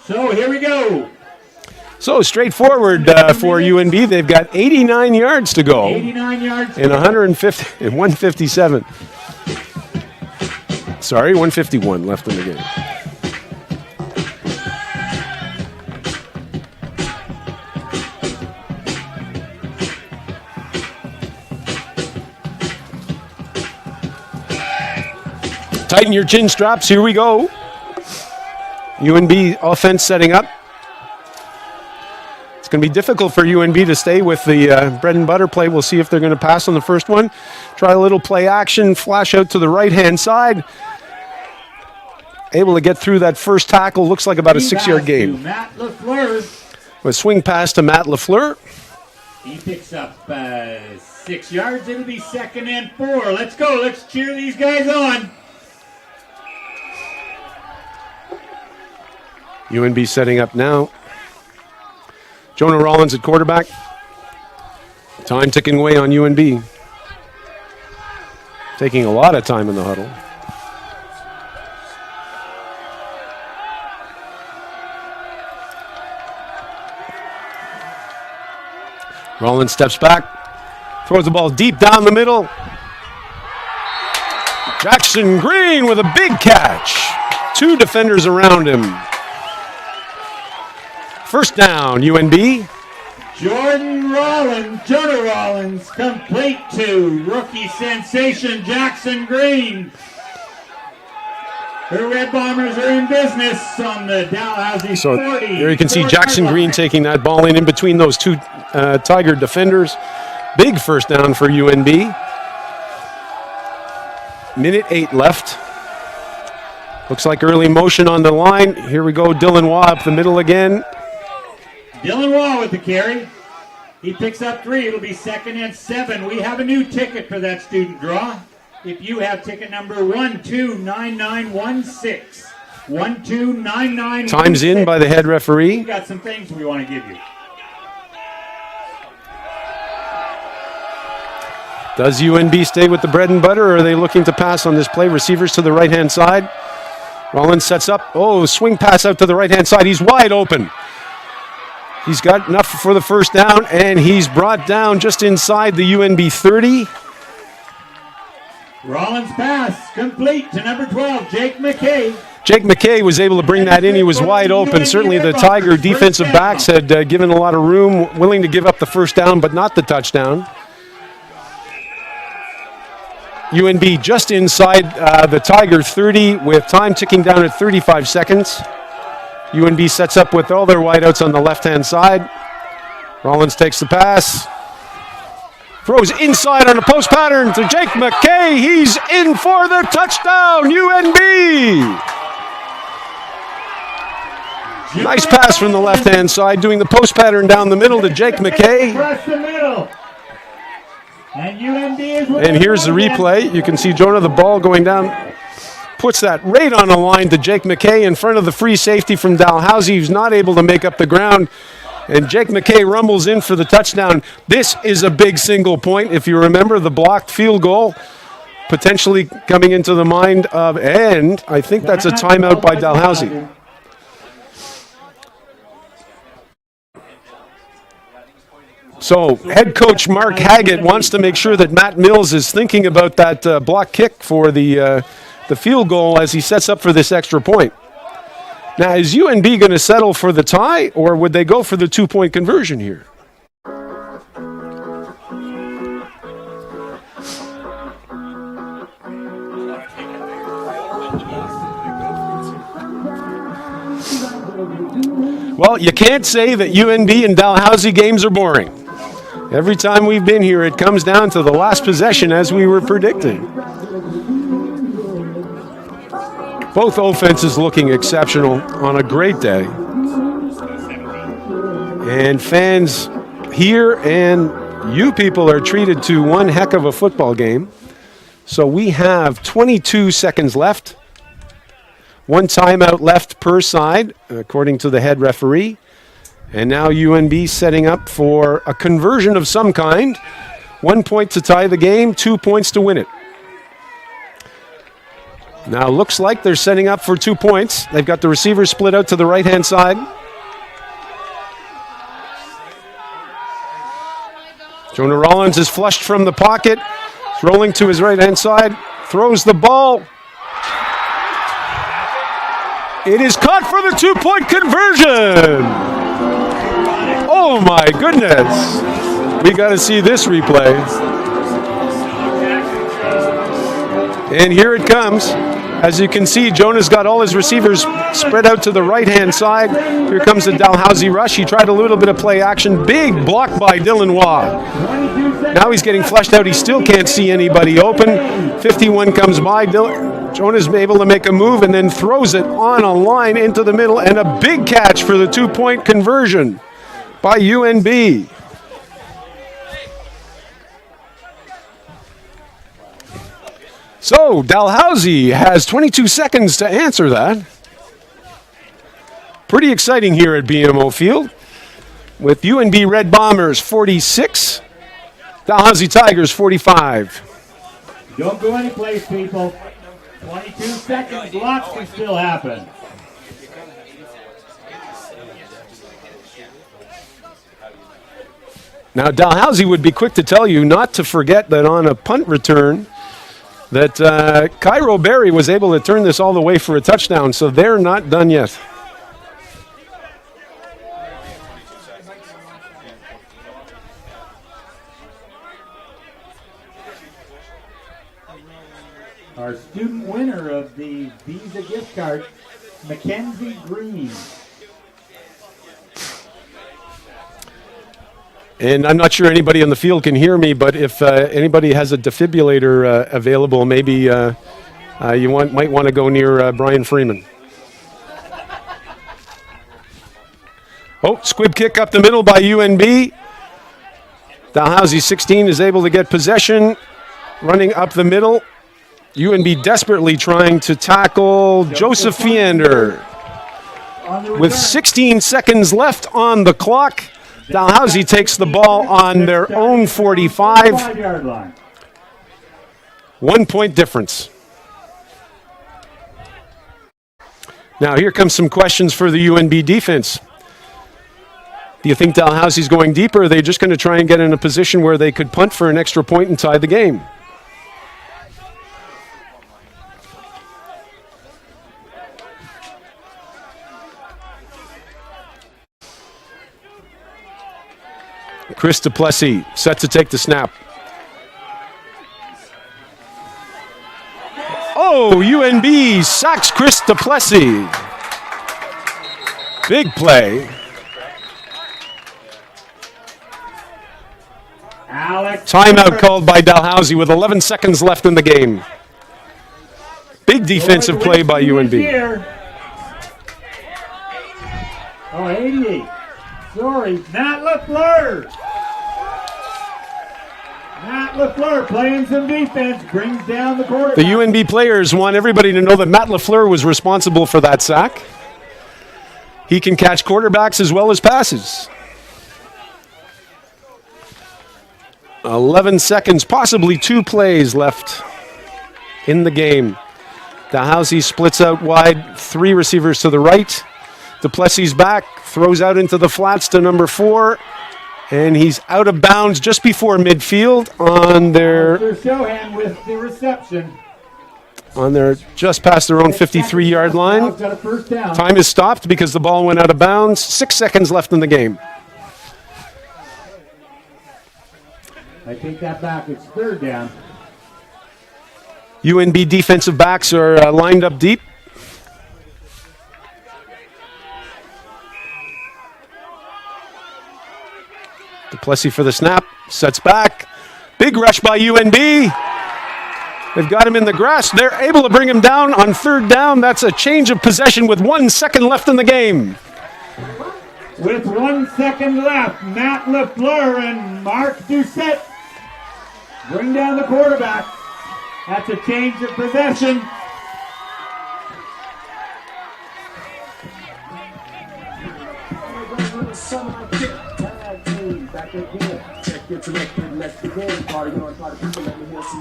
So here we go. So straightforward for UNB. They've got 89 yards to go. 89 yards. In 157. Sorry, 151 left in the game. Tighten your chin straps. Here we go. UNB offense setting up. It's going to be difficult for UNB to stay with the bread and butter play. We'll see if they're going to pass on the first one. Try a little play action. Flash out to the right-hand side. Able to get through that first tackle. Looks like about a 6-yard gain. Matt LaFleur. A swing pass to Matt LaFleur. He picks up 6 yards. It'll be 2nd and 4. Let's go. Let's cheer these guys on. UNB setting up now. Jonah Rollins at quarterback. Time ticking away on UNB. Taking a lot of time in the huddle. Rollins steps back. Throws the ball deep down the middle. Jackson Green with a big catch. 2 defenders around him. First down, UNB. Jonah Rollins, complete to rookie sensation Jackson Green. The Red Bombers are in business on the Dalhousie 40. There you can see Jackson Green taking that ball in between those 2 Tiger defenders. Big first down for UNB. Minute 8 left. Looks like early motion on the line. Here we go, Dylan Waugh up the middle again. Dylan Waugh with the carry. He picks up 3. It'll be 2nd and 7. We have a new ticket for that student draw. If you have ticket number 129916. 129916. Time's in by the head referee. We got some things we want to give you. Does UNB stay with the bread and butter, or are they looking to pass on this play? Receivers to the right-hand side. Rollins sets up. Oh, swing pass out to the right-hand side. He's wide open. He's got enough for the first down, and he's brought down just inside the UNB 30. Rollins pass complete to number 12, Jake McKay. Jake McKay was able to bring that in. He was wide open. Certainly the Tiger defensive backs had given a lot of room, willing to give up the first down, but not the touchdown. UNB just inside the Tiger 30 with time ticking down at 35 seconds. UNB sets up with all their wideouts on the left-hand side. Rollins takes the pass. Throws inside on a post pattern to Jake McKay. He's in for the touchdown, UNB! Nice pass from the left-hand side, doing the post pattern down the middle to Jake McKay. Across the middle. And UNB is And here's the replay. You can see Jonah, the ball going down, puts that right on a line to Jake McKay in front of the free safety from Dalhousie, who's not able to make up the ground. And Jake McKay rumbles in for the touchdown. This is a big single point. If you remember the blocked field goal, potentially coming into the mind of, and I think that's a timeout by Dalhousie. So head coach Mark Haggett wants to make sure that Matt Mills is thinking about that block kick for the field goal as he sets up for this extra point. Now, is UNB going to settle for the tie, or would they go for the 2-point conversion here? Well, you can't say that UNB and Dalhousie games are boring. Every time we've been here, it comes down to the last possession as we were predicting. Both offenses looking exceptional on a great day. And fans here and you people are treated to one heck of a football game. So we have 22 seconds left. 1 timeout left per side, according to the head referee. And now UNB setting up for a conversion of some kind. 1 point to tie the game, 2 points to win it. Now looks like they're setting up for 2 points. They've got the receivers split out to the right-hand side. Jonah Rollins is flushed from the pocket. He's rolling to his right-hand side. Throws the ball. It is caught for the 2-point conversion. Oh my goodness. We got to see this replay. And here it comes. As you can see, Jonah's got all his receivers spread out to the right-hand side. Here comes the Dalhousie rush. He tried a little bit of play action. Big block by Dylan Waugh. Now he's getting flushed out. He still can't see anybody open. 51 comes by. Jonah's able to make a move and then throws it on a line into the middle. And a big catch for the 2-point conversion by UNB. So Dalhousie has 22 seconds to answer that. Pretty exciting here at BMO Field with UNB Red Bombers 46, Dalhousie Tigers 45. Don't go anyplace, people. 22 seconds. Lots can still happen. Now Dalhousie would be quick to tell you not to forget that on a punt return that Cairo Berry was able to turn this all the way for a touchdown, so they're not done yet. Our student winner of the Visa gift card, Mackenzie Green. And I'm not sure anybody on the field can hear me, but if anybody has a defibrillator available, maybe You might want to go near Brian Freeman. Oh, squib kick up the middle by UNB. Dalhousie 16 is able to get possession, running up the middle. UNB desperately trying to tackle Joseph Fiander. With 16 seconds left on the clock, Dalhousie takes the ball on their own 45. 1 point difference. Now here comes some questions for the UNB defense. Do you think Dalhousie's going deeper, or are they just going to try and get in a position where they could punt for an extra point and tie the game? Chris Duplessis set to take the snap. Oh, UNB sacks Chris Duplessis. Big play. Timeout called by Dalhousie with 11 seconds left in the game. Big defensive play by UNB. Oh, 88. Sorry, Matt LaFleur. Matt LaFleur playing some defense, brings down the quarterback. The UNB players want everybody to know that Matt LaFleur was responsible for that sack. He can catch quarterbacks as well as passes. 11 seconds, possibly 2 plays left in the game. Dalhousie splits out wide, 3 receivers to the right. Duplessis back, throws out into the flats to number 4, and he's out of bounds just before midfield on their Shohan with the reception. On their just past their own 53-yard line. Time is stopped because the ball went out of bounds. 6 seconds left in the game. I take that back. It's 3rd down. UNB defensive backs are lined up deep. Duplessis for the snap. Sets back. Big rush by UNB. They've got him in the grass. They're able to bring him down on 3rd down. That's a change of possession with 1 second left in the game. With 1 second left, Matt LaFleur and Mark Doucette bring down the quarterback. That's a change of possession.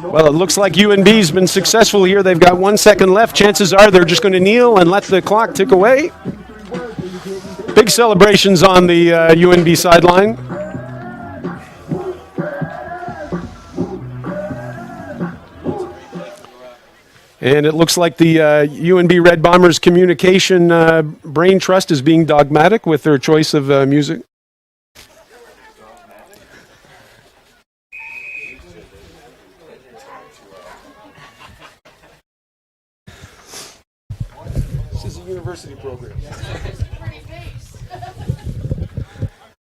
Well, it looks like UNB's been successful here. They've got 1 second left. Chances are they're just going to kneel and let the clock tick away. Big celebrations on the UNB sideline. And it looks like the UNB Red Bombers communication brain trust is being dogmatic with their choice of music. This is a university program.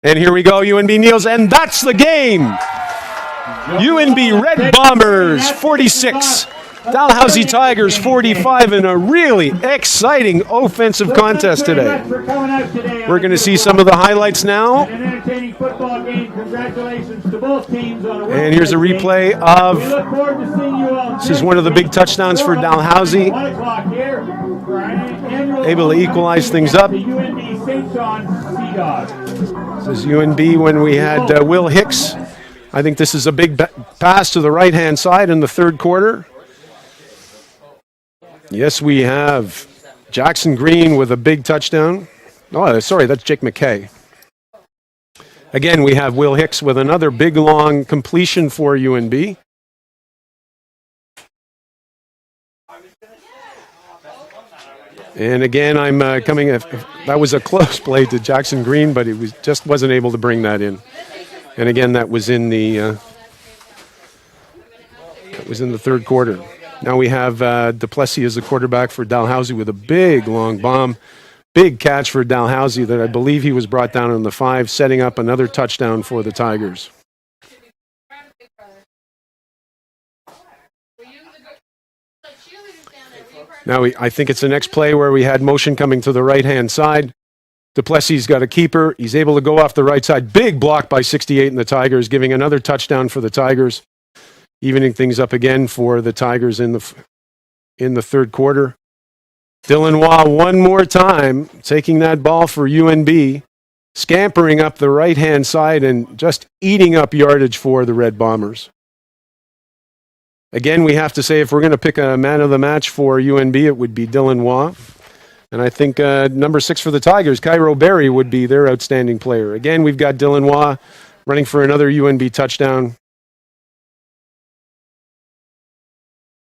And here we go, UNB kneels, and that's the game. UNB Red Bombers 46. Dalhousie Tigers 45 in a really exciting offensive contest today. We're going to see some of the highlights now. And here's a replay of, this is one of the big touchdowns for Dalhousie. Able to equalize things up. This is UNB when we had Will Hicks. I think this is a big pass to the right-hand side in the 3rd quarter. Yes, we have Jackson Green with a big touchdown. Oh, sorry, that's Jake McKay. Again, we have Will Hicks with another big, long completion for UNB. And again, I'm coming. That was a close play to Jackson Green, but he just wasn't able to bring that in. And again, that was in the 3rd quarter. Now we have Duplessis as the quarterback for Dalhousie with a big, long bomb. Big catch for Dalhousie that I believe he was brought down on the 5, setting up another touchdown for the Tigers. Now, I think it's the next play where we had motion coming to the right-hand side. Duplessis got a keeper. He's able to go off the right side. Big block by 68 in the Tigers, giving another touchdown for the Tigers, evening things up again for the Tigers in the third quarter. Dylan Waugh one more time, taking that ball for UNB, scampering up the right-hand side and just eating up yardage for the Red Bombers. Again, we have to say if we're going to pick a man of the match for UNB, it would be Dylan Waugh. And I think number 6 for the Tigers, Cairo Berry, would be their outstanding player. Again, we've got Dylan Waugh running for another UNB touchdown.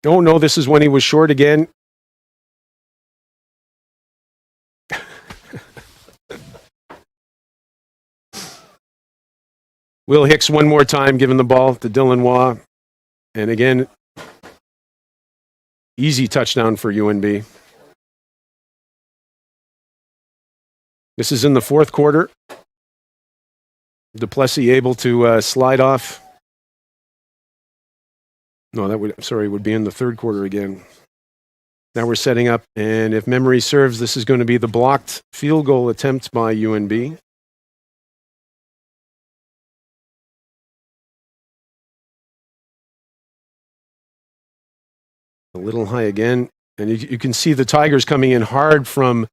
Oh, no, this is when he was short again. Will Hicks one more time giving the ball to Dylan Waugh. And again, easy touchdown for UNB. This is in the fourth quarter. Duplessis able to slide off. No, it would be in the third quarter again. Now we're setting up, and if memory serves, this is going to be the blocked field goal attempt by UNB. A little high again, and you can see the Tigers coming in hard from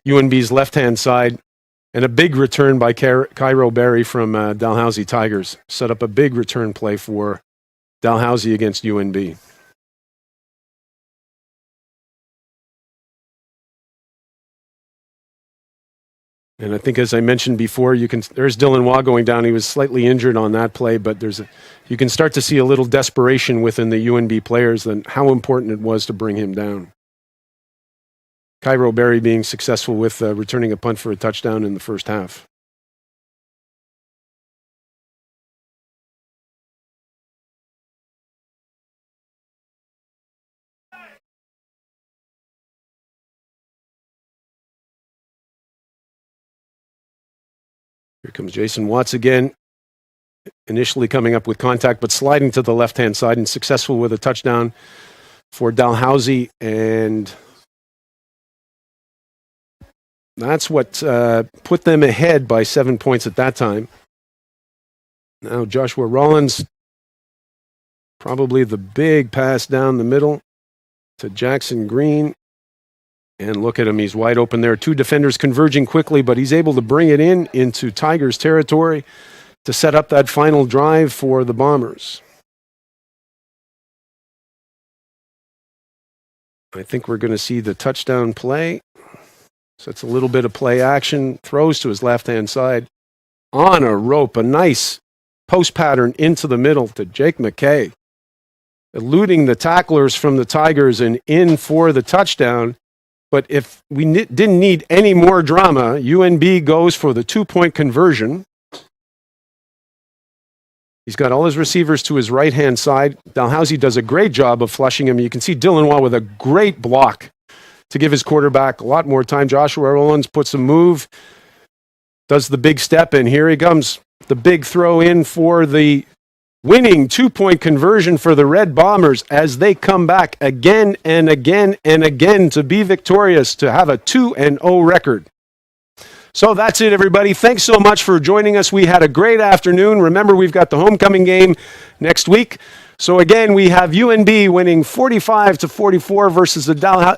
UNB's left-hand side, and a big return by Cairo Berry from Dalhousie Tigers. Set up a big return play for Dalhousie against UNB. And I think, as I mentioned before, there's Dylan Waugh going down. He was slightly injured on that play, but you can start to see a little desperation within the UNB players and how important it was to bring him down. Cairo Berry being successful with returning a punt for a touchdown in the first half. Here comes Jason Watts again, initially coming up with contact, but sliding to the left-hand side and successful with a touchdown for Dalhousie. And that's what put them ahead by 7 points at that time. Now Joshua Rollins, probably the big pass down the middle to Jackson Green. And look at him, he's wide open there. 2 defenders converging quickly, but he's able to bring it into Tigers territory to set up that final drive for the Bombers. I think we're going to see the touchdown play. So it's a little bit of play action. Throws to his left-hand side. On a rope, a nice post pattern into the middle to Jake McKay. Eluding the tacklers from the Tigers and in for the touchdown. But if we didn't need any more drama, UNB goes for the 2-point conversion. He's got all his receivers to his right-hand side. Dalhousie does a great job of flushing him. You can see Dylan Waugh with a great block to give his quarterback a lot more time. Joshua Rollins puts a move, does the big step, and here he comes. The big throw in for the winning 2-point conversion for the Red Bombers as they come back again and again and again to be victorious, to have a 2-0 record. So that's it, everybody. Thanks so much for joining us. We had a great afternoon. Remember, we've got the homecoming game next week. So again, we have UNB winning 45-44 versus the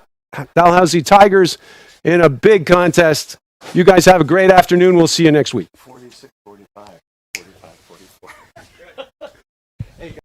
Dalhousie Tigers in a big contest. You guys have a great afternoon. We'll see you next week.